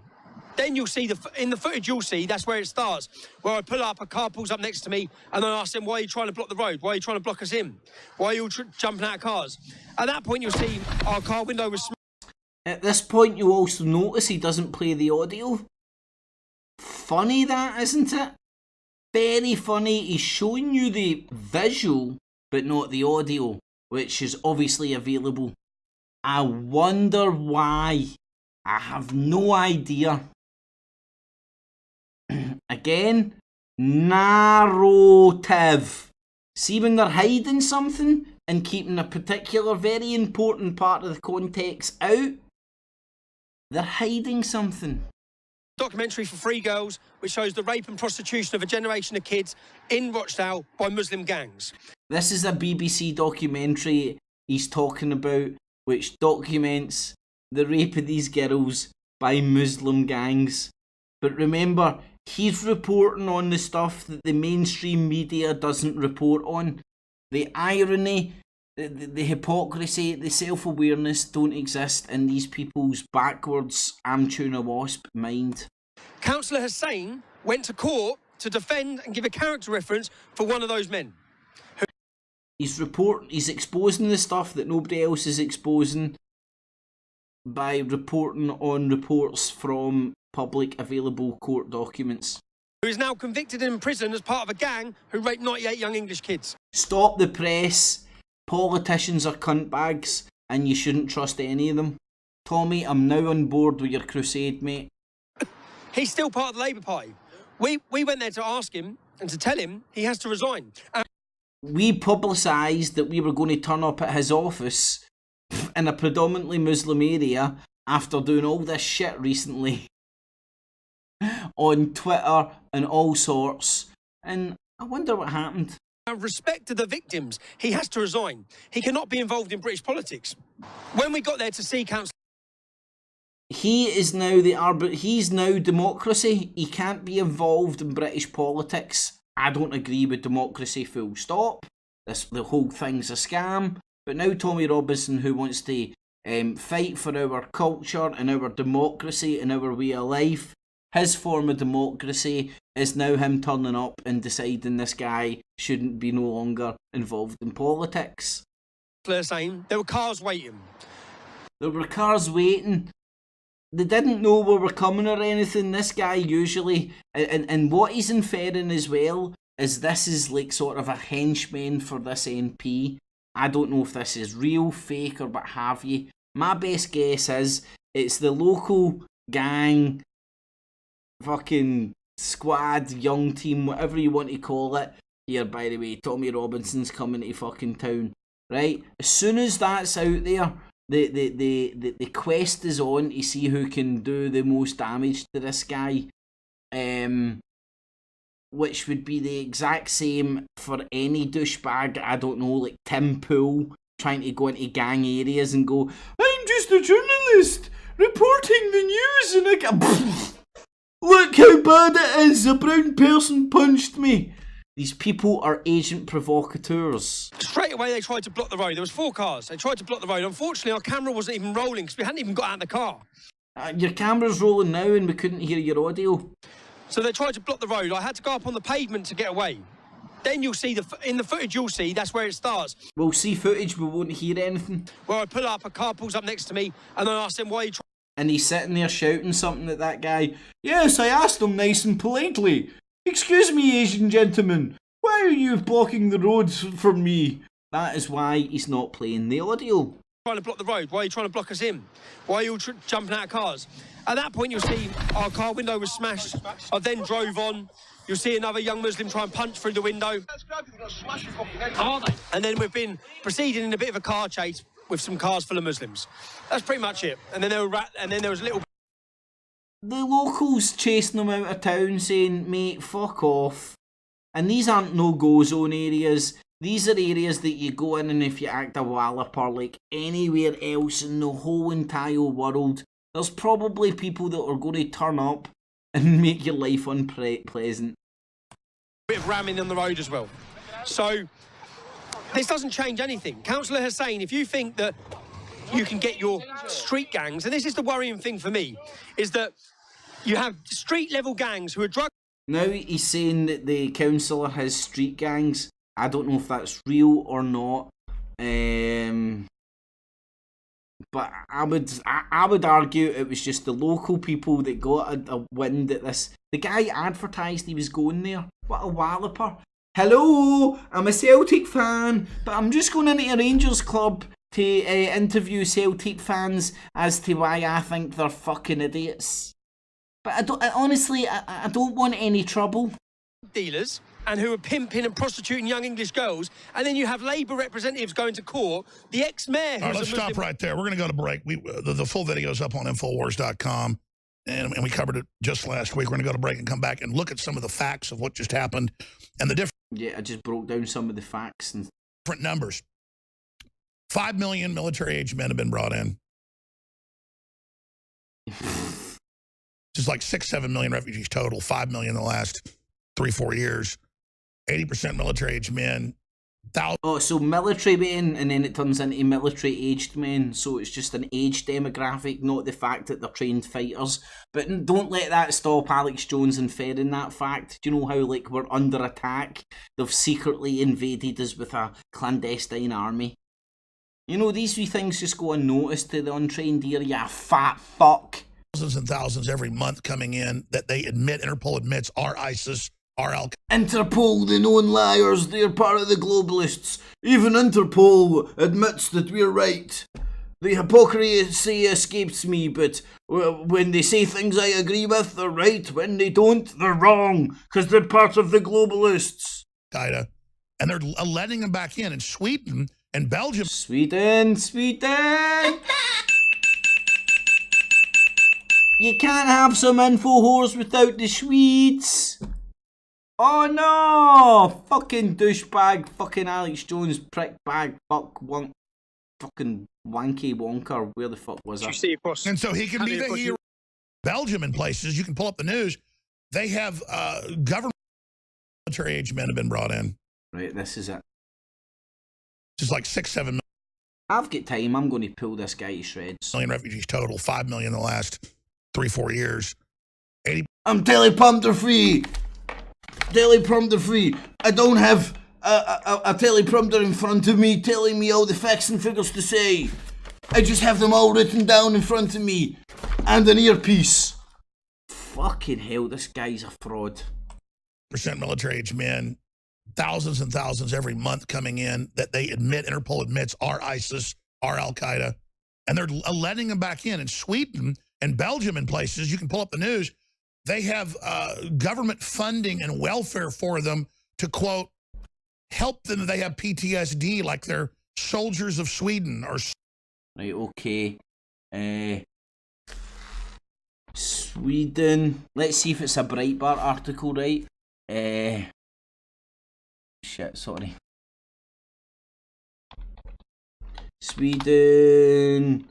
Then you'll see, in the footage you'll see, that's where it starts, where I pull up, a car pulls up next to me, and then I ask them, why are you trying to block the road? Why are you trying to block us in? Why are you jumping out of cars? At that point, you'll see our car window was smashed. At this point, you also notice he doesn't play the audio. Funny that, isn't it? Very funny. He's showing you the visual, but not the audio, which is obviously available. I wonder why. I have no idea. Again, narrative. See when they're hiding something? and keeping a particular very important part of the context out, they're hiding something. Documentary for Free Girls, which shows the rape and prostitution of a generation of kids in Rochdale by Muslim gangs. This is a BBC documentary he's talking about, which documents the rape of these girls by Muslim gangs. But remember, he's reporting on the stuff that the mainstream media doesn't report on. The irony, the hypocrisy, the self-awareness don't exist in these people's backwards I'm tuna wasp mind. Councillor Hussain went to court to defend and give a character reference for one of those men. He's exposing the stuff that nobody else is exposing by reporting on reports from public available court documents. Who is now convicted and in prison as part of a gang who raped 98 young English kids. Stop the press. Politicians are cuntbags and you shouldn't trust any of them. Tommy, I'm now on board with your crusade, mate. He's still part of the Labour Party. We went there to ask him and to tell him he has to resign. We publicised that we were going to turn up at his office in a predominantly Muslim area after doing all this shit recently on Twitter and all sorts, and I wonder what happened. Out of respect to the victims, he has to resign. He cannot be involved in British politics. When we got there to see Councillor... He is now he's now democracy. He can't be involved in British politics. I don't agree with democracy, full stop. The whole thing's a scam. But now Tommy Robinson, who wants to fight for our culture and our democracy and our way of life, his form of democracy is now him turning up and deciding this guy shouldn't be no longer involved in politics. Saying there were cars waiting. There were cars waiting. They didn't know we were coming or anything. This guy usually, and what he's inferring as well, is this is like sort of a henchman for this MP. I don't know if this is real, fake, or what have you. My best guess is it's the local gang, fucking squad, young team, whatever you want to call it. Here, by the way, Tommy Robinson's coming to fucking town, right? As soon as that's out there, the quest is on to see who can do the most damage to this guy, which would be the exact same for any douchebag, I don't know, like Tim Pool, trying to go into gang areas and go, I'm just a journalist reporting the news, and look how bad it is, a brown person punched me. These people are agent provocateurs. Straight away they tried to block the road. There was 4 cars. They tried to block the road. Unfortunately, our camera wasn't even rolling because we hadn't even got out of the car. Your camera's rolling now and we couldn't hear your audio. So they tried to block the road. I had to go up on the pavement to get away. Then you'll see, in the footage you'll see, that's where it starts. We'll see footage, we won't hear anything. Well, I pull up, a car pulls up next to me, and then I ask him, why are you trying? And he's sitting there shouting something at that guy. Yes, I asked him nice and politely. Excuse me, Asian gentleman. Why are you blocking the road for me? That is why he's not playing the audio. Trying to block the road. Why are you trying to block us in? Why are you all jumping out of cars? At that point, you'll see our car window was smashed. I then drove on. You'll see another young Muslim try and punch through the window. Are they? And then we've been proceeding in a bit of a car chase with some cars full of Muslims. That's pretty much it. And then there was a little... The locals chasing them out of town saying, mate, fuck off. And these aren't no-go zone areas. These are areas that you go in and if you act a walloper like anywhere else in the whole entire world, there's probably people that are going to turn up and make your life unpleasant. A bit of ramming on the road as well. So, this doesn't change anything. Councillor Hussain, if you think that you can get your street gangs, and this is the worrying thing for me, is that you have street-level gangs who are drug... Now he's saying that the councillor has street gangs. I don't know if that's real or not. But I would argue it was just the local people that got a wind at this. The guy advertised he was going there. What a walloper. Hello, I'm a Celtic fan, but I'm just going into a Rangers club to interview Celtic fans as to why I think they're fucking idiots. But honestly, I don't want any trouble. dealers and who are pimping and prostituting young English girls, and then you have Labour representatives going to court. The ex-mayor... All right, let's stop right there. We're going to go to break. The full video is up on Infowars.com, and we covered it just last week. We're going to go to break and come back and look at some of the facts of what just happened and the different... Yeah, I just broke down some of the facts and... different numbers. 5 million military-age men have been brought in. Just like 6-7 million refugees total. 5 million in the last 3-4 years. 80% military-aged men. Oh, so military men, and then it turns into military-aged men. So it's just an age demographic, not the fact that they're trained fighters. But don't let that stop Alex Jones inferring that fact. Do you know how, like, we're under attack? They've secretly invaded us with a clandestine army. You know, these three things just go unnoticed to the untrained ear, you fat fuck. Thousands and thousands every month coming in that they admit, Interpol admits, are ISIS, are Al Qaeda. Interpol, the known liars, they're part of the globalists. Even Interpol admits that we're right. The hypocrisy escapes me, but when they say things I agree with, they're right. When they don't, they're wrong, because they're part of the globalists. Qaeda. And they're letting them back in Sweden and Belgium. Sweden! You can't have some Infowars without the Swedes. Oh no! Fucking douchebag, fucking Alex Jones, prick bag, fucking wanky wonker. Where the fuck was I? You see across, and so he can be the hero. Belgium in places, you can pull up the news. They have government military-age men have been brought in. Right, this is it. Just like 6-7 million. I've got time. I'm going to pull this guy to shreds. Million refugees total. 5 million in the last 3-4 years. 80. I'm teleprompter free. Teleprompter free. I don't have a teleprompter in front of me telling me all the facts and figures to say. I just have them all written down in front of me. And an earpiece. Fucking hell, this guy's a fraud. % military-age men. Thousands and thousands every month coming in that they admit, Interpol admits, are ISIS, are Al Qaeda. And they're letting them back in Sweden and Belgium in places, you can pull up the news, they have government funding and welfare for them to, quote, help them. They have PTSD like they're soldiers of Sweden. Or right, okay. Sweden. Let's see if it's a Breitbart article, right? Shit, sorry. Sweden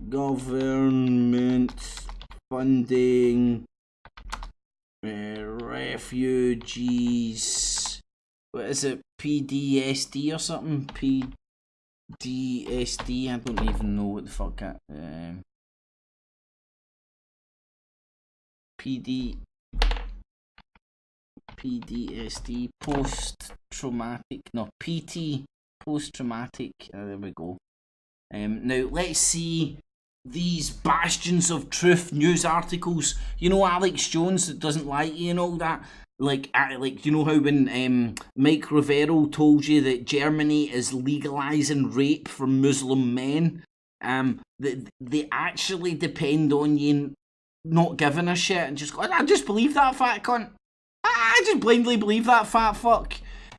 government funding refugees. What is it? PDSD or something? PDSD? I don't even know what the fuck that. PTSD, post-traumatic, no, PT, post-traumatic, there we go. Now, let's see these bastions of truth news articles. You know, Alex Jones that doesn't lie to you and all that? Like you know how when Mike Rivero told you that Germany is legalising rape for Muslim men? They actually depend on you not giving a shit and just go, I just believe that fat cunt. I just blindly believe that fat fuck.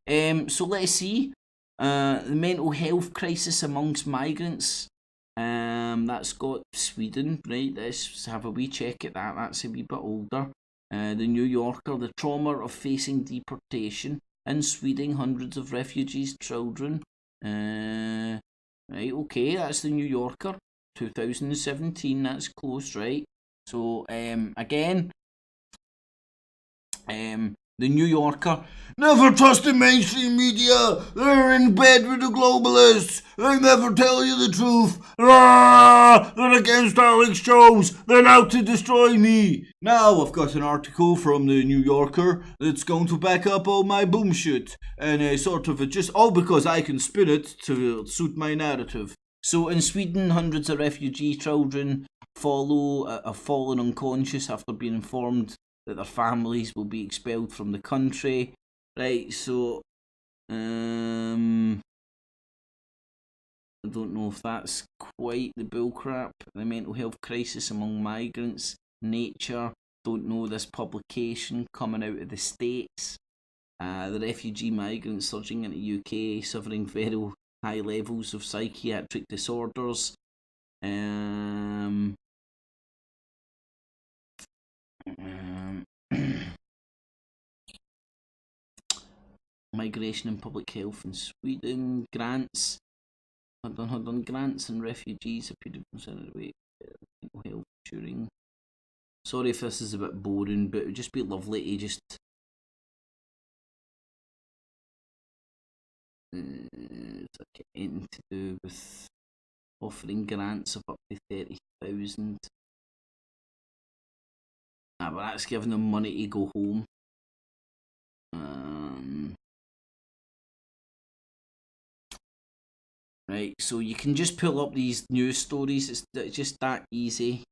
So let's see. The mental health crisis amongst migrants. That's got Sweden, right? Let's have a wee check at that. That's a wee bit older. The New Yorker, the trauma of facing deportation. In Sweden, hundreds of refugees, children. Right, okay, that's the New Yorker. 2017, that's close, right? So, again, the New Yorker. Never trust the mainstream media. They're in bed with the globalists. They never tell you the truth. They're against Alex Jones. They're out to destroy me. Now I've got an article from the New Yorker that's going to back up all my bullshit. And sort of just all because I can spin it to suit my narrative. So in Sweden, hundreds of refugee children have fallen unconscious after being informed that their families will be expelled from the country. Right, so I don't know if that's quite the bullcrap. The mental health crisis among migrants, nature, don't know this publication coming out of the States. The refugee migrants surging into UK, suffering very high levels of psychiatric disorders. Migration and public health in Sweden. Grants. Hold on. Grants and refugees appear to consider mental health insuring. Sorry if this is a bit boring, but it would just be lovely to just anything to do with offering grants of up to 30,000. But that's giving them money to go home. Right, so you can just pull up these news stories. It's just that easy.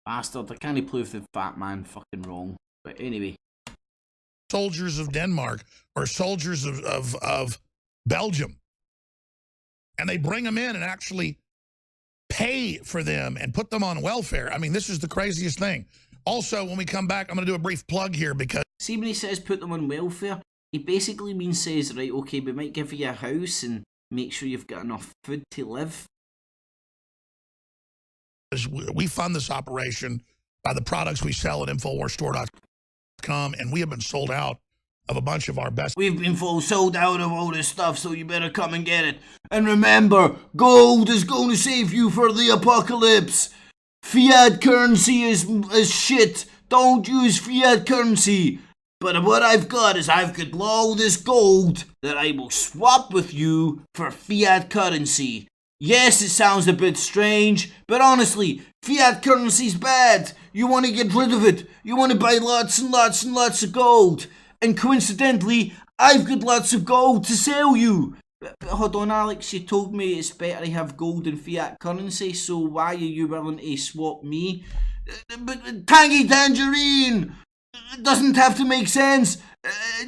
Bastard, I can't prove the fat man fucking wrong. But anyway. Soldiers of Denmark or soldiers of Belgium. And they bring them in and actually pay for them and put them on welfare. I mean, this is the craziest thing. Also, when we come back, I'm going to do a brief plug here because... See, when he says put them on welfare, he basically says, right, okay, we might give you a house and make sure you've got enough food to live. We fund this operation by the products we sell at InfoWarsStore.com, and we have been sold out of a bunch of our best... We've been sold out of all this stuff, so you better come and get it. And remember, gold is going to save you for the apocalypse. Fiat currency is shit. Don't use fiat currency. But what I've got is I've got all this gold that I will swap with you for fiat currency. Yes, it sounds a bit strange, but honestly, fiat currency's bad. You want to get rid of it. You want to buy lots and lots and lots of gold. And coincidentally, I've got lots of gold to sell you. But hold on, Alex, you told me it's better to have gold than fiat currency, so why are you willing to swap me? But Tangy Tangerine! It doesn't have to make sense.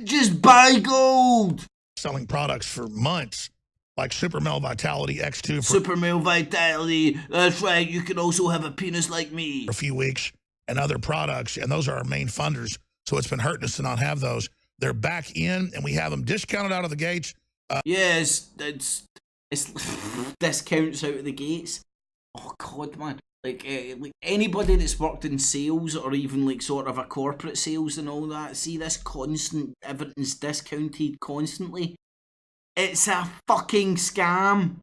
Just buy gold. Selling products for months, like Super Male Vitality X2. Super Male Vitality, that's right, you can also have a penis like me. For a few weeks, and other products, and those are our main funders, so it's been hurting us to not have those. They're back in, and we have them discounted out of the gates. Yes, it's discounts out of the gates. Oh God, man! Like anybody that's worked in sales or even like sort of a corporate sales and all that, see this constant everything's discounted constantly. It's a fucking scam.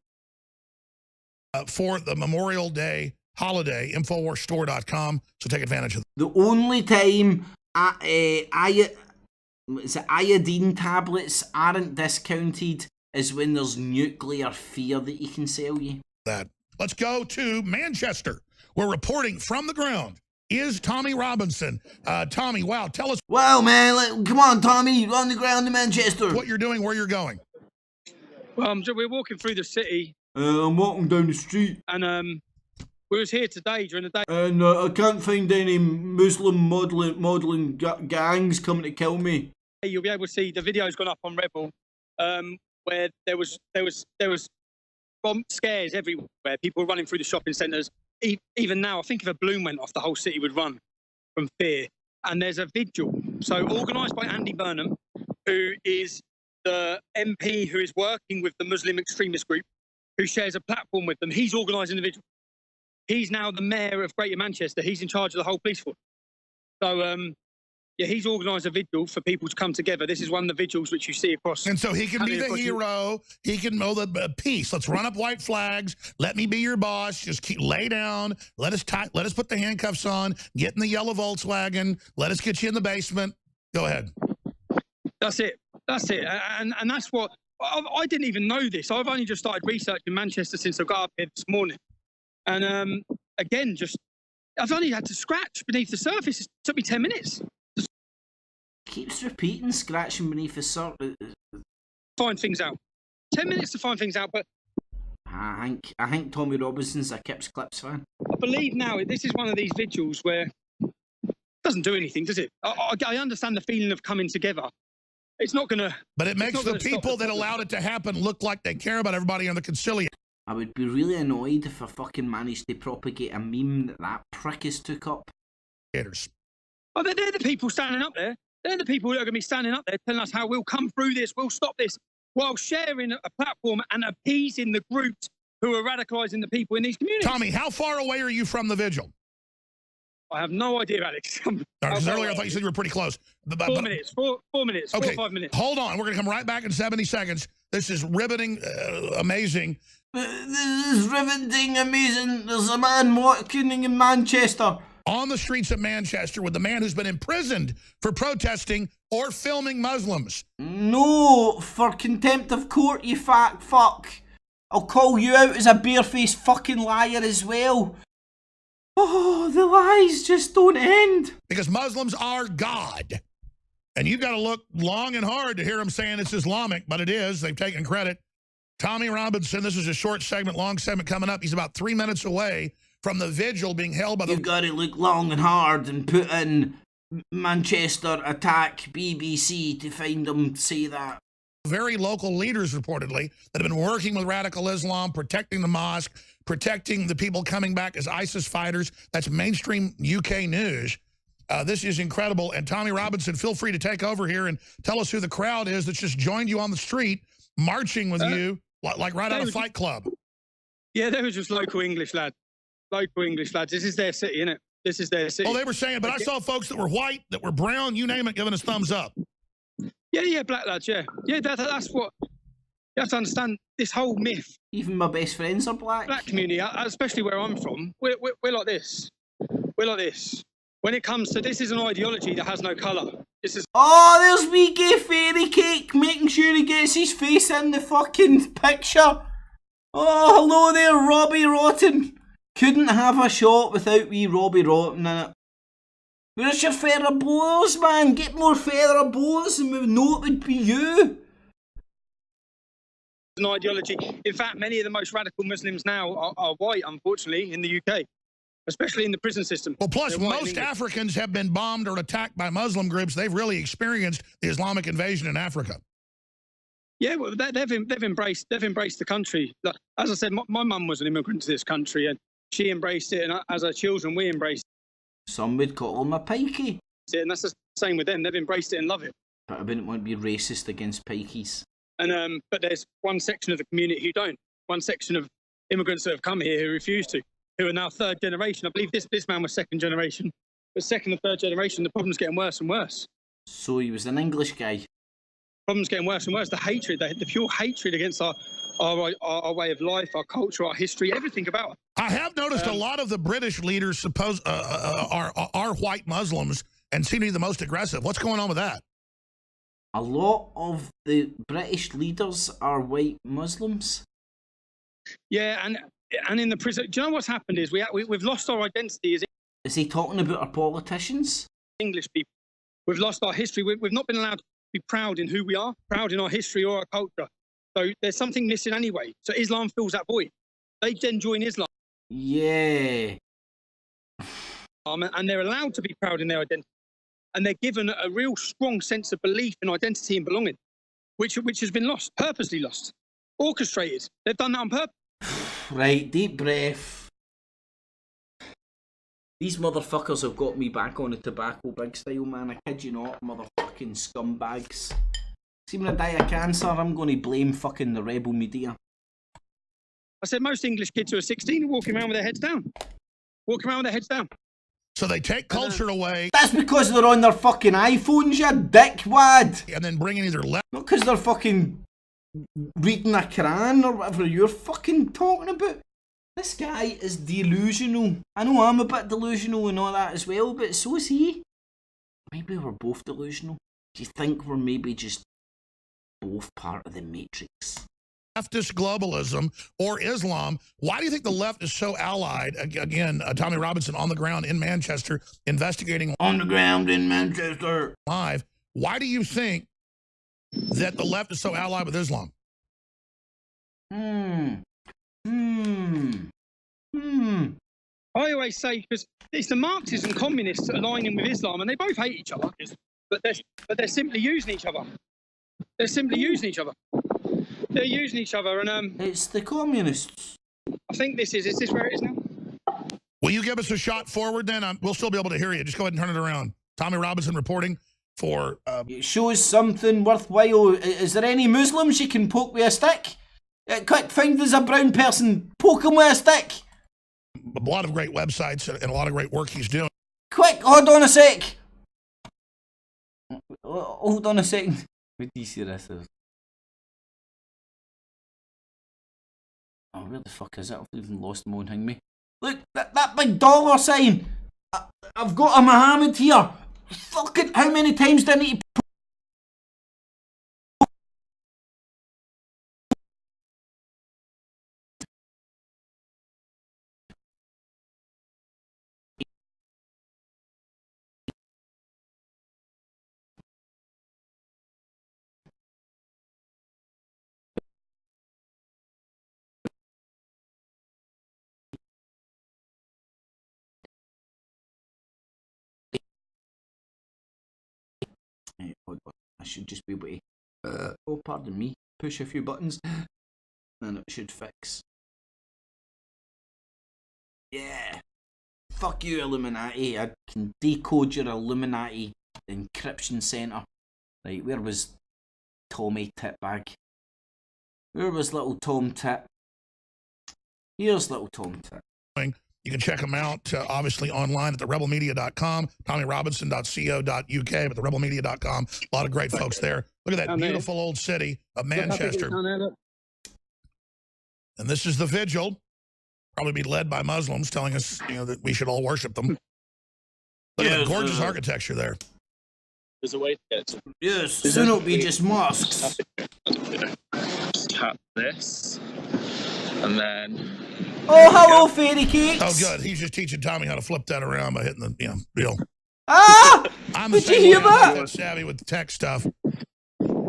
For the Memorial Day holiday, InfoWarsStore.com. So take advantage of it. The only time iodine tablets aren't discounted is when there's nuclear fear that you can sell you. Let's go to Manchester. We're reporting from the ground. Is Tommy Robinson. Tommy, wow, tell us. Wow, man, come on, Tommy, on the ground in Manchester. What you're doing, where you're going. Well, we're walking through the city. I'm walking down the street. And we was here today during the day. And I can't find any Muslim modelling gangs coming to kill me. You'll be able to see the video's gone up on Rebel, where there was bomb scares everywhere. People were running through the shopping centres. Even now, I think if a balloon went off, the whole city would run from fear. And there's a vigil, so organised by Andy Burnham, who is the MP who is working with the Muslim extremist group, who shares a platform with them. He's organising the vigil. He's now the mayor of Greater Manchester. He's in charge of the whole police force. So, yeah, he's organised a vigil for people to come together. This is one of the vigils which you see across. And so he can be the hero. He can know the peace. Let's run up white flags. Let me be your boss. Just lay down. Let us put the handcuffs on. Get in the yellow Volkswagen. Let us get you in the basement. Go ahead. That's it. That's it. And that's what I didn't even know this. I've only just started researching Manchester since I got up here this morning. And again, I've only had to scratch beneath the surface. It took me 10 minutes. Keeps repeating, scratching beneath the surface. Find things out. 10 minutes to find things out, but I think Tommy Robinson's a Kips Clips fan. I believe now this is one of these vigils where it doesn't do anything, does it? I understand the feeling of coming together, it's not going to. But it makes the people that allowed it to happen look like they care about everybody on the conciliation. I would be really annoyed if I fucking managed to propagate a meme that prick has took up. Oh, they're the people standing up there. They're the people that are going to be standing up there telling us how we'll come through this, we'll stop this, while sharing a platform and appeasing the groups who are radicalising the people in these communities. Tommy, how far away are you from the vigil? I have no idea, Alex. Because earlier I thought you said you were pretty close. 4 minutes, 4 minutes, okay. 4 or 5 minutes. Hold on, we're going to come right back in 70 seconds. This is riveting, amazing. This is riveting, amazing. There's a man walking in Manchester. On the streets of Manchester with the man who's been imprisoned for protesting or filming Muslims. No, for contempt of court, you fat fuck. I'll call you out as a barefaced fucking liar as well. Oh, the lies just don't end. Because Muslims are God. And you've got to look long and hard to hear them saying it's Islamic, but it is. They've taken credit. Tommy Robinson, this is a short segment, long segment coming up. He's about 3 minutes away from the vigil being held by the... You've got to look long and hard and put in Manchester attack BBC to find them say that. Very local leaders, reportedly, that have been working with radical Islam, protecting the mosque, protecting the people coming back as ISIS fighters. That's mainstream UK news. This is incredible. And Tommy Robinson, feel free to take over here and tell us who the crowd is that's just joined you on the street, marching with you, like right out of Fight Club. Yeah, they were just local English lads. Local English lads. This is their city, isn't it? This is their city. Oh, they were saying, but I saw folks that were white, that were brown, you name it, giving us thumbs up. Yeah, black lads, yeah. Yeah, that's what... You have to understand this whole myth. Even my best friends are black. Black community, especially where I'm from, we're like this. We're like this. When it comes to... This is an ideology that has no colour. This is... Oh, there's wee gay fairy cake, making sure he gets his face in the fucking picture. Oh, hello there, Robbie Rotten. Couldn't have a shot without wee Robbie Rotten in it. Where's your feather boas, man? Get more feather boas and we know it would be you. An ideology. In fact, many of the most radical Muslims now are white, unfortunately, in the UK, especially in the prison system. Well, plus, most Africans have been bombed or attacked by Muslim groups. They've really experienced the Islamic invasion in Africa. Yeah, well, they've embraced the country. Like, as I said, my mum was an immigrant to this country, and she embraced it, and as our children, we embraced it. Some would call him a pikey. And that's the same with them. They've embraced it and love it. But I wouldn't want to be racist against pikeys. And but there's one section of the community who don't. One section of immigrants that have come here who refuse to, who are now third generation. I believe this man was second generation. But second and third generation, the problem's getting worse and worse. So he was an English guy. Problem's getting worse and worse. The hatred, the pure hatred against our way of life, our culture, our history, everything about it. I have noticed a lot of the British leaders are white Muslims and seem to be the most aggressive. What's going on with that? A lot of the British leaders are white Muslims. Yeah, and in the prison, do you know what's happened is we've lost our identity as... Is he talking about our politicians? English people. We've lost our history. We've not been allowed to be proud in who we are, proud in our history or our culture. So there's something missing anyway. So Islam fills that void. They then join Islam. Yeah. And they're allowed to be proud in their identity. And they're given a real strong sense of belief in identity and belonging, which has been lost, purposely lost, orchestrated. They've done that on purpose. Right, deep breath. These motherfuckers have got me back on the tobacco big style, man. I kid you not, motherfucking scumbags. See, when I die of cancer, I'm going to blame fucking the rebel media. I said most English kids who are 16 are walking around with their heads down. Walking around with their heads down. So they take culture away. That's because they're on their fucking iPhones, you dickwad. And then bringing either left. Not because they're fucking reading a Quran or whatever you're fucking talking about. This guy is delusional. I know I'm a bit delusional and all that as well, but so is he. Maybe we're both delusional. Do you think we're maybe just both part of the Matrix? Leftist globalism or Islam. Why do you think the left is so allied? Again, Tommy Robinson on the ground in Manchester, investigating. On the ground in Manchester. Live. Why do you think that the left is so allied with Islam? I always say, because it's the Marxists and communists aligning with Islam, and they both hate each other, but they're simply using each other. They're simply using each other. They're using each other, and it's the communists. I think this is this where it is now? Will you give us a shot forward then? We'll still be able to hear you. Just go ahead and turn it around. Tommy Robinson reporting for... It shows something worthwhile. Is there any Muslims you can poke with a stick? Quick, find there's a brown person. Poke him with a stick. A lot of great websites and a lot of great work he's doing. Quick, hold on a sec. Hold on a second. Where do you see this? Oh, where the fuck is it? I've even lost my own hang me. Look, that big dollar sign. I've got a Muhammad here. Fucking, how many times do I need to... I should just be able to, oh pardon me, push a few buttons and it should fix. Yeah, fuck you Illuminati, I can decode your Illuminati encryption centre. Right, where was Tommy Titbag? Where was little Tom Tit? Here's little Tom Tit. You can check them out, obviously, online at therebelmedia.com, tommyrobinson.co.uk, but therebelmedia.com. A lot of great folks there. Look at that beautiful old city of Manchester. And this is the vigil. Probably be led by Muslims telling us, that we should all worship them. Look at that gorgeous architecture there. There's a way to get to. Yes, soon it'll be just mosques. Tap this, and then... Oh, hello, fairy cakes. Oh, good. He's just teaching Tommy how to flip that around by hitting the, real. Ah! Did you hear that? I'm savvy with the tech stuff.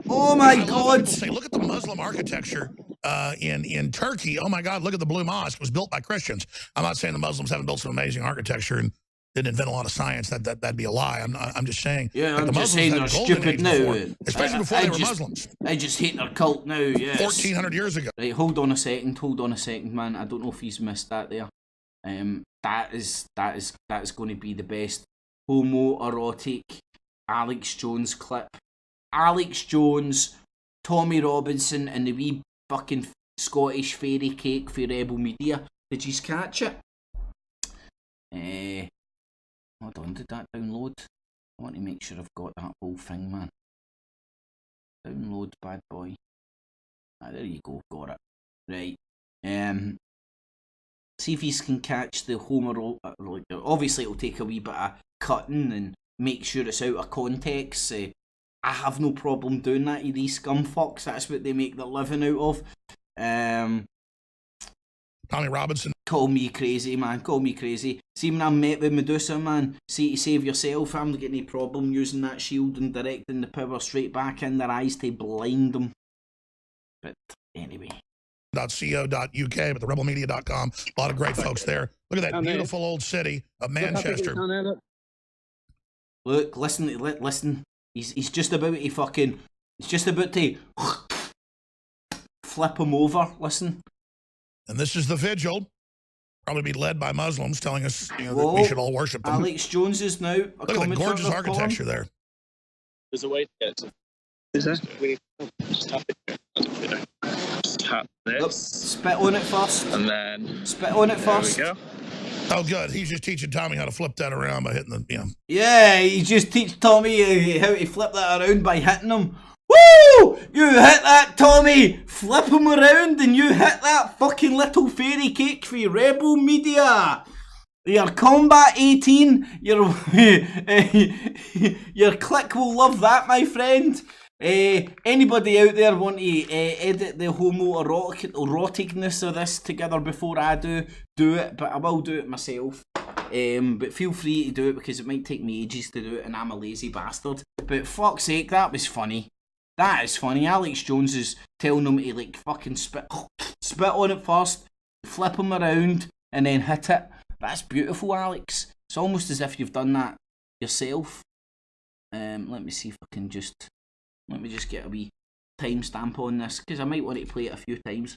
Oh, my God. Say, look at the Muslim architecture in Turkey. Oh, my God, look at the Blue Mosque. It was built by Christians. I'm not saying the Muslims haven't built some amazing architecture and didn't invent a lot of science. That'd be a lie. I'm just saying. Yeah, I'm just saying they're stupid now. Especially before they were Muslims. I just hate their cult now, yes. 1,400 years ago. Right, hold on a second, man. I don't know if he's missed that there. That is going to be the best homoerotic Alex Jones clip. Alex Jones, Tommy Robinson, and the wee fucking Scottish fairy cake for Rebel Media. Did you catch it? Hold on, did that download? I want to make sure I've got that whole thing, man. Download, bad boy. Ah, there you go, got it. Right. See if you can catch the homoerotic. Obviously, it'll take a wee bit of cutting and make sure it's out of context. I have no problem doing that to these scumfucks. That's what they make their living out of. Tommy Robinson. Call me crazy, man. Call me crazy. See, when I'm met with Medusa, man, see, to save yourself, I'm not getting any problem using that shield and directing the power straight back in their eyes to blind them. But anyway. .co.uk, but therebelmedia.com. A lot of great folks there. Look at that beautiful old city of Manchester. Look, listen. He's just about to fucking... He's just about to... flip him over. Listen. And this is the vigil. Probably be led by Muslims telling us that we should all worship them. Alex Jones is now... Look at the gorgeous architecture there. There's a way to get to. Is there? Just tap it. Just tap this. Look, spit on it first. And then... Spit on it first. There we go. Oh, good. He's just teaching Tommy how to flip that around by hitting the, Yeah, he just teach Tommy how to flip that around by hitting him. Woo! You hit that, Tommy! Flip him around and you hit that fucking little fairy cake for your Rebel Media! Your Combat 18, your clique will love that, my friend. Anybody out there want to edit the homoeroticness of this together before I do it, but I will do it myself. But feel free to do it because it might take me ages to do it and I'm a lazy bastard. But fuck's sake, that was funny. That is funny. Alex Jones is telling him to like fucking spit on it first, flip him around, and then hit it. That's beautiful, Alex. It's almost as if you've done that yourself. Let me see if I can just... Let me just get a wee timestamp on this because I might want to play it a few times.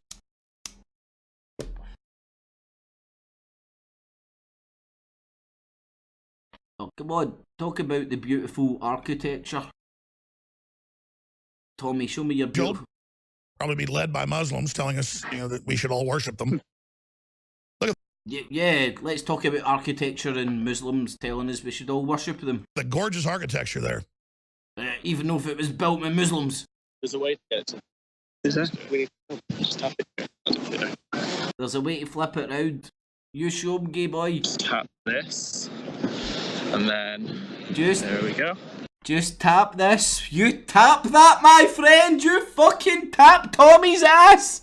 Oh, come on, talk about the beautiful architecture. Tommy, show me your beautiful... Probably be led by Muslims telling us, you know, that we should all worship them. Look at yeah, let's talk about architecture and Muslims telling us we should all worship them. the gorgeous architecture there. Even though if it was built by Muslims. There's a way to get it. Is there? Just tap it. There's a way to flip it around. You show them, gay boy. Just tap this. And then... there we go. Just tap this. You tap that, my friend. You fucking tap Tommy's ass.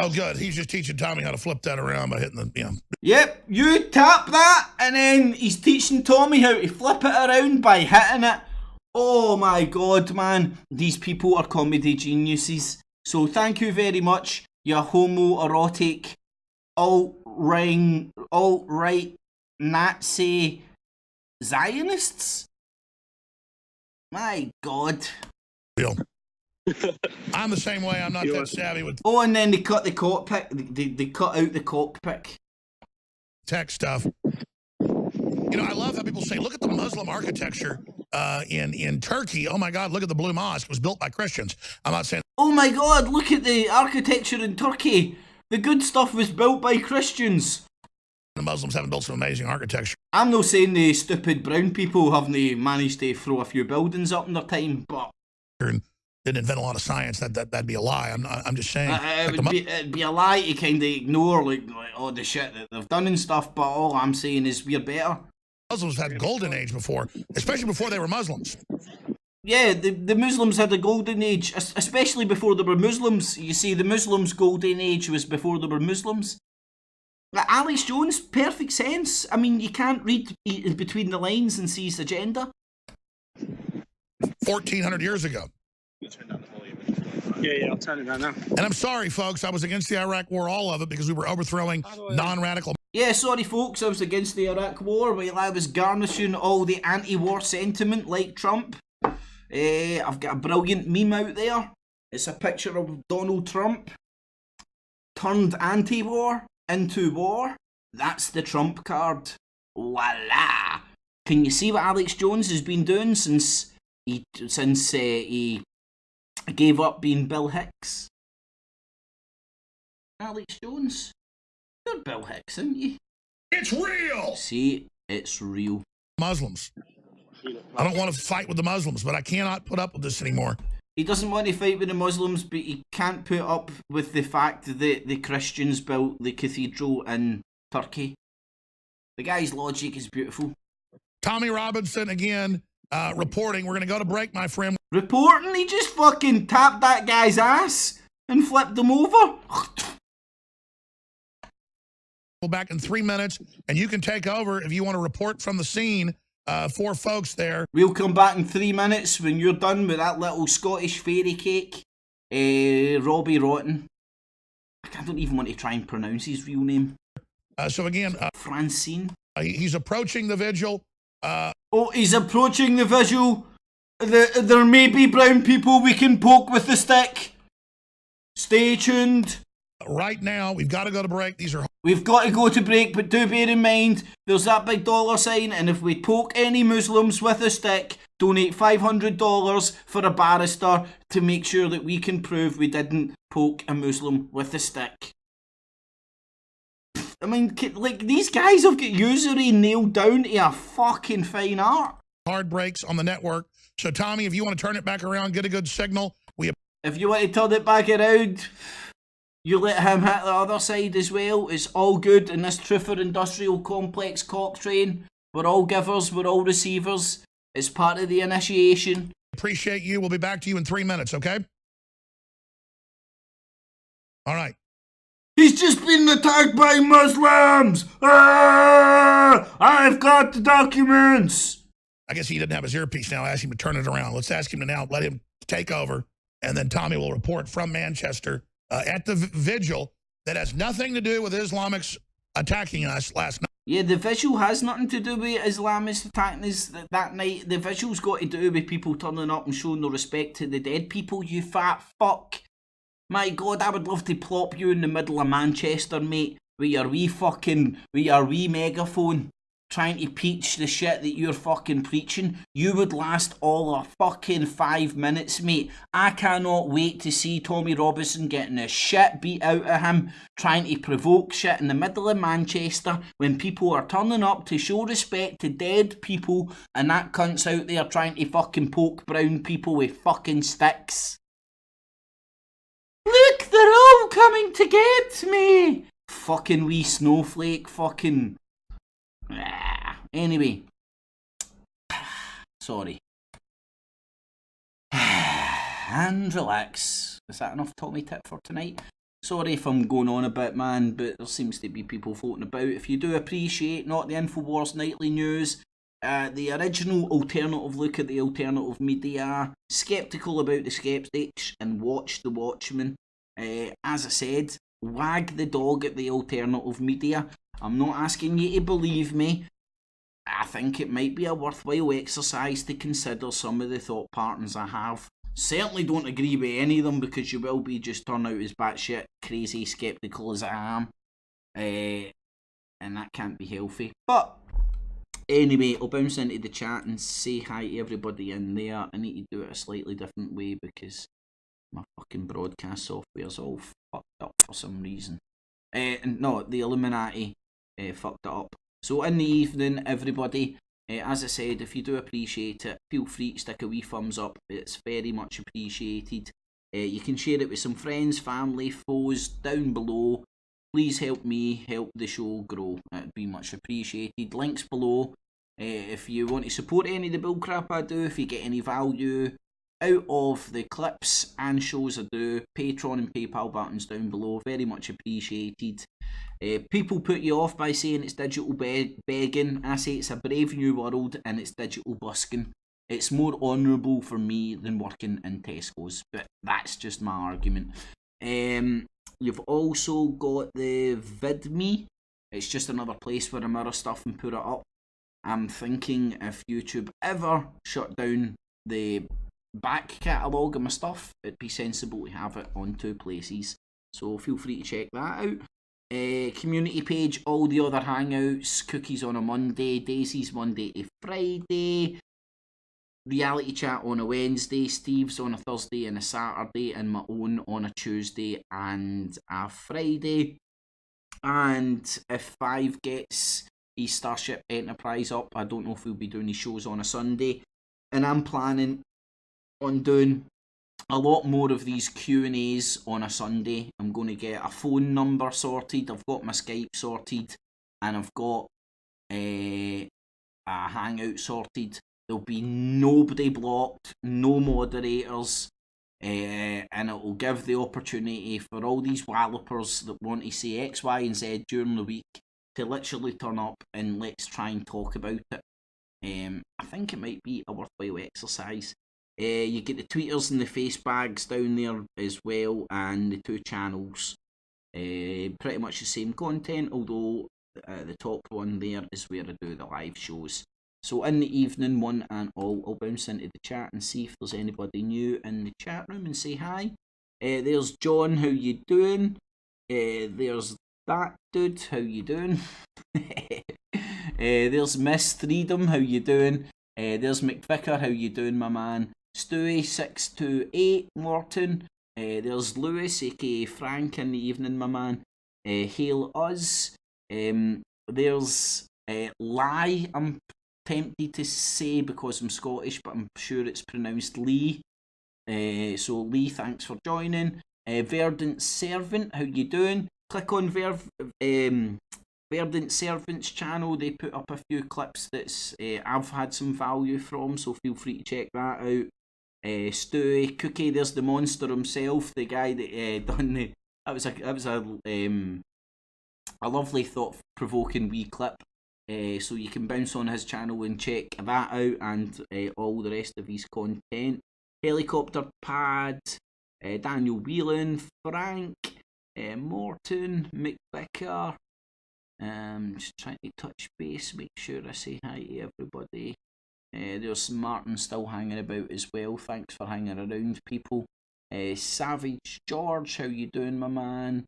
Oh, good. He's just teaching Tommy how to flip that around by hitting the, you know. Yep, you tap that, and then he's teaching Tommy how to flip it around by hitting it. Oh my god, man. These people are comedy geniuses. So thank you very much, you homoerotic, alt-right Nazi Zionists. My god. I'm the same way. I'm not that savvy with... Oh, and then they cut the cockpit. They cut out the cockpit. Tech stuff. You know, I love how people say, look at the Muslim architecture in Turkey. Oh my God, look at the Blue Mosque. It was built by Christians. I'm not saying... Oh my God, look at the architecture in Turkey. The good stuff was built by Christians. The Muslims haven't built some amazing architecture. I'm not saying the stupid brown people haven't managed to throw a few buildings up in their time, but... Didn't invent a lot of science. That'd be a lie. I'm just saying. It'd be a lie to kind of ignore like all the shit that they've done and stuff, but all I'm saying is we're better. Muslims had golden age before, especially before they were Muslims. Yeah, the Muslims had a golden age, especially before they were Muslims. You see, the Muslims' golden age was before they were Muslims. Like Alex Jones, perfect sense. I mean, you can't read between the lines and see his agenda. 1,400 years ago. Yeah, I'll turn it down now. And I'm sorry, folks, I was against the Iraq War, all of it, because we were overthrowing non-radical... Yeah, sorry, folks, I was against the Iraq War while I was garnishing all the anti-war sentiment like Trump. I've got a brilliant meme out there. It's a picture of Donald Trump turned anti-war into war. That's the Trump card. Voila! Can you see what Alex Jones has been doing since he gave up being Bill Hicks? Alex Jones, you're Bill Hicks, aren't you? It's real! See, it's real. Muslims. I don't want to fight with the Muslims, but I cannot put up with this anymore. He doesn't want to fight with the Muslims, but he can't put up with the fact that the Christians built the cathedral in Turkey. The guy's logic is beautiful. Tommy Robinson again, reporting. We're going to go to break, my friend. Reporting? He just fucking tapped that guy's ass and flipped him over. We'll back in 3 minutes, and you can take over if you want to report from the scene for folks there. We'll come back in 3 minutes when you're done with that little Scottish fairy cake. Robbie Rotten. I don't even want to try and pronounce his real name. So again... Francine. He's approaching the vigil. Oh, he's approaching the vigil. There may be brown people we can poke with the stick. Stay tuned. Right now, we've got to go to break. We've got to go to break, but do bear in mind, there's that big dollar sign, and if we poke any Muslims with a stick, donate $500 for a barrister to make sure that we can prove we didn't poke a Muslim with a stick. I mean, like, these guys have got usury nailed down to a fucking fine art. Hard breaks on the network. So, Tommy, if you want to turn it back around, get a good signal. If you want to turn it back around, you let him hit the other side as well. It's all good in this Truther Industrial Complex cock train. We're all givers, we're all receivers. It's part of the initiation. Appreciate you. We'll be back to you in 3 minutes, okay? All right. He's just been attacked by Muslims! Ah! I've got the documents! I guess he didn't have his earpiece now. Ask him to turn it around. Let's ask him to now let him take over. And then Tommy will report from Manchester at the vigil that has nothing to do with Islamics attacking us last night. Yeah, the visual has nothing to do with Islamists attacking us that night. The visual's got to do with people turning up and showing no respect to the dead people, you fat fuck. My God, I would love to plop you in the middle of Manchester, mate, with your wee megaphone, trying to preach the shit that you're fucking preaching. You would last all of fucking 5 minutes, mate. I cannot wait to see Tommy Robinson getting the shit beat out of him, trying to provoke shit in the middle of Manchester when people are turning up to show respect to dead people, and that cunt's out there trying to fucking poke brown people with fucking sticks. Look, they're all coming to get me! Fucking wee snowflake, fucking... Anyway. Sorry. And relax. Is that enough Tommy tip for tonight? Sorry if I'm going on a bit, man, but there seems to be people floating about. If you do appreciate not the Infowars Nightly News, the original alternative look at the alternative media, sceptical about the skeptics, and watch the Watchmen. As I said, wag the dog at the alternative media. I'm not asking you to believe me. I think it might be a worthwhile exercise to consider some of the thought patterns I have. Certainly don't agree with any of them, because you will be just turn out as batshit crazy sceptical as I am. And that can't be healthy. But anyway, I'll bounce into the chat and say hi to everybody in there. I need to do it a slightly different way because my fucking broadcast software's all fucked up for some reason. And no, the Illuminati fucked it up. So in the evening, everybody, as I said, if you do appreciate it, feel free to stick a wee thumbs up. It's very much appreciated. You can share it with some friends, family, foes down below. Please help me help the show grow. It'd be much appreciated. Links below. If you want to support any of the bullcrap I do, if you get any value out of the clips and shows I do, Patreon and PayPal buttons down below, very much appreciated. People put you off by saying it's digital begging. I say it's a brave new world and it's digital busking. It's more honourable for me than working in Tesco's, but that's just my argument. You've also got the VidMe. It's just another place where I mirror stuff and put it up. I'm thinking if YouTube ever shut down the back catalogue of my stuff, it'd be sensible to have it on 2 places. So feel free to check that out. Community page, all the other hangouts, cookies on a Monday, Daisy's Monday to Friday, reality chat on a Wednesday, Steve's on a Thursday and a Saturday, and my own on a Tuesday and a Friday. And if 5 gets his Starship Enterprise up, I don't know if we'll be doing his shows on a Sunday. And I'm planning on doing a lot more of these Q&As on a Sunday. I'm going to get a phone number sorted, I've got my Skype sorted, and I've got a hangout sorted. There'll be nobody blocked, no moderators, and it will give the opportunity for all these wallopers that want to say X, Y and Z during the week to literally turn up and let's try and talk about it. I think it might be a worthwhile exercise. You get the tweeters and the face bags down there as well, and the 2 channels. Pretty much the same content, although the top one there is where I do the live shows. So in the evening, one and all, I'll bounce into the chat and see if there's anybody new in the chat room and say hi. There's John, how you doing? There's that dude, how you doing? There's Miss Freedom, how you doing? There's McVicker, how you doing, my man? Stewie628, Morton. There's Lewis, aka Frank, in the evening, my man. Hail us. There's Lie, I'm tempted to say because I'm Scottish, but I'm sure it's pronounced Lee. So Lee, thanks for joining. Verdant Servant, how you doing? Click on Verdant Servant's channel. They put up a few clips that I've had some value from, so feel free to check that out. Stewie, Cookie, there's the monster himself, the guy that done the... That was a lovely thought-provoking wee clip. So you can bounce on his channel and check that out, and all the rest of his content. Helicopter Pad, Daniel Whelan, Frank, Morton, McVicker, Just trying to touch base, make sure I say hi to everybody. There's Martin still hanging about as well. Thanks for hanging around, people. Savage George, how you doing, my man?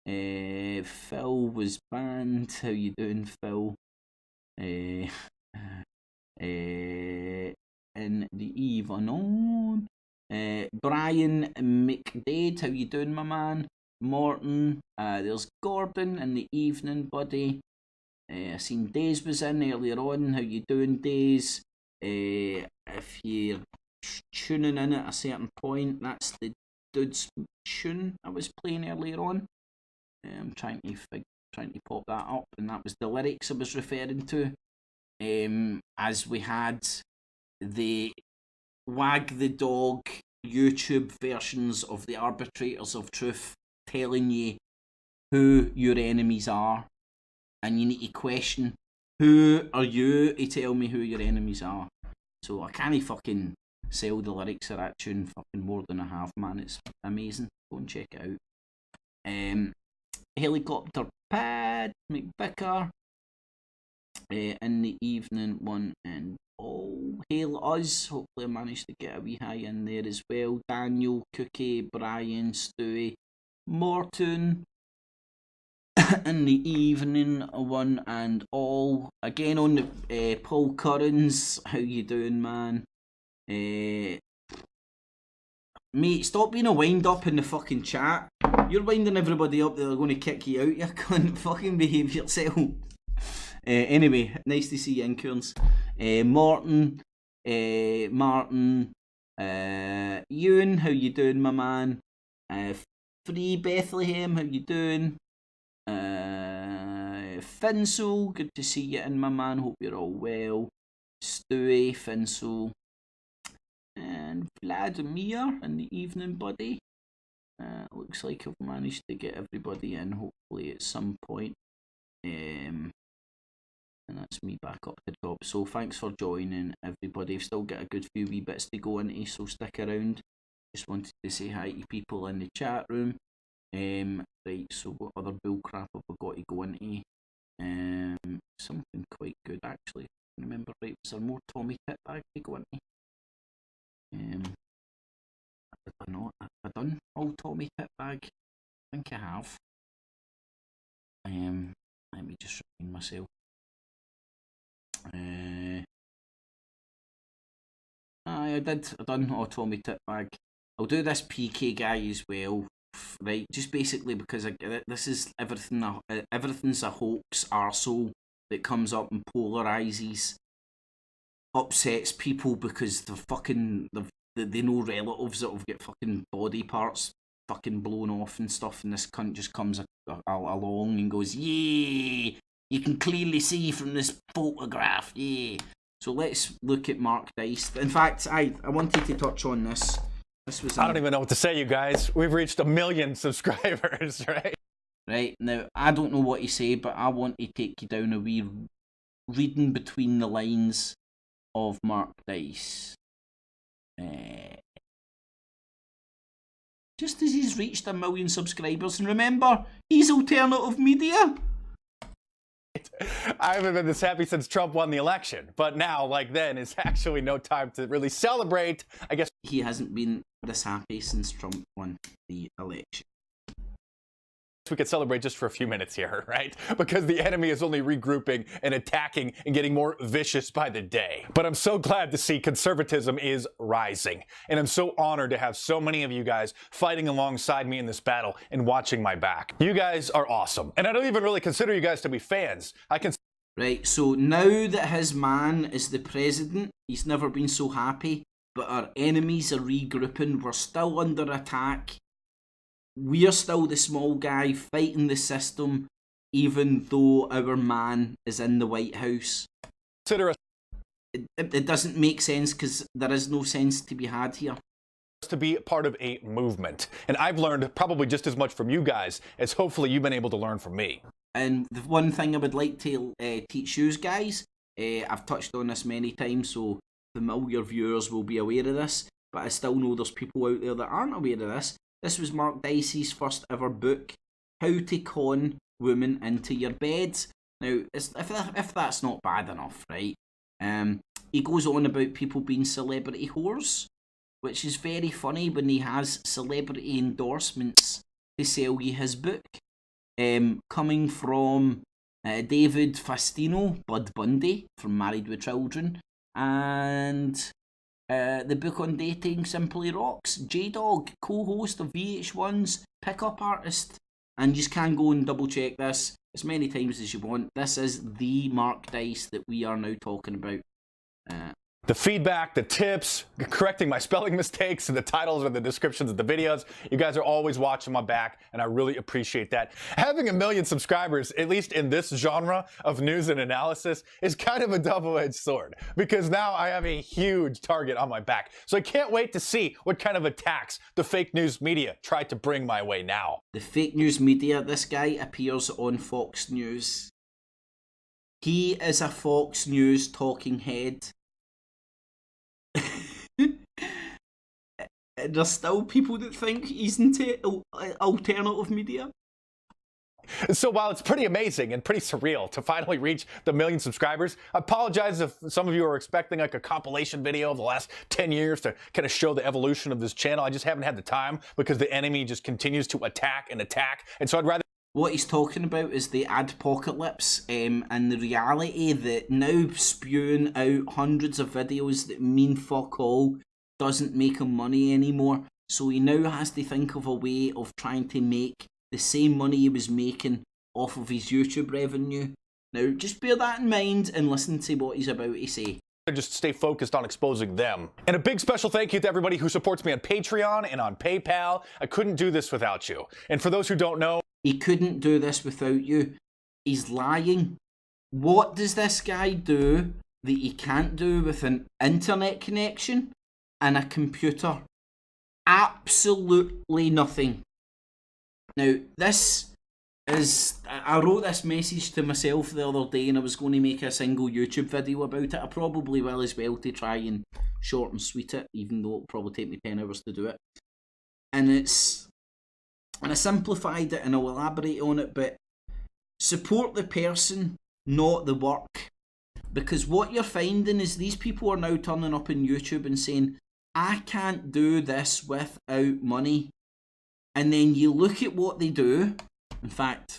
Phil was banned. How you doing, Phil? In the eve unknown. Brian McDade, how you doing, my man? Morton. There's Gordon in the evening, buddy. I seen Daiz was in earlier on. How you doing, Daiz? If you're tuning in at a certain point, that's the dude's tune I was playing earlier on. I'm trying to pop that up, and that was the lyrics I was referring to. As we had the Wag the Dog YouTube versions of the Arbitrators of Truth telling you who your enemies are, and you need to question, who are you to tell me who your enemies are? So I can't fucking sell the lyrics of that tune fucking more than I have, man. It's amazing. Go and check it out. Helicopter Pad McVicker in the evening one, and Hail Us. Hopefully I managed to get a wee high in there as well. Daniel, Cookie, Brian, Stewie, Morton in the evening one, and all again on the Paul Currens. How you doing, man? Mate, stop being a wind up in the fucking chat. You're winding everybody up that they're going to kick you out. You can't fucking behave yourself. Anyway, nice to see you, Inkerns. Morton, Martin, Ewan, how you doing, my man? Free Bethlehem, how you doing? Finsel, good to see you in, my man. Hope you're all well. Stewie, Finsel, and Vladimir in the evening, buddy. Looks like I've managed to get everybody in, hopefully at some point. And that's me back up the top. So thanks for joining, everybody. I've still got a good few wee bits to go into, so stick around. Just wanted to say hi to people in the chat room. Right, so what other bull crap have I got to go into? Something quite good, actually. Remember, right, was there more Tommy Pitbag to go into? I don't know. Have I done all Tommy Pitbag? I think I have. Let me just remind myself. I done all Tommy Pitbag. I'll do this PK guy as well, right? Just basically because this is everything's a hoax arsehole that comes up and polarizes, upsets people because they know relatives that have got fucking body parts fucking blown off and stuff, and this cunt just comes along and goes, yeah, you can clearly see from this photograph, yeah. So let's look at Mark Daiz. In fact, I wanted to touch on this. I don't even know what to say, you guys. We've reached 1 million subscribers, right? Right, now, I don't know what to say, but I want to take you down a wee reading between the lines of Mark Daiz. Just as he's reached 1 million subscribers, and remember, he's alternative media. I haven't been this happy since Trump won the election, but now, like then, is actually no time to really celebrate. I guess he hasn't been this happy since Trump won the election. We could celebrate just for a few minutes here, right? Because the enemy is only regrouping and attacking and getting more vicious by the day. But I'm so glad to see conservatism is rising. And I'm so honored to have so many of you guys fighting alongside me in this battle and watching my back. You guys are awesome. And I don't even really consider you guys to be fans. Right, so now that his man is the president, he's never been so happy, but our enemies are regrouping, we're still under attack. We're still the small guy fighting the system, even though our man is in the White House. It doesn't make sense because there is no sense to be had here. To be part of a movement. And I've learned probably just as much from you guys as hopefully you've been able to learn from me. And the one thing I would like to teach you guys, I've touched on this many times, so familiar viewers will be aware of this, but I still know there's people out there that aren't aware of this. This was Mark Daiz's first ever book, How to Con women into your beds. Now, if that's not bad enough, right? He goes on about people being celebrity whores, which is very funny when he has celebrity endorsements to sell you his book. Coming from David Faustino, Bud Bundy from Married with Children, and the book on dating Simply Rocks, J-Dog, co-host of VH1's Pickup Artist. And you just can go and double check this as many times as you want. This is the Mark Daiz that we are now talking about. The feedback, the tips, correcting my spelling mistakes in the titles or the descriptions of the videos. You guys are always watching my back, and I really appreciate that. Having 1 million subscribers, at least in this genre of news and analysis, is kind of a double-edged sword, because now I have a huge target on my back. So I can't wait to see what kind of attacks the fake news media try to bring my way now. The fake news media, this guy appears on Fox News. He is a Fox News talking head. There's still people that think he's into alternative media. So while it's pretty amazing and pretty surreal to finally reach the 1 million subscribers, I apologize if some of you are expecting like a compilation video of the last 10 years to kind of show the evolution of this channel. I just haven't had the time because the enemy just continues to attack and attack. And so I'd rather... What he's talking about is the adpocalypse and the reality that now spewing out hundreds of videos that mean fuck all doesn't make him money anymore. So he now has to think of a way of trying to make the same money he was making off of his YouTube revenue. Now, just bear that in mind and listen to what he's about to say. Just stay focused on exposing them. And a big special thank you to everybody who supports me on Patreon and on PayPal. I couldn't do this without you. And for those who don't know, he couldn't do this without you. He's lying. What does this guy do that he can't do with an internet connection and a computer? Absolutely nothing. Now, this is... I wrote this message to myself the other day and I was going to make a single YouTube video about it. I probably will as well to try and short and sweet it, even though it'll probably take me 10 hours to do it. And I simplified it and I'll elaborate on it, but support the person, not the work. Because what you're finding is these people are now turning up on YouTube and saying, I can't do this without money. And then you look at what they do. In fact,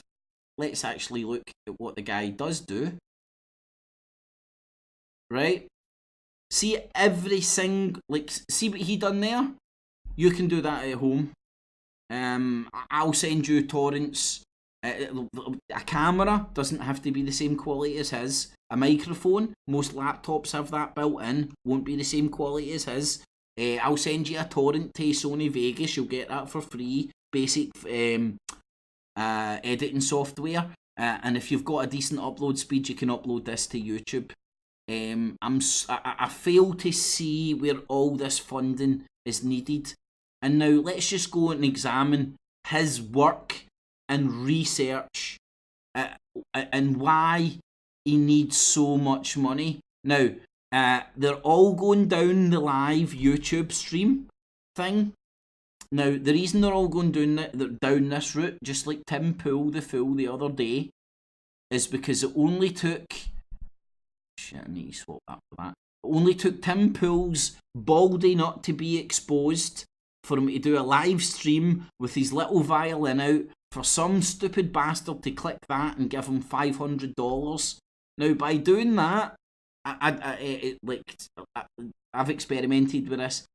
let's actually look at what the guy does do. Right? See every single, like, see what he done there? You can do that at home. I'll send you torrents. A camera doesn't have to be the same quality as his. A microphone, most laptops have that built in, won't be the same quality as his. I'll send you a torrent to Sony Vegas, you'll get that for free. Basic editing software. And if you've got a decent upload speed, you can upload this to YouTube. I fail to see where all this funding is needed. And now let's just go and examine his work and research and why he needs so much money. Now, they're all going down the live YouTube stream thing. Now, the reason they're all going down this route, just like Tim Pool the Fool the other day, is because it only took... Shit, I need to swap that for that. It only took Tim Pool's baldy nut to be exposed for him to do a live stream with his little violin out for some stupid bastard to click that and give him $500. Now, by doing that, I've experimented with this.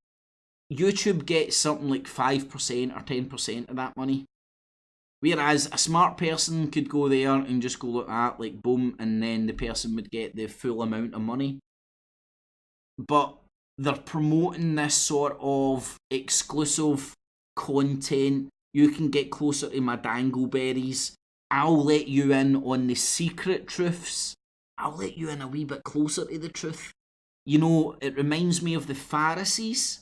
YouTube gets something like 5% or 10% of that money. Whereas a smart person could go there and just go like that, like boom, and then the person would get the full amount of money. But they're promoting this sort of exclusive content. You can get closer to my dangleberries. I'll let you in on the secret truths. I'll let you in a wee bit closer to the truth. You know, it reminds me of the Pharisees,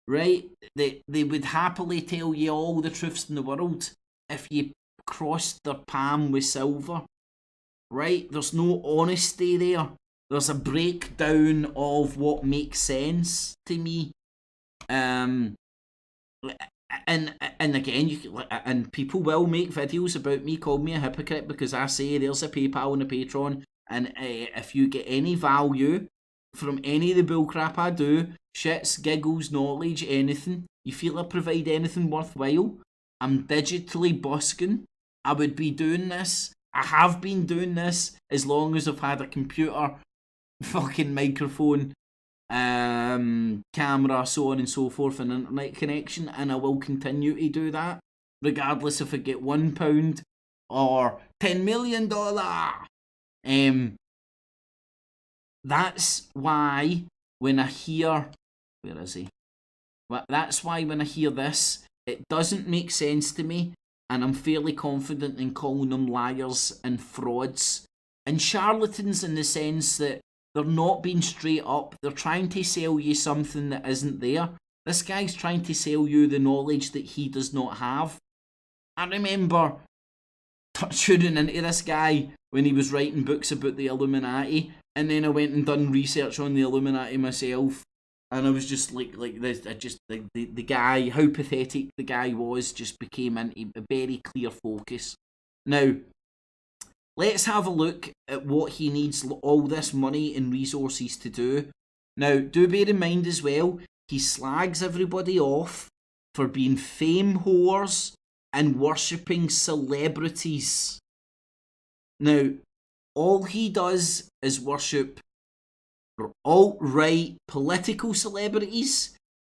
right? They would happily tell you all the truths in the world if you crossed their palm with silver, right? There's no honesty there. There's a breakdown of what makes sense to me. and again, and people will make videos about me, call me a hypocrite because I say there's a PayPal and a Patreon, and if you get any value from any of the bullcrap I do, shits, giggles, knowledge, anything, you feel I provide anything worthwhile, I'm digitally busking. I would be doing this. I have been doing this as long as I've had a computer, fucking microphone, camera, so on and so forth, and internet connection, and I will continue to do that, regardless if I get £1 or $10 million. That's why when I hear, where is he? Well, that's why when I hear this, it doesn't make sense to me, and I'm fairly confident in calling them liars and frauds and charlatans, in the sense that they're not being straight up. They're trying to sell you something that isn't there. This guy's trying to sell you the knowledge that he does not have. I remember tuning into this guy when he was writing books about the Illuminati, and then I went and done research on the Illuminati myself, and I was just like this. The guy, how pathetic the guy was, just became into a very clear focus. Now, let's have a look at what he needs all this money and resources to do. Now, do bear in mind as well, he slags everybody off for being fame whores and worshipping celebrities. Now, all he does is worship alt-right political celebrities,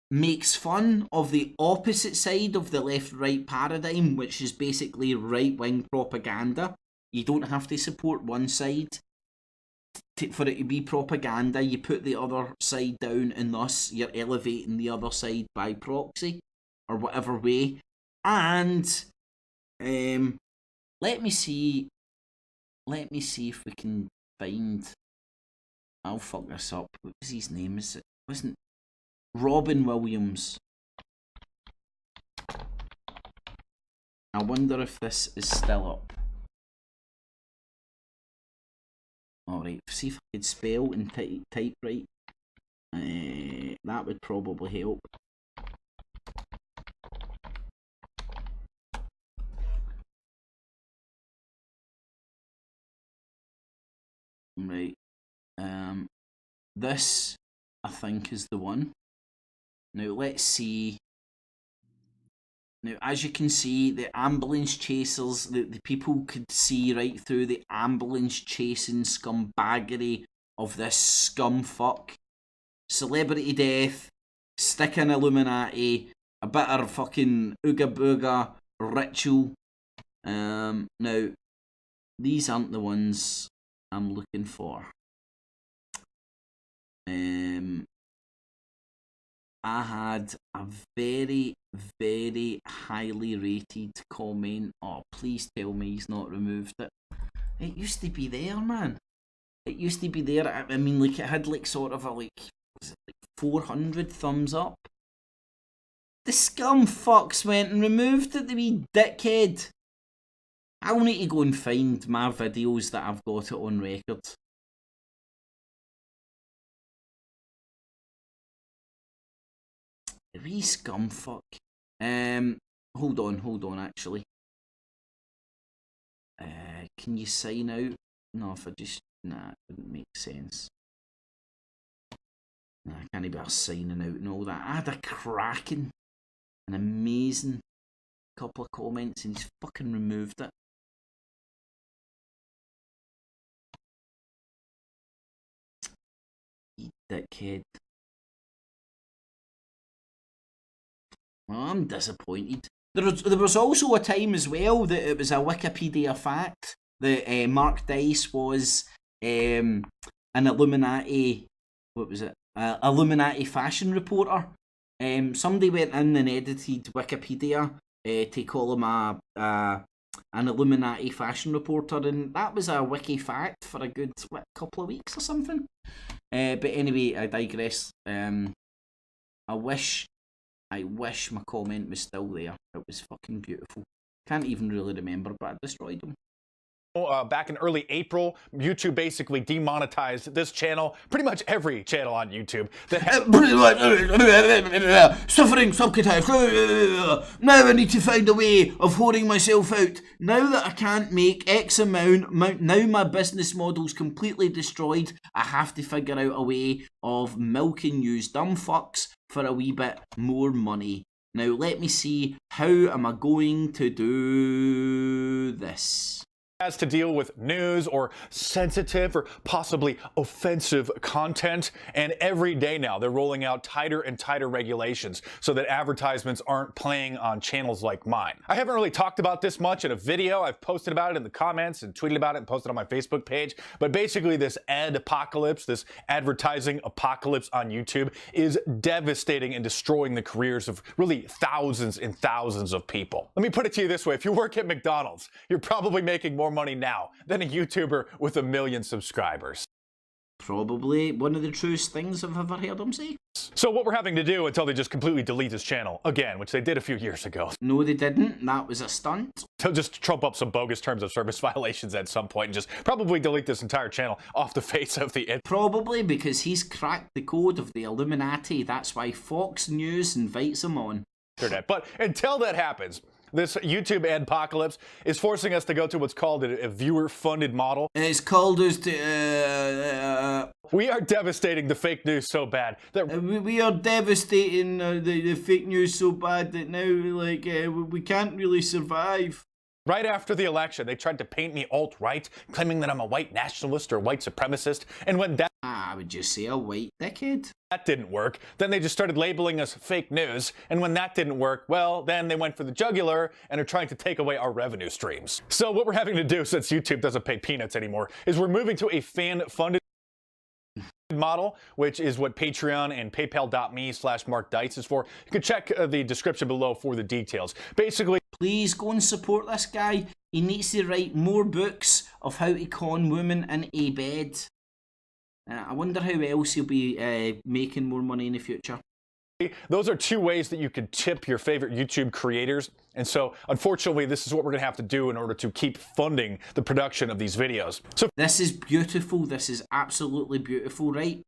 makes fun of the opposite side of the left-right paradigm, which is basically right-wing propaganda. You don't have to support one side for it to be propaganda. You put the other side down, and thus you're elevating the other side by proxy, or whatever way. And let me see if we can find. I'll fuck this up. What was his name? Is it wasn't Robin Williams? I wonder if this is still up. Alright, see if I could spell and type right. That would probably help. Right. This, I think, is the one. Now, let's see. Now, as you can see, the ambulance chasers, the people could see right through the ambulance chasing scumbaggery of this scumfuck. Celebrity death, sticking Illuminati, a bit of fucking ooga booga ritual. Now, these aren't the ones I'm looking for. I had a very, very highly rated comment. Oh, please tell me he's not removed it. It used to be there, man. It used to be there. I mean, like, it had like sort of a was it like 400 thumbs up. The scum fucks went and removed it, the wee dickhead. I'll need to go and find my videos that I've got it on record. The wee scumfuck. Hold on, actually. Can you sign out? No, if I just... Nah, it wouldn't make sense. Nah, I can't be signing out and all that. I had a cracking, an amazing couple of comments and he's fucking removed it. You dickhead. Well, I'm disappointed. There was also a time as well that it was a Wikipedia fact that Mark Daiz was an Illuminati, what was it? Illuminati fashion reporter. Somebody went in and edited Wikipedia to call him an Illuminati fashion reporter, and that was a wiki fact for a good couple of weeks or something. But anyway, I digress. I wish my comment was still there. It was fucking beautiful. Can't even really remember, but I destroyed them. Back in early April, YouTube basically demonetized this channel, pretty much every channel on YouTube that suffering subcutaneous. Now I need to find a way of hoarding myself out. Now that I can't make X amount, now my business model's completely destroyed, I have to figure out a way of milking you dumb fucks for a wee bit more money. Now let me see, how am I going to do this? Has to deal with news or sensitive or possibly offensive content, and every day now they're rolling out tighter and tighter regulations so that advertisements aren't playing on channels like mine. I haven't really talked about this much in a video. I've posted about it in the comments and tweeted about it and posted on my Facebook page, but basically this ad apocalypse, this advertising apocalypse on YouTube is devastating and destroying the careers of really thousands and thousands of people. Let me put it to you this way, if you work at McDonald's, you're probably making more money now than a YouTuber with 1 million subscribers. Probably one of the truest things I've ever heard him say. So what we're having to do until they just completely delete this channel again, which they did a few years ago. No, they didn't. That was a stunt. To just trump up some bogus terms of service violations at some point and just probably delete this entire channel off the face of the internet. Probably because he's cracked the code of the Illuminati. That's why Fox News invites him on. But until that happens, this YouTube adpocalypse is forcing us to go to what's called a viewer-funded model. It's called us to... We are devastating the fake news so bad that... we are devastating the fake news so bad that now, like, we can't really survive. Right after the election, they tried to paint me alt-right, claiming that I'm a white nationalist or white supremacist, and when that... I would just say a white dickhead. That didn't work. Then they just started labeling us fake news, and when that didn't work, well, then they went for the jugular and are trying to take away our revenue streams. So what we're having to do, since YouTube doesn't pay peanuts anymore, is we're moving to a fan-funded model, which is what Patreon and paypal.me/Mark Daiz is for. You can check the description below for the details. Basically, please go and support this guy. He needs to write more books of how to con women in a bed. I wonder how else he'll be making more money in the future. Those are two ways that you could tip your favorite YouTube creators. And so, unfortunately, this is what we're going to have to do in order to keep funding the production of these videos. So this is beautiful. This is absolutely beautiful, right?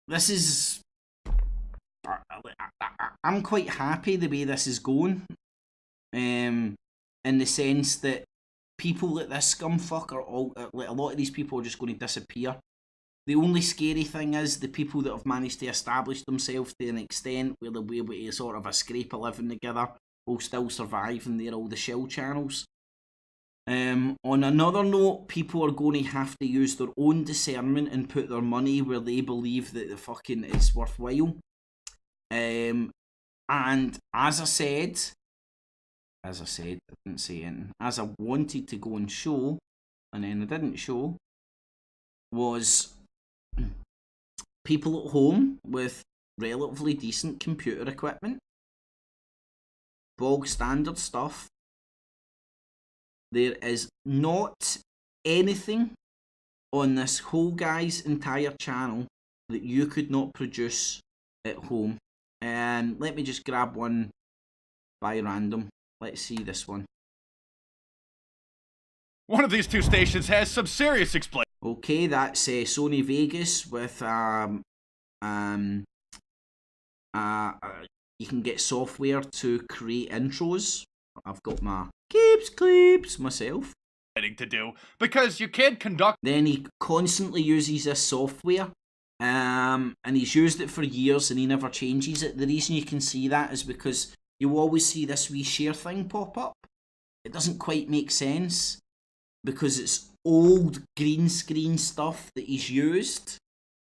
This is... I'm quite happy the way this is going. In the sense that people like this scumfuck are all... Like, a lot of these people are just going to disappear. The only scary thing is the people that have managed to establish themselves to an extent where they'll be able to sort of scrape a living together will still survive, and they're all the shell channels. On another note, people are going to have to use their own discernment and put their money where they believe that the fucking it's worthwhile. And as I said, I didn't say anything. As I wanted to go and show, and then I didn't show, was people at home with relatively decent computer equipment, bog standard stuff. There is not anything on this whole guy's entire channel that you could not produce at home. And let me just grab one by random. Let's see this one. One of these two stations has some serious explaining. Okay, that's Sony Vegas with you can get software to create intros. I've got my clips myself. To do because you can't conduct. Then he constantly uses this software, and he's used it for years and he never changes it. The reason you can see that is because you always see this wee share thing pop up. It doesn't quite make sense because it's old green screen stuff that he's used,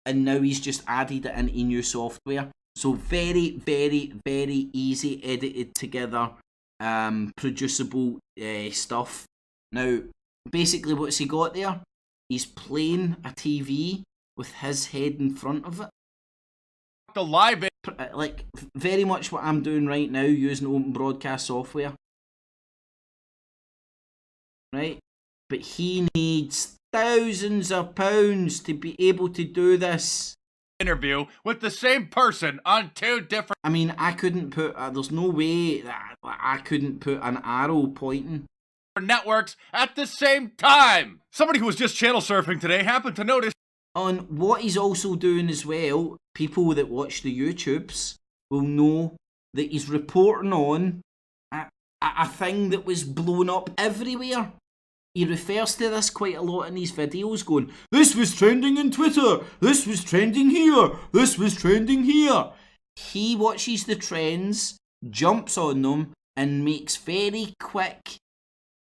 and now he's just added it into new software. So very, very, very easy edited together, producible stuff. Now, basically what's he got there? He's playing a TV with his head in front of it. The live, like very much what I'm doing right now, using open broadcast software. Right? But he needs thousands of pounds to be able to do this. Interview with the same person on two different... I mean, I couldn't put... there's no way that I couldn't put an arrow pointing networks at the same time. Somebody who was just channel surfing today happened to notice. On what he's also doing as well, people that watch the YouTubes will know that he's reporting on a thing that was blown up everywhere. He refers to this quite a lot in his videos, going, this was trending on Twitter, this was trending here, this was trending here. He watches the trends, jumps on them, and makes very quick,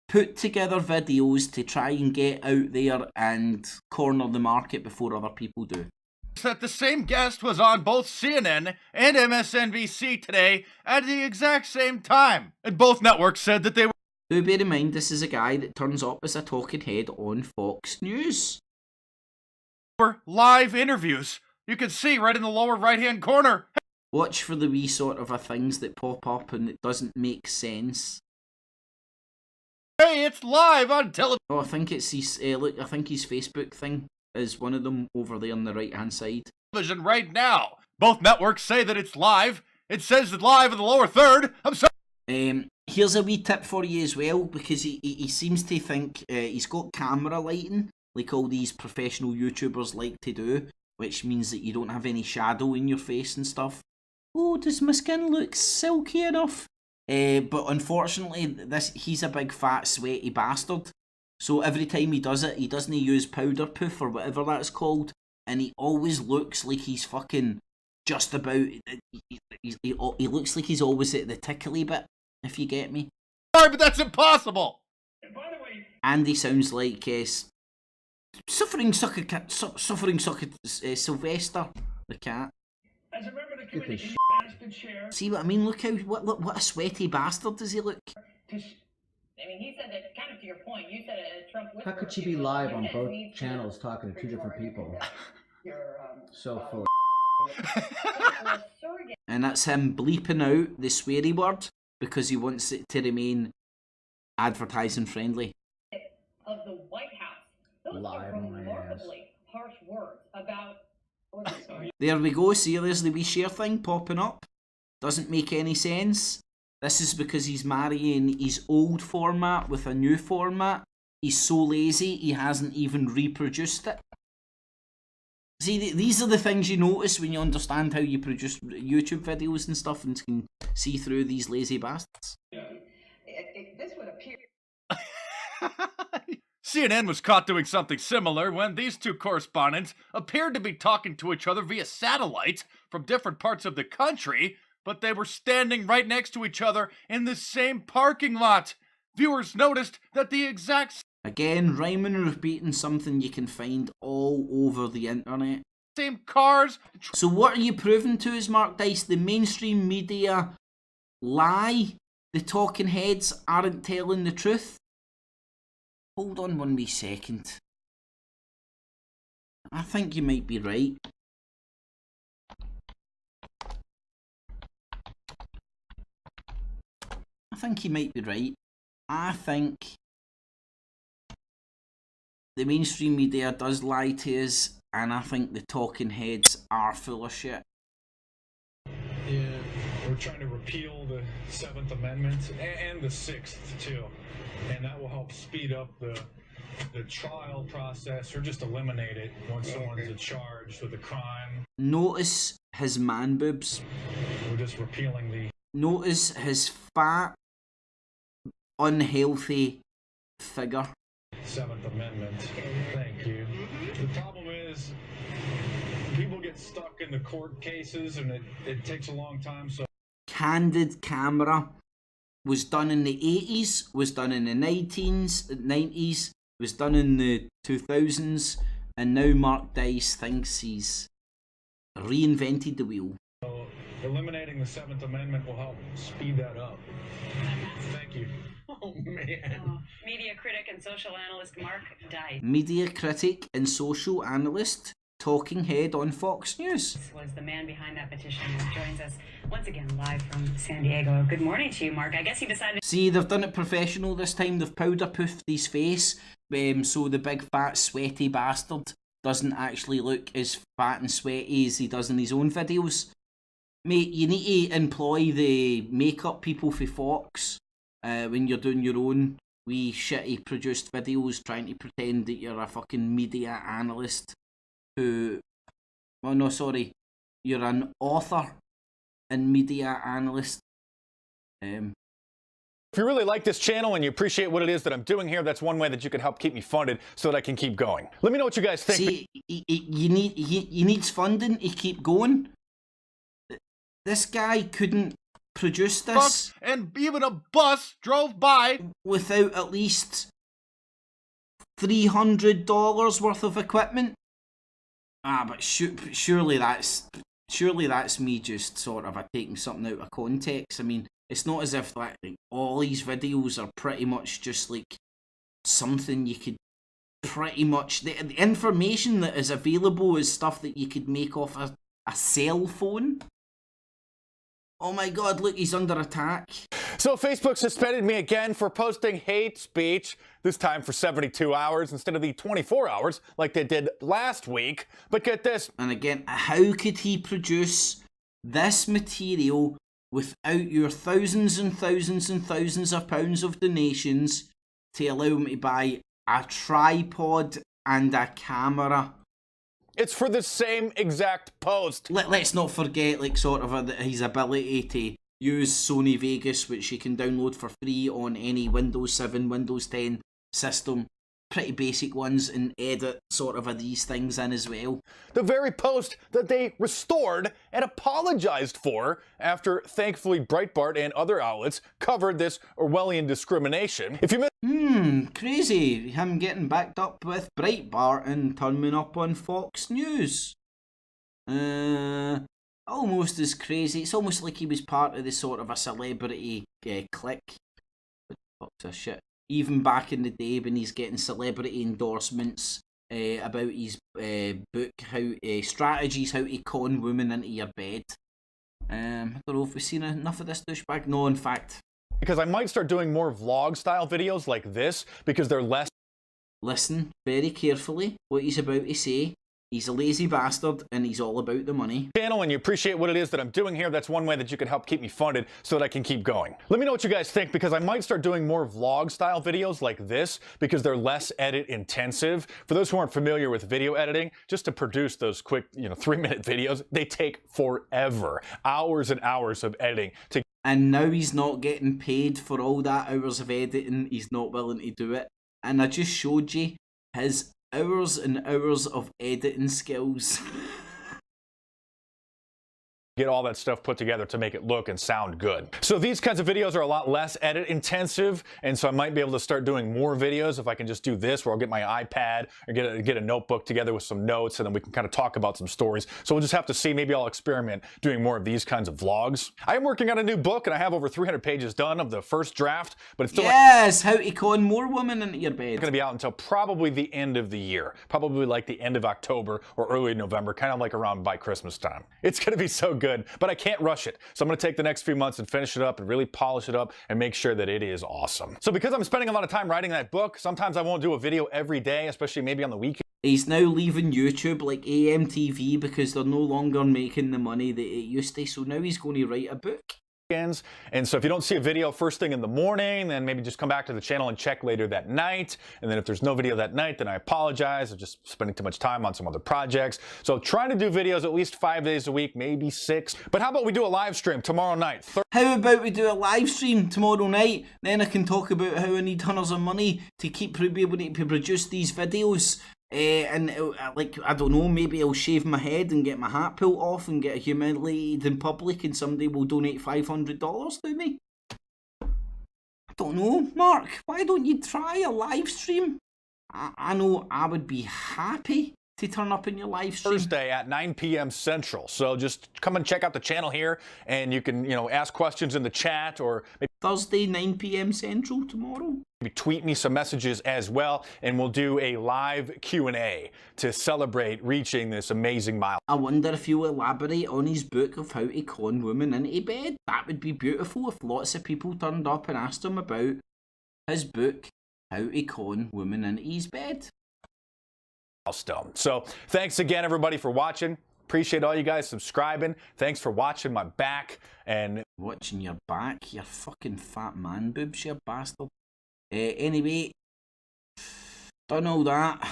put together videos to try and get out there and corner the market before other people do. That the same guest was on both CNN and MSNBC today at the exact same time. And both networks said that they were... Do bear in mind, this is a guy that turns up as a talking head on Fox News. Live interviews. You can see right in the lower right-hand corner. Watch for the wee sort of things that pop up and it doesn't make sense. Hey, it's live on television. Oh, I think it's his. Look, I think his Facebook thing is one of them over there on the right-hand side. Television right now. Both networks say that it's live. It says that live in the lower third. I'm sorry. Here's a wee tip for you as well, because he seems to think he's got camera lighting, like all these professional YouTubers like to do, which means that you don't have any shadow in your face and stuff. Oh, does my skin look silky enough? But unfortunately, he's a big fat sweaty bastard. So every time he does it, he doesn't use powder puff or whatever that's called, and he always looks like he's fucking just about. He looks like he's always at the tickly bit, if you get me. Sorry, but that's impossible. And he sounds like suffering Sylvester the cat. As a member of the committee, See what I mean? Look how what a sweaty bastard does he look? I mean, he said that, kind of to your point, you said Trump... How could she be live on both channels talking to two different people? So full of... And that's him bleeping out the sweary word because he wants it to remain advertising friendly. Of the White House. Those are remarkably harsh words about... There we go, see there's the wee share thing popping up. Doesn't make any sense. This is because he's marrying his old format with a new format. He's so lazy he hasn't even reproduced it. See, these are the things you notice when you understand how you produce YouTube videos and stuff and can see through these lazy bastards. This would appear... CNN was caught doing something similar when these two correspondents appeared to be talking to each other via satellite from different parts of the country, but they were standing right next to each other in the same parking lot. Viewers noticed that the exact... Again, rhyming and repeating something you can find all over the internet. Same cars. So what are you proving to us, Mark Daiz? The mainstream media lie? The talking heads aren't telling the truth? Hold on 1 wee second. I think you might be right. I think you might be right. I think the mainstream media does lie to us, and I think the talking heads are full of shit. Yeah, we're trying to repeal the 7th Amendment and the 6th too, and that will help speed up the trial process, or just eliminate it once someone's charged with a crime. Notice his man boobs. We're just repealing the... Notice his fat, unhealthy figure. 7th Amendment. Thank you. The problem is, people get stuck in the court cases and it takes a long time, so... Candid camera was done in the 80s, was done in the 90s, was done in the 2000s, and now Mark Daiz thinks he's reinvented the wheel. So eliminating the 7th Amendment will help speed that up. Thank you. Oh, man. Media critic and social analyst Mark Daiz. Media critic and social analyst, talking head on Fox News. Was the man behind that petition who joins us once again live from San Diego. Good morning to you, Mark. I guess he decided... See, they've done it professional this time. They've powder puffed his face, so the big fat sweaty bastard doesn't actually look as fat and sweaty as he does in his own videos. Mate, you need to employ the makeup people for Fox when you're doing your own wee shitty produced videos trying to pretend that you're a fucking media analyst who... Oh no, sorry. You're an author and media analyst. If you really like this channel and you appreciate what it is that I'm doing here, that's one way that you can help keep me funded so that I can keep going. Let me know what you guys think. See, he needs funding to keep going. This guy couldn't produce this. And even a bus drove by without at least $300 worth of equipment. But surely that's me just sort of taking something out of context. I mean, it's not as if like all these videos are pretty much just like something you could pretty much... The information that is available is stuff that you could make off a cell phone. Oh my god, look, he's under attack. So Facebook suspended me again for posting hate speech, this time for 72 hours instead of the 24 hours like they did last week. But get this. And again, how could he produce this material without your thousands and thousands and thousands of pounds of donations to allow him to buy a tripod and a camera? It's for the same exact post. Let's not forget, like, sort of his ability to use Sony Vegas, which you can download for free on any Windows 7, Windows 10 system. Pretty basic ones, and edit sort of these things in as well. The very post that they restored and apologized for after, thankfully, Breitbart and other outlets covered this Orwellian discrimination. If you crazy. Him getting backed up with Breitbart and turning up on Fox News. Almost as crazy. It's almost like he was part of the sort of a celebrity clique. What's a shit? Even back in the day when he's getting celebrity endorsements about his book, strategies how to con women into your bed. I don't know if we've seen enough of this douchebag. No, in fact. Because I might start doing more vlog style videos like this because they're less... Listen very carefully what he's about to say. He's a lazy bastard and he's all about the money. Channel, and you appreciate what it is that I'm doing here, that's one way that you can help keep me funded so that I can keep going. Let me know what you guys think, because I might start doing more vlog style videos like this because they're less edit intensive. For those who aren't familiar with video editing, just to produce those quick, 3-minute videos, they take forever. Hours and hours of editing to... And now he's not getting paid for all that hours of editing. He's not willing to do it. And I just showed you his hours and hours of editing skills. Get all that stuff put together to make it look and sound good. So these kinds of videos are a lot less edit intensive, and so I might be able to start doing more videos if I can just do this, where I'll get my iPad or get a notebook together with some notes, and then we can kind of talk about some stories. So we'll just have to see. Maybe I'll experiment doing more of these kinds of vlogs. I am working on a new book, and I have over 300 pages done of the first draft, but it's still... Yes, how to con more women into your bed. It's going to be out until probably the end of the year. Probably like the end of October or early November, kind of like around by Christmas time. It's going to be so good. But I can't rush it. So I'm going to take the next few months and finish it up and really polish it up and make sure that it is awesome. So because I'm spending a lot of time writing that book, sometimes I won't do a video every day, especially maybe on the weekend. He's now leaving YouTube like AMTV because they're no longer making the money that it used to. So now he's going to write a book. And so if you don't see a video first thing in the morning, then maybe just come back to the channel and check later that night. And then if there's no video that night, then I apologize. I'm just spending too much time on some other projects. So trying to do videos at least 5 days a week, maybe 6. But how about we do a live stream tomorrow night? How about we do a live stream tomorrow night? Then I can talk about how I need tons of money to be able to produce these videos. And like, I don't know, maybe I'll shave my head and get my hat pulled off and get humiliated in public, and somebody will donate $500 to me. I don't know, Mark, why don't you try a live stream? I know I would be happy to turn up in your live stream. Thursday at 9 p.m. Central. So just come and check out the channel here, and you can, ask questions in the chat, or maybe Thursday, 9 p.m. Central tomorrow. Maybe tweet me some messages as well, and we'll do a live Q&A to celebrate reaching this amazing milestone. I wonder if you'll elaborate on his book of how to con women into bed. That would be beautiful if lots of people turned up and asked him about his book, How to Con Women into His Bed. So thanks again, everybody, for watching. Appreciate all you guys subscribing. Thanks for watching my back and watching your back, you fucking fat man boobs, you bastard. Anyway, done all that.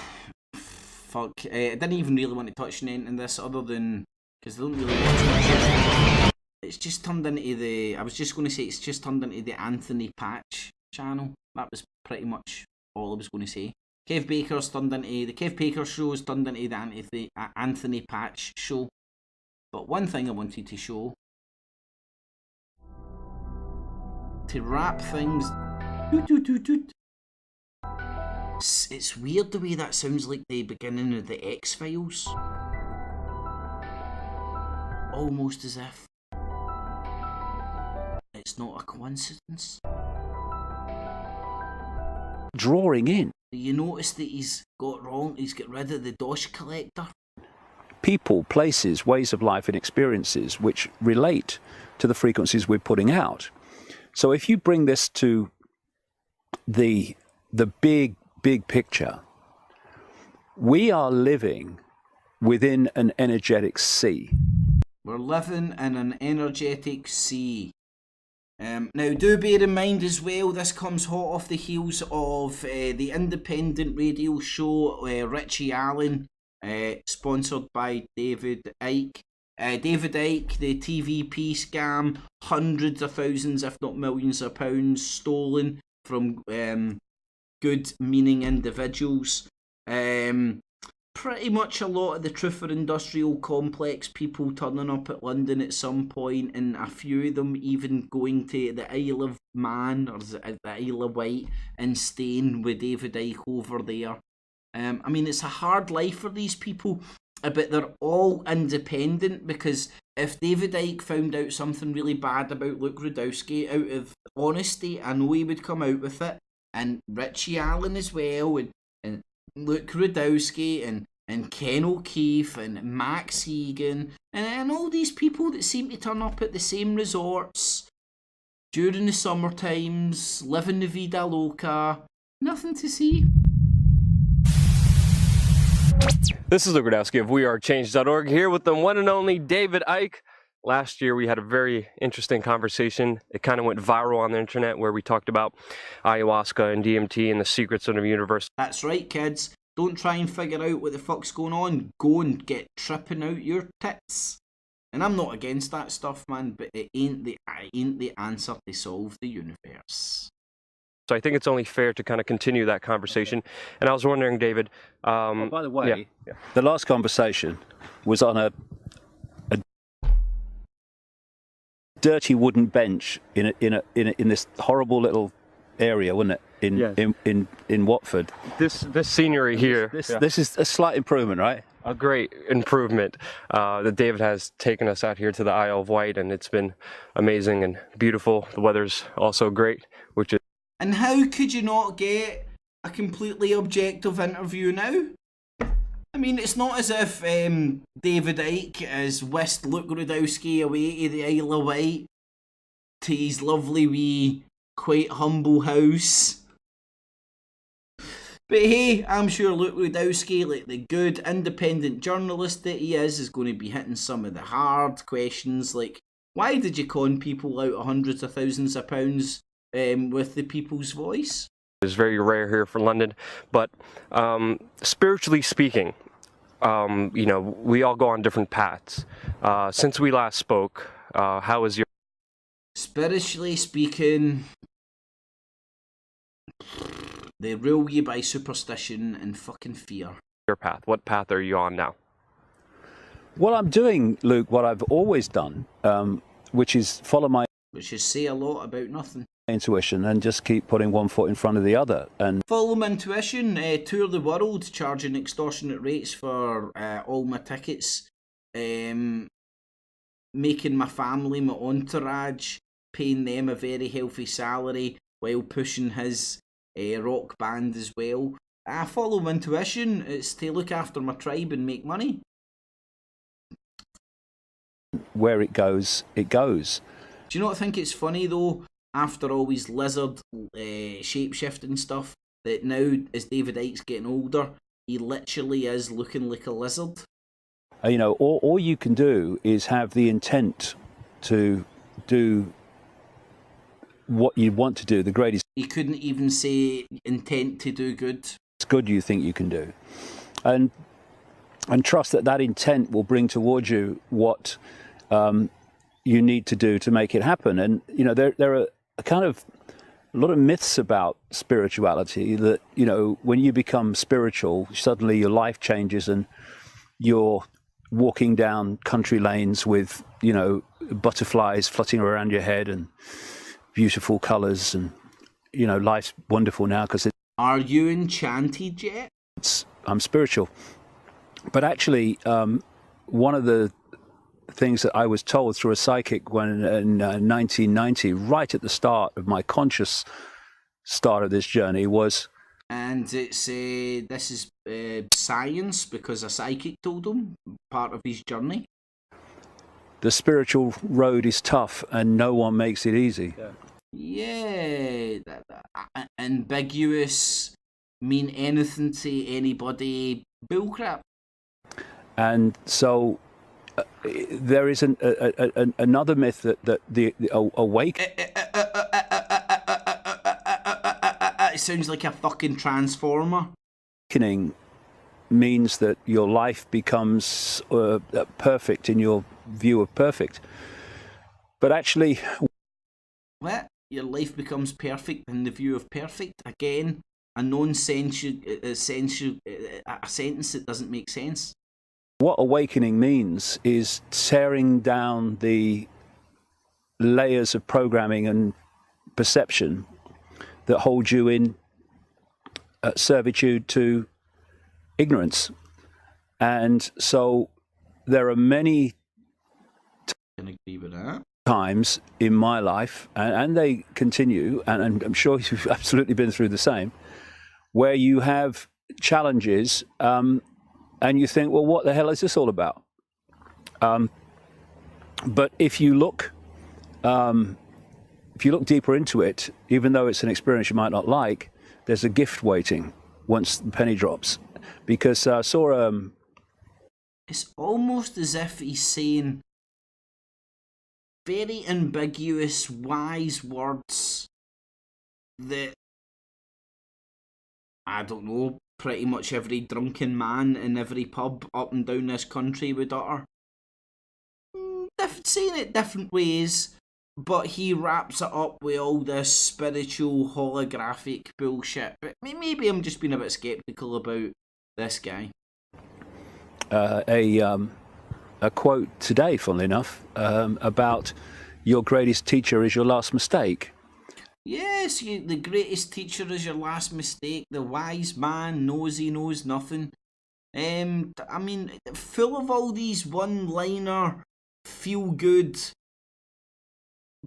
Fuck. I didn't even really want to touch on anything this other than because they don't really watch much. It's just turned into the. I was just going to say it's just turned into the Anthony Patch channel. That was pretty much all I was going to say. Kev Baker's turned into the Kev Baker show's turned into the Anthony Patch show. But one thing I wanted to show to wrap things. It's weird the way that sounds like the beginning of the X-Files. Almost as if it's not a coincidence. Drawing in. You notice that he's got rid of the dosh collector. People, places, ways of life and experiences which relate to the frequencies we're putting out. So if you bring this to the big picture, we are living within an energetic sea. We're living in an energetic sea. Now, do bear in mind as well, this comes hot off the heels of the independent radio show Richie Allen, sponsored by David Icke. David Icke, the TVP scam, hundreds of thousands, if not millions of pounds stolen from good-meaning individuals. Pretty much a lot of the Truther Industrial Complex people turning up at London at some point, and a few of them even going to the Isle of Man, or the Isle of Wight, and staying with David Icke over there. I mean, it's a hard life for these people, but they're all independent, because if David Icke found out something really bad about Luke Rudkowski, out of honesty, I know he would come out with it, and Richie Allen as well, and Luke Rudkowski, and Ken O'Keefe, and Max Egan, and all these people that seem to turn up at the same resorts during the summer times, living the vida loca, nothing to see. This is Luke Rudkowski of WeAreChange.org, here with the one and only David Icke. Last year we had a very interesting conversation. It kind of went viral on the internet, where we talked about ayahuasca and DMT and the secrets of the universe. That's right, kids. Don't try and figure out what the fuck's going on. Go and get tripping out your tits. And I'm not against that stuff, man, but it ain't the answer to solve the universe. So I think it's only fair to kind of continue that conversation. And I was wondering, David... by the way, the last conversation was on a dirty wooden bench in this horrible little area, wasn't it? In Watford. This scenery here. This is a slight improvement, right? A great improvement. That David has taken us out here to the Isle of Wight, and it's been amazing and beautiful. The weather's also great, which is. And how could you not get a completely objective interview now? I mean, it's not as if David Icke has whisked Luke Rudkowski away to the Isle of Wight, to his lovely wee, quite humble house. But hey, I'm sure Luke Rudkowski, like the good independent journalist that he is going to be hitting some of the hard questions, like, why did you con people out of hundreds of thousands of pounds with the People's Voice? It's very rare here for London, but spiritually speaking, you know, we all go on different paths. Since we last spoke, how is your... Spiritually speaking, they rule you by superstition and fucking fear. Your path. What path are you on now? Well, I'm doing, Luke, what I've always done, which is follow my... Which is say a lot about nothing. Intuition, and just keep putting one foot in front of the other. And follow my intuition, tour the world, charging extortionate rates for all my tickets, making my family, my entourage, paying them a very healthy salary while pushing his rock band as well. I follow my intuition. It's to look after my tribe and make money. Where it goes, it goes. Do you not think it's funny though, after all his lizard shape-shifting stuff, that now as David Icke's getting older, he literally is looking like a lizard? You know, all you can do is have the intent to do what you want to do, the greatest He couldn't even say intent to do good. good you think you can do. And trust that that intent will bring towards you what you need to do to make it happen. And, you know, there are kind of a lot of myths about spirituality that, you know, when you become spiritual, suddenly your life changes and you're walking down country lanes with, you know, butterflies flutting around your head and beautiful colors, and, you know, life's wonderful now because Are you enchanted yet? I'm spiritual. But actually, one of the things that I was told through a psychic when in 1990, right at the start of my conscious start of this journey, was... And it's this is science, because a psychic told him, part of his journey. The spiritual road is tough and no one makes it easy. Yeah, ambiguous, mean anything to anybody, bullcrap. And so there is another myth that the awake... It sounds like a fucking transformer. Awakening means that your life becomes perfect in your view of perfect. But actually... What? Your life becomes perfect in the view of perfect? Again, a non-sensual a sentence that doesn't make sense. What awakening means is tearing down the layers of programming and perception that hold you in servitude to ignorance. And so there are many times in my life, and they continue, and I'm sure you've absolutely been through the same, where you have challenges and you think, well, what the hell is this all about? But if you look deeper into it, even though it's an experience you might not like, there's a gift waiting once the penny drops. Because I saw... It's almost as if he's saying very ambiguous, wise words that, I don't know, pretty much every drunken man in every pub up and down this country would utter. Saying it different ways, but he wraps it up with all this spiritual holographic bullshit. But maybe I'm just being a bit skeptical about this guy. A quote today, funnily enough, about your greatest teacher is your last mistake. Yes, the greatest teacher is your last mistake. The wise man knows he knows nothing. I mean, full of all these one-liner, feel-good,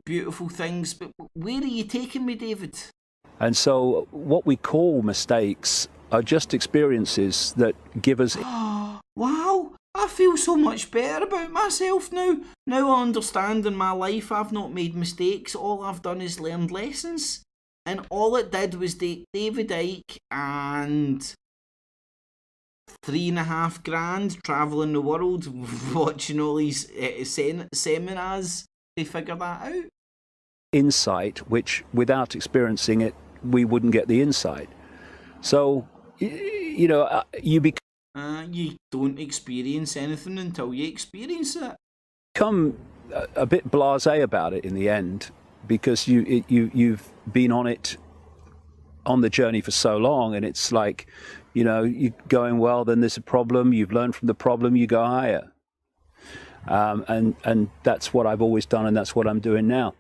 beautiful things. But where are you taking me, David? And so what we call mistakes are just experiences that give us... Wow, I feel so much better about myself now. Now I understand in my life I've not made mistakes. All I've done is learned lessons. And all it did was take David Icke and $3.5 grand travelling the world, watching all these seminars to figure that out. Insight, which without experiencing it, we wouldn't get the insight. So, you know, you don't experience anything until you experience it. Become a bit blasé about it in the end, because you've been on the journey for so long, and it's like, you know, you're going, well, then there's a problem, you've learned from the problem, you go higher. And that's what I've always done, and that's what I'm doing now.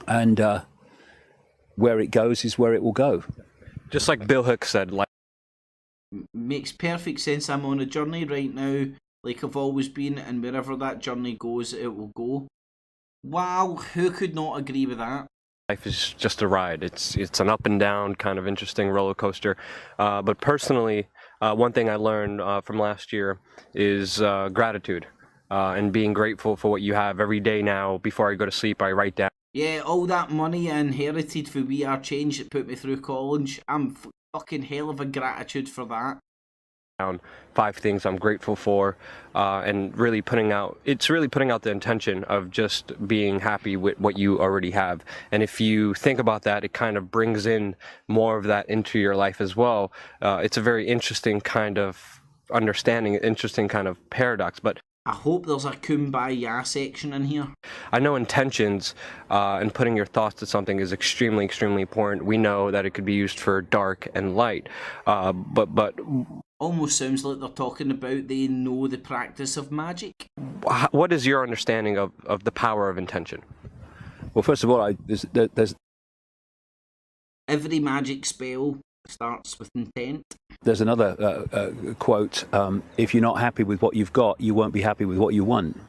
And where it goes is where it will go. Just like Bill Hicks said, like, makes perfect sense. I'm on a journey right now, like I've always been, and wherever that journey goes, it will go. Wow, who could not agree with that? life is just a ride. It's an up and down kind of interesting roller coaster. But personally, one thing I learned from last year is gratitude and being grateful for what you have every day. Now, before I go to sleep, I write down. Yeah, all that money I inherited for F.E.A.R change that put me through college, I'm fucking hell of a gratitude for that. down 5 things I'm grateful for, and really putting out the intention of just being happy with what you already have. And if you think about that, it kind of brings in more of that into your life as well. It's a very interesting kind of understanding, interesting kind of paradox. But I hope there's a kumbaya section in here. I know intentions and putting your thoughts to something is extremely, extremely important. We know that it could be used for dark and light, but almost sounds like they're talking about they know the practice of magic. What is your understanding of the power of intention? Well, first of all, there's every magic spell starts with intent. There's another quote, if you're not happy with what you've got, you won't be happy with what you want.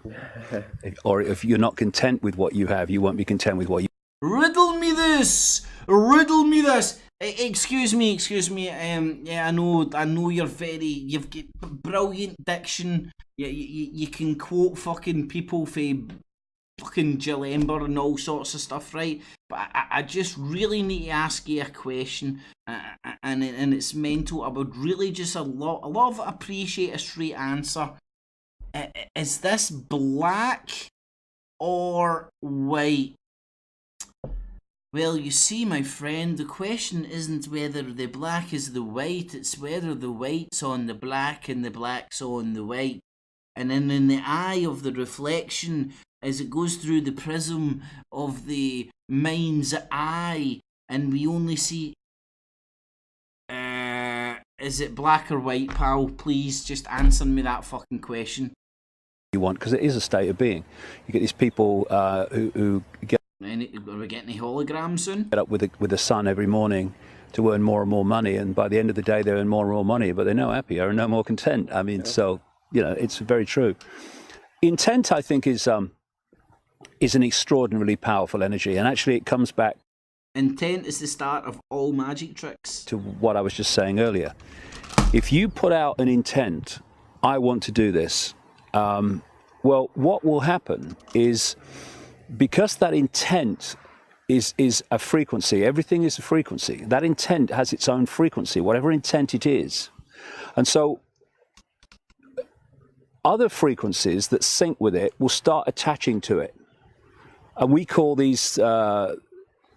Or if you're not content with what you have, you won't be content with what you... Riddle me this! Riddle me this! Excuse me. Yeah, I know you've got brilliant diction. You can quote fucking people for fucking Jill Ember and all sorts of stuff, right? But I just really need to ask you a question, and it's mental. I would really just a lot of appreciate a straight answer. Is this black or white? Well, you see, my friend, the question isn't whether the black is the white, it's whether the white's on the black and the black's on the white. And then in the eye of the reflection, as it goes through the prism of the mind's eye, and we only see... is it black or white, pal? Please, just answer me that fucking question. You want, because it is a state of being. You get these people who get... Are we getting any holograms soon? Get up with the sun every morning to earn more and more money, and by the end of the day they earn more and more money, but they're no happier and no more content. I mean, so, you know, it's very true. Intent, I think, is an extraordinarily powerful energy, and actually it comes back... Intent is the start of all magic tricks. ...to what I was just saying earlier. If you put out an intent, I want to do this, well, what will happen is... because that intent is a frequency, everything is a frequency. That intent has its own frequency, whatever intent it is. And so other frequencies that sync with it will start attaching to it. And we call these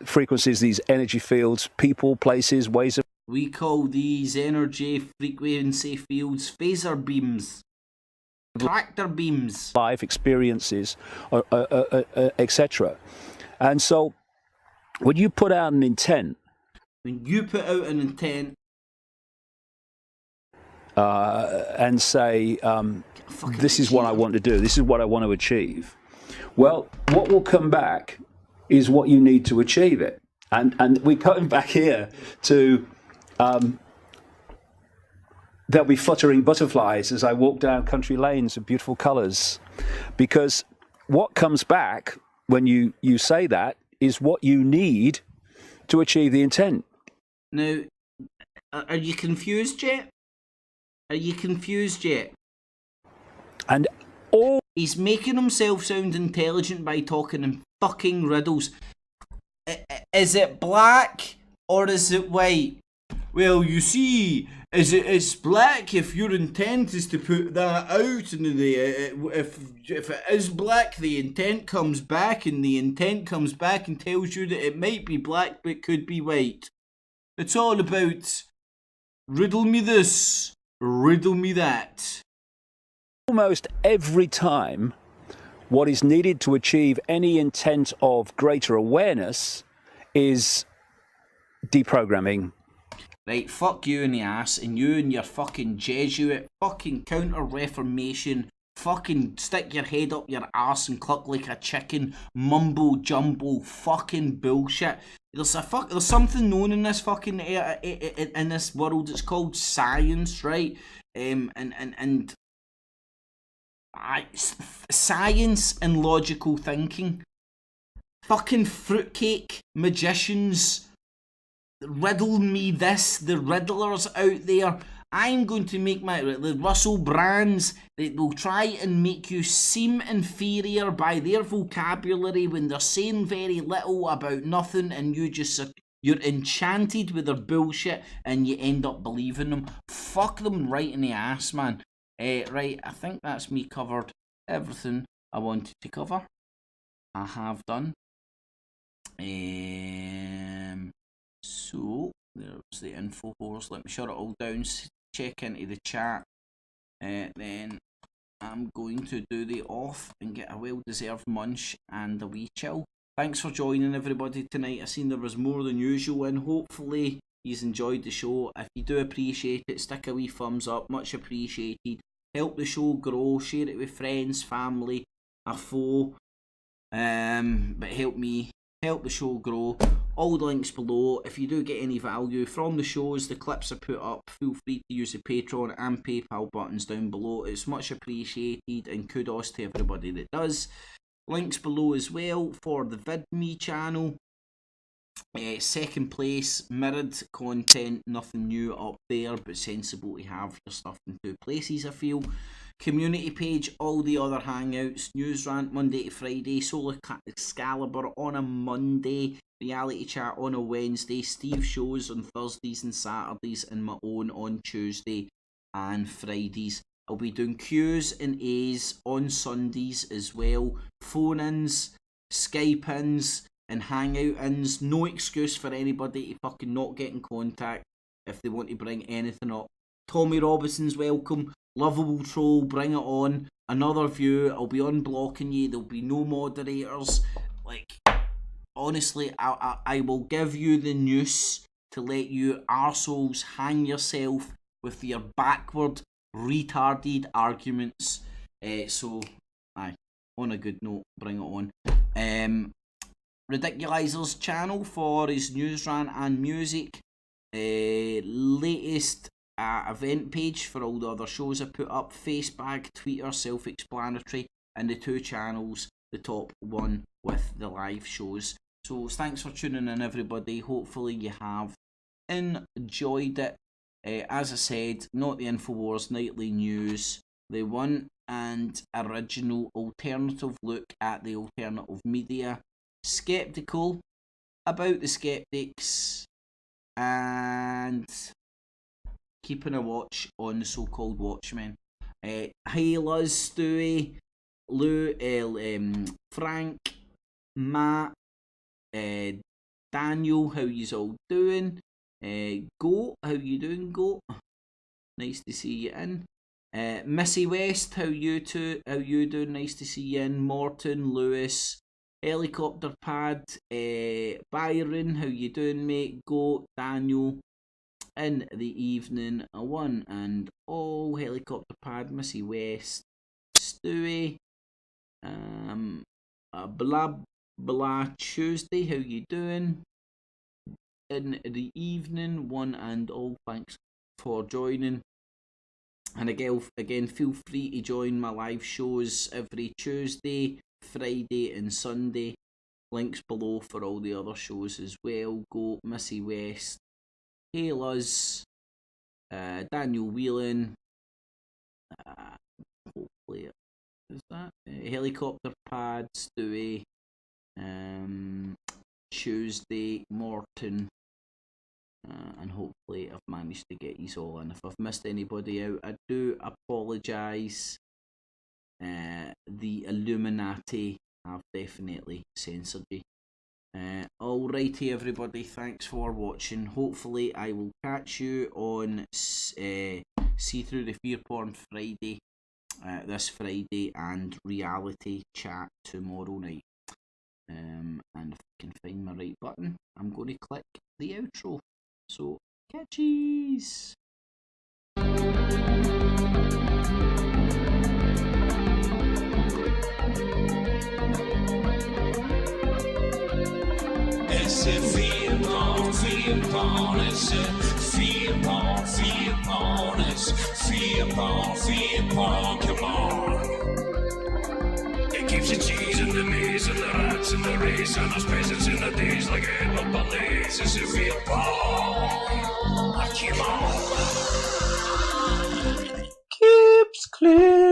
frequencies, these energy fields, people, places, ways of... We call these energy frequency fields phaser beams. Tractor beams, life experiences, etc. And so when you put out an intent, and say, this is what I want to do, this is what I want to achieve, well, what will come back is what you need to achieve it. And we're coming back here to there'll be fluttering butterflies as I walk down country lanes of beautiful colours. Because what comes back when you say that is what you need to achieve the intent. Now, are you confused yet? Are you confused yet? And all... He's making himself sound intelligent by talking in fucking riddles. Is it black or is it white? Well, you see, it's black if your intent is to put that out, and if it is black, the intent comes back, and the intent comes back and tells you that it might be black but could be white. It's all about riddle me this, riddle me that. Almost every time, what is needed to achieve any intent of greater awareness is deprogramming. Right, fuck you in the ass, and you and your fucking Jesuit, fucking counter-reformation, fucking stick your head up your ass and cluck like a chicken, mumbo-jumbo fucking bullshit. There's something known in this fucking, in this world, it's called science, right? Science and logical thinking. Fucking fruitcake magicians. Riddle me this, the riddlers out there. I'm going to make the Russell Brands that will try and make you seem inferior by their vocabulary when they're saying very little about nothing, and you just You're enchanted with their bullshit and you end up believing them. Fuck them right in the ass, man. Right, I think that's me covered everything I wanted to cover. I have done. So, there's the Infowars. Let me shut it all down, check into the chat. Then I'm going to do the off and get a well-deserved munch and a wee chill. Thanks for joining everybody tonight. I seen there was more than usual and hopefully you've enjoyed the show. If you do appreciate it, stick a wee thumbs up, much appreciated. Help the show grow, share it with friends, family, a foe. But help me, help the show grow. All the links below. If you do get any value from the shows, the clips I put up, feel free to use the Patreon and PayPal buttons down below. It's much appreciated and kudos to everybody that does. Links below as well for the VidMe channel. Second place, mirrored content, nothing new up there, but sensible to have your stuff in two places, I feel. Community page, all the other hangouts, NewsRant Monday to Friday, Solar Excalibur on a Monday, Reality Chat on a Wednesday, Steve shows on Thursdays and Saturdays, and my own on Tuesday and Fridays. I'll be doing Q's and A's on Sundays as well. Phone-ins, Skype-ins, and Hangout-ins. No excuse for anybody to fucking not get in contact if they want to bring anything up. Tommy Robinson's welcome. Lovable troll, bring it on. Another view. I'll be unblocking you. There'll be no moderators. Like, honestly, I will give you the news to let you arseholes hang yourself with your backward, retarded arguments. So, aye, on a good note, bring it on. Ridiculizer's channel for his NewsRant and music. Latest event page for all the other shows I put up. Facebag, Twitter, self-explanatory, and the two channels, the top one with the live shows. So thanks for tuning in, everybody. Hopefully you have enjoyed it. As I said, not the Infowars nightly news, the one and original alternative look at the alternative media. Skeptical about the skeptics and keeping a watch on the so-called watchmen. Hey Luz, Stewie, Lou, Frank, Matt, Daniel, how yous all doing? Goat, how you doing, Goat? Nice to see you in. Missy West, how you doing? Nice to see you in. Morton, Lewis, Helicopter Pad, Byron, how you doing, mate? Goat, Daniel, in the evening, one and all. Helicopter Pad, Missy West, Stewie, blah Tuesday, how you doing? In the evening, one and all. Thanks for joining. And again, feel free to join my live shows every Tuesday, Friday and Sunday. Links below for all the other shows as well. Go Missy West, Hey Luz, Daniel Whelan, hopefully is that Helicopter Pad, Stewie, Tuesday, Morton, and hopefully I've managed to get you all in. If I've missed anybody out, I do apologise. The Illuminati have definitely censored you. Alrighty everybody, thanks for watching. Hopefully I will catch you on See Through the Fear Porn Friday, this Friday, and Reality Chat tomorrow night. And if I can find my right button, I'm going to click the outro. So, catchies! It's a F.E.A.R, it's a F.E.A.R, it's F.E.A.R, come on. It keeps the cheese and the maze and the rats and the race and those peasants in the days like animal ballets. It's a F.E.A.R, come on. Keeps clear.